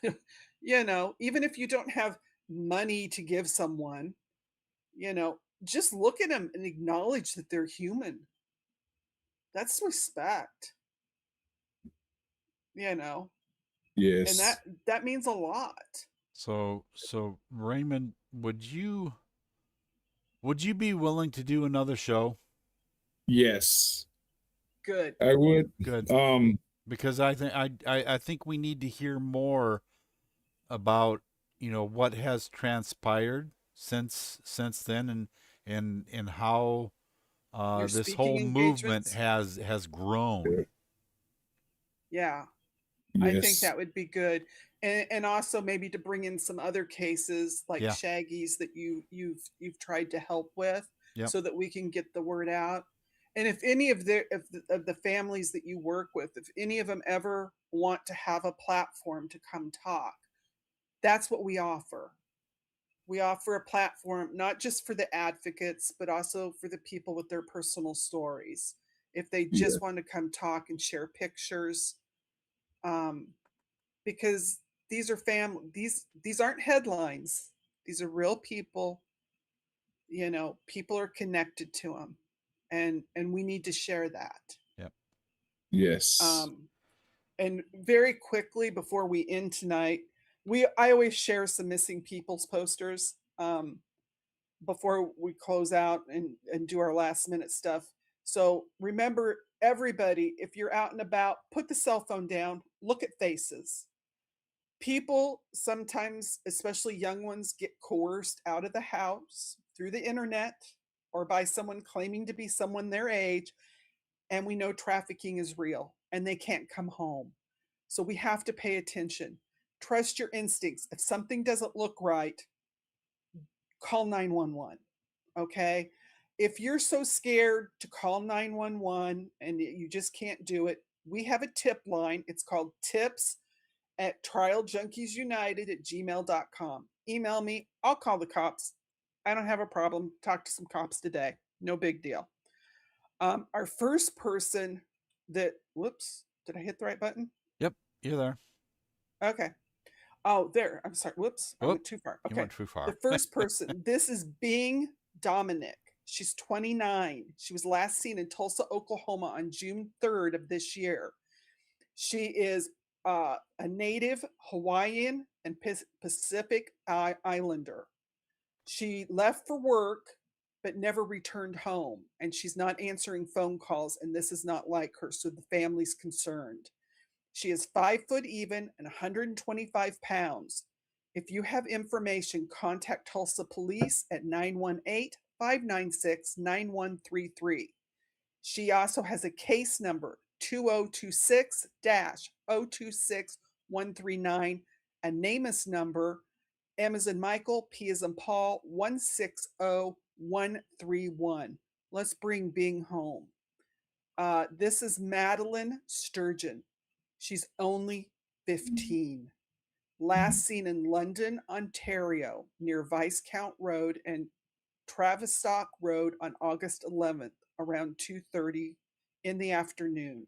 Even if you don't have money to give someone, just look at them and acknowledge that they're human. That's respect, you know, and yes, that means a lot. So Raymond, would you be willing to do another show? yes. Good. I would. Good. Um, Because I think we need to hear more about, what has transpired since then, and how Your this speaking whole movement engagements. has grown. Yeah, I think yes, that would be good. And also maybe to bring in some other cases like Yeah. Shaggy's that you've tried to help with, Yep. so that we can get the word out. And if any of the families that you work with, if any of them ever want to have a platform to come talk, that's what we offer. We offer a platform not just for the advocates, but also for the people with their personal stories. If they yeah, just want to come talk and share pictures, um, because these are these aren't headlines. These are real people. People are connected to them, and we need to share that. Yep. yes, Um, and very quickly before we end tonight, I always share some missing people's posters before we close out and do our last minute stuff. So remember, everybody, if you're out and about, put the cell phone down, look at faces. People sometimes, especially young ones, get coerced out of the house through the internet or by someone claiming to be someone their age. And we know trafficking is real and they can't come home. So we have to pay attention. Trust your instincts. If something doesn't look right, call 911. Okay? If you're so scared to call 911 and you just can't do it, we have a tip line. It's called tips@trialjunkiesunited@gmail.com. Email me. I'll call the cops. I don't have a problem. Talk to some cops today. No big deal. Our first person that, whoops, did I hit the right button? Yep, you're there. Okay. Oh, there. I'm sorry. Whoops. I went too far. Okay. You went too far. The first person, this is Bing Dominic. She's 29. She was last seen in Tulsa, Oklahoma on June 3rd of this year. She is a native Hawaiian and Pacific Islander. She left for work but never returned home, and she's not answering phone calls, and this is not like her, so the family's concerned. She is 5 foot even and 125 pounds. If you have information, contact Tulsa Police at 918-596-9133. She also has a case number 2026-026139, a NamUs number, M as in Michael, P as in Paul, 160131. Let's bring Bing home. This is Madeline Sturgeon. She's only 15. Last seen in London, Ontario, near Viscount Road and Tavistock Road on August 11th, around 2:30 in the afternoon.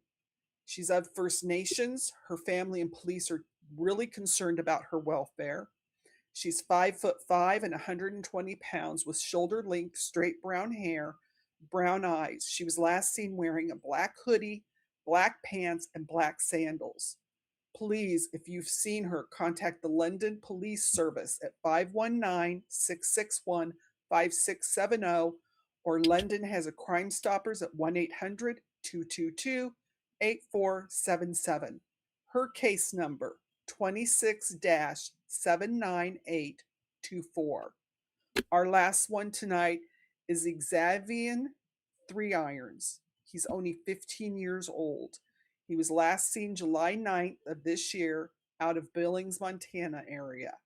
She's of First Nations. Her family and police are really concerned about her welfare. She's 5'5" and 120 pounds with shoulder-length, straight brown hair, brown eyes. She was last seen wearing a black hoodie, black pants, and black sandals. Please, if you've seen her, contact the London Police Service at 519-661-5670, or London has a Crime Stoppers at 1-800-222-8477. Her case number, 26-79824. Our last one tonight is Xavier Three Irons. He's only 15 years old. He was last seen July 9th of this year out of Billings, Montana area.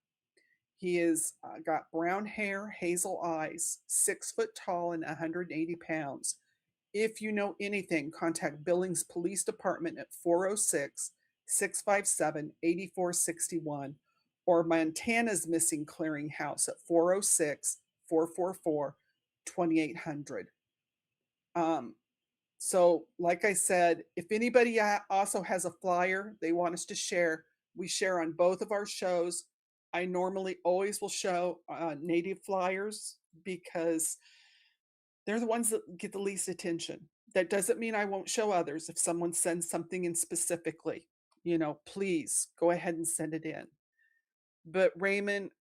He is got brown hair, hazel eyes, 6 foot tall and 180 pounds. If you know anything, contact Billings Police Department at 406-657-8461 or Montana's Missing Clearinghouse at 406-444-2800. So like I said, if anybody also has a flyer they want us to share, we share on both of our shows. I normally always will show native flyers because they're the ones that get the least attention. That doesn't mean I won't show others. If someone sends something in specifically, please go ahead and send it in. But Raymond,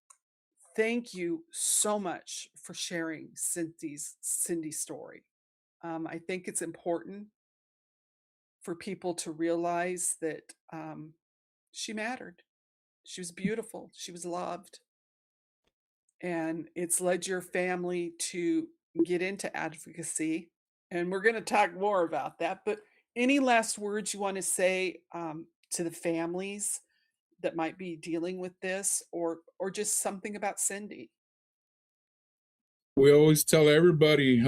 thank you so much for sharing Cindy's story. I think it's important for people to realize that she mattered. She was beautiful. She was loved. And it's led your family to get into advocacy. And we're going to talk more about that. But any last words you want to say to the families that might be dealing with this, or just something about Cindy? We always tell everybody,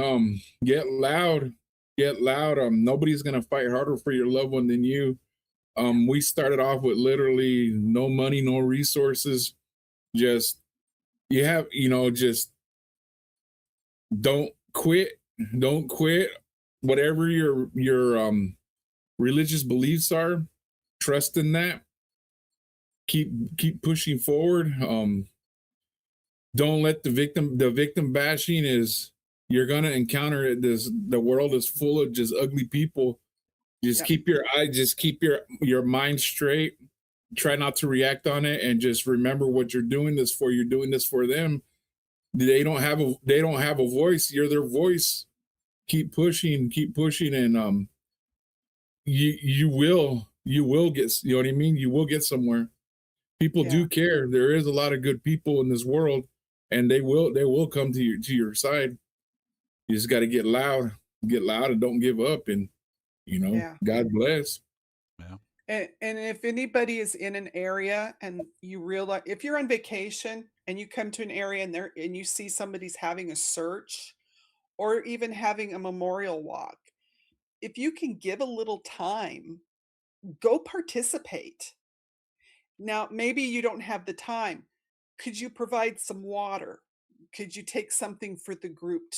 get loud. Nobody's going to fight harder for your loved one than you. We started off with literally no money, no resources. Just don't quit. Don't quit. Whatever your religious beliefs are, trust in that. Keep pushing forward. Don't let the victim bashing is, you're gonna encounter it. The world is full of just ugly people. Just keep your your mind straight. Try not to react on it, and just remember what you're doing this for. You're doing this for them. They don't have a voice. You're their voice. Keep pushing, and you will get, you know what I mean? You will get somewhere. People do care. There is a lot of good people in this world, and they will come to your side. You just got to get loud and don't give up, and God bless. Yeah. And if anybody is in an area and you realize, if you're on vacation and you come to an area and you see somebody's having a search or even having a memorial walk, if you can give a little time, go participate. Now, maybe you don't have the time. Could you provide some water? Could you take something for the group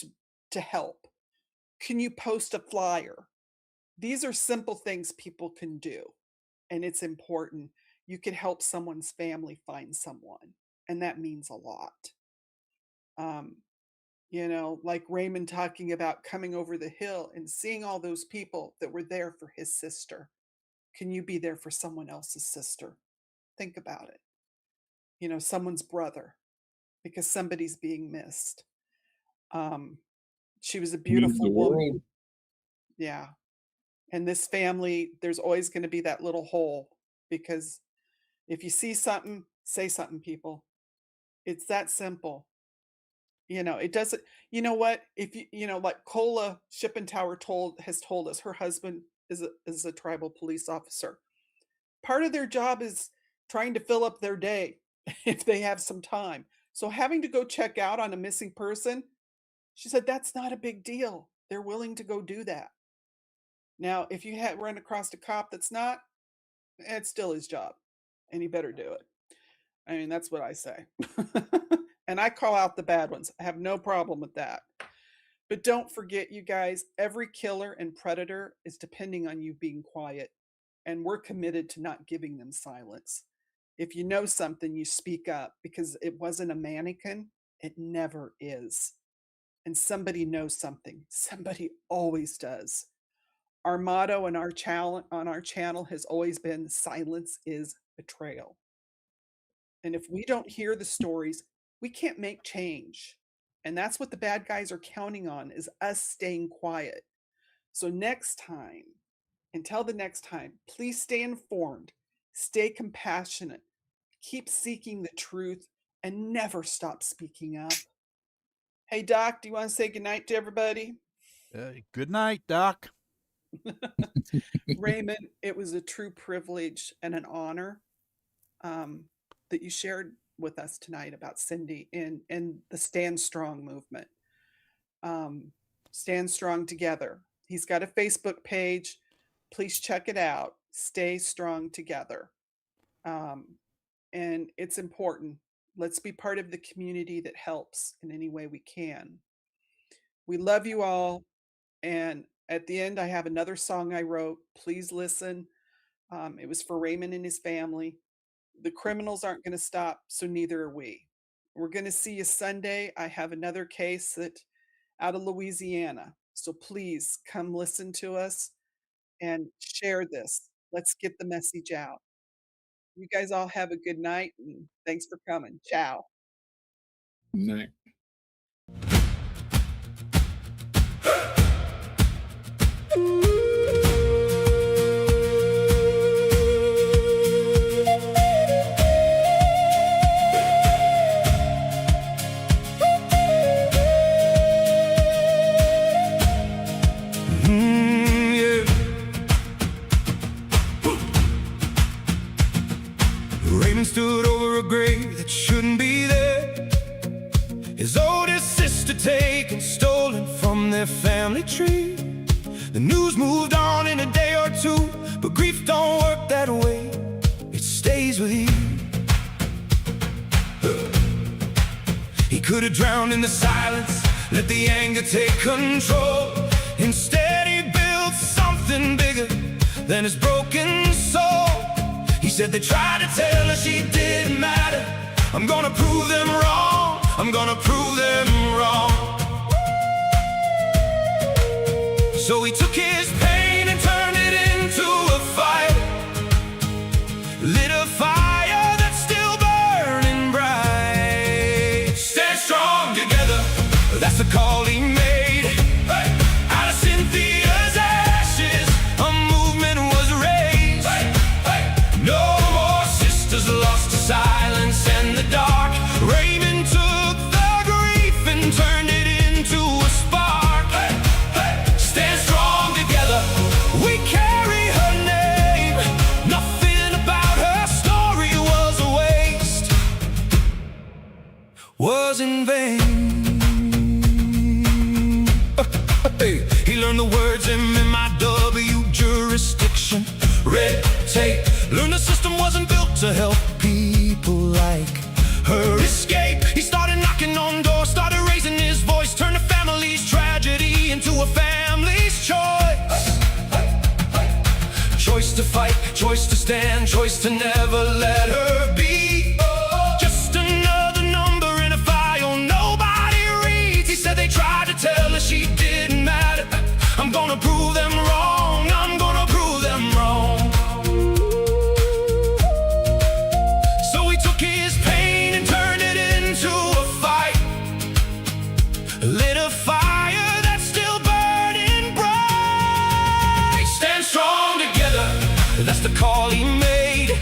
to help? Can you post a flyer? These are simple things people can do, and it's important. You could help someone's family find someone, and that means a lot. Like Raymond talking about coming over the hill and seeing all those people that were there for his sister. Can you be there for someone else's sister? Think about it. Someone's brother, because somebody's being missed. She was a beautiful woman. Yeah. And this family, there's always going to be that little hole, because if you see something, say something, people. It's that simple. It doesn't, you know what? If like Cola Shippentower has told us, her husband is a tribal police officer. Part of their job is trying to fill up their day if they have some time. So having to go check out on a missing person, she said, that's not a big deal. They're willing to go do that. Now, if you run across a cop that's not, it's still his job, and he better do it. I mean, that's what I say. And I call out the bad ones. I have no problem with that. But don't forget, you guys, every killer and predator is depending on you being quiet. And we're committed to not giving them silence. If you know something, you speak up, because it wasn't a mannequin. It never is. And somebody knows something. Somebody always does. Our motto on our channel has always been, silence is betrayal. And if we don't hear the stories, we can't make change. And that's what the bad guys are counting on, is us staying quiet. So next time, until the next time, please stay informed, stay compassionate, keep seeking the truth, and never stop speaking up. Hey, Doc, do you want to say goodnight to everybody? Good night, Doc. Raymond, it was a true privilege and an honor that you shared with us tonight about Cindy and the Stand Strong movement. Stand Strong Together. He's got a Facebook page. Please check it out. Stay strong together. And it's important. Let's be part of the community that helps in any way we can. We love you all. And at the end, I have another song I wrote. Please listen. It was for Raymond and his family. The criminals aren't going to stop, so neither are we. We're going to see you Sunday. I have another case out of Louisiana. So please come listen to us and share this. Let's get the message out. You guys all have a good night, and thanks for coming. Ciao. Good night. Raymond stood over a grave that shouldn't be there. His oldest sister taken, stolen from their family tree. The news moved on in a day or two, but grief don't work that way. It stays with you. He could have drowned in the silence, let the anger take control. Instead he built something bigger than his broken soul. He said they tried to tell her she didn't matter. I'm gonna prove them wrong. I'm gonna prove them wrong. So he took his pain and turned it into a fire. Lit a fire that's still burning bright. Stand strong together, that's the call he made. Out of Cynthia's ashes, a movement to help people like her escape. He started knocking on doors, started raising his voice, turned a family's tragedy into a family's choice. Choice to fight, choice to stand, choice to never let her be. Just another number in a file nobody reads. He said they tried to tell her she didn't matter. I'm gonna prove them wrong, I'm gonna prove them wrong. So he took his pain and turned it into a fight, lit a fire that's still burning bright. Stand strong together, that's the call he made.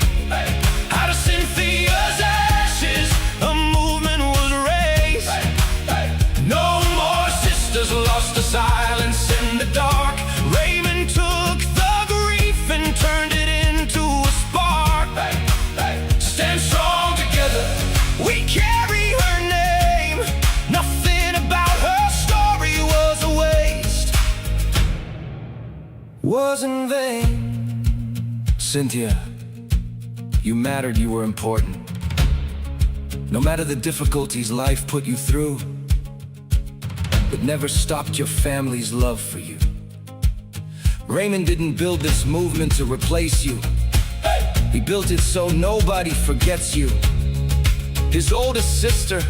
Out of Cynthia's ashes, a movement was raised. No more sisters lost to silence in the dark. Raymond took the grief and turned it into a spark. Stand strong together, we carry her name. Nothing about her story was a waste, was in vain. Cynthia, you mattered, you were important. No matter the difficulties life put you through, it never stopped your family's love for you. Raymond didn't build this movement to replace you. He built it so nobody forgets you. His oldest sister,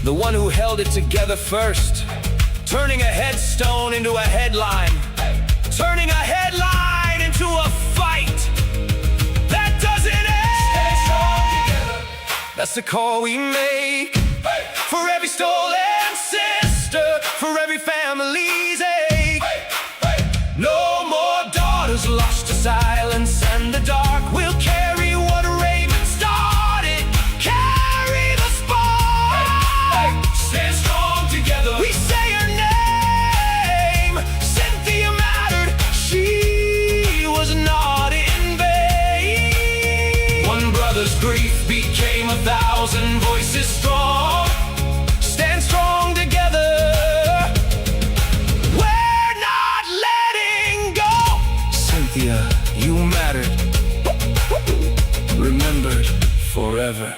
the one who held it together first, turning a headstone into a headline, turning a headline into a fight that doesn't end. That's the call we make. For every stolen sister, for every family's ache. No more daughters lost to silence and the dark. We'll carry what Raymond started, carry the spark. Stand strong together, we say her name. Cynthia mattered, she was not in vain. One brother's grief became 1,000 voices strong. Stand strong together, we're not letting go. Cynthia, you mattered, remembered forever.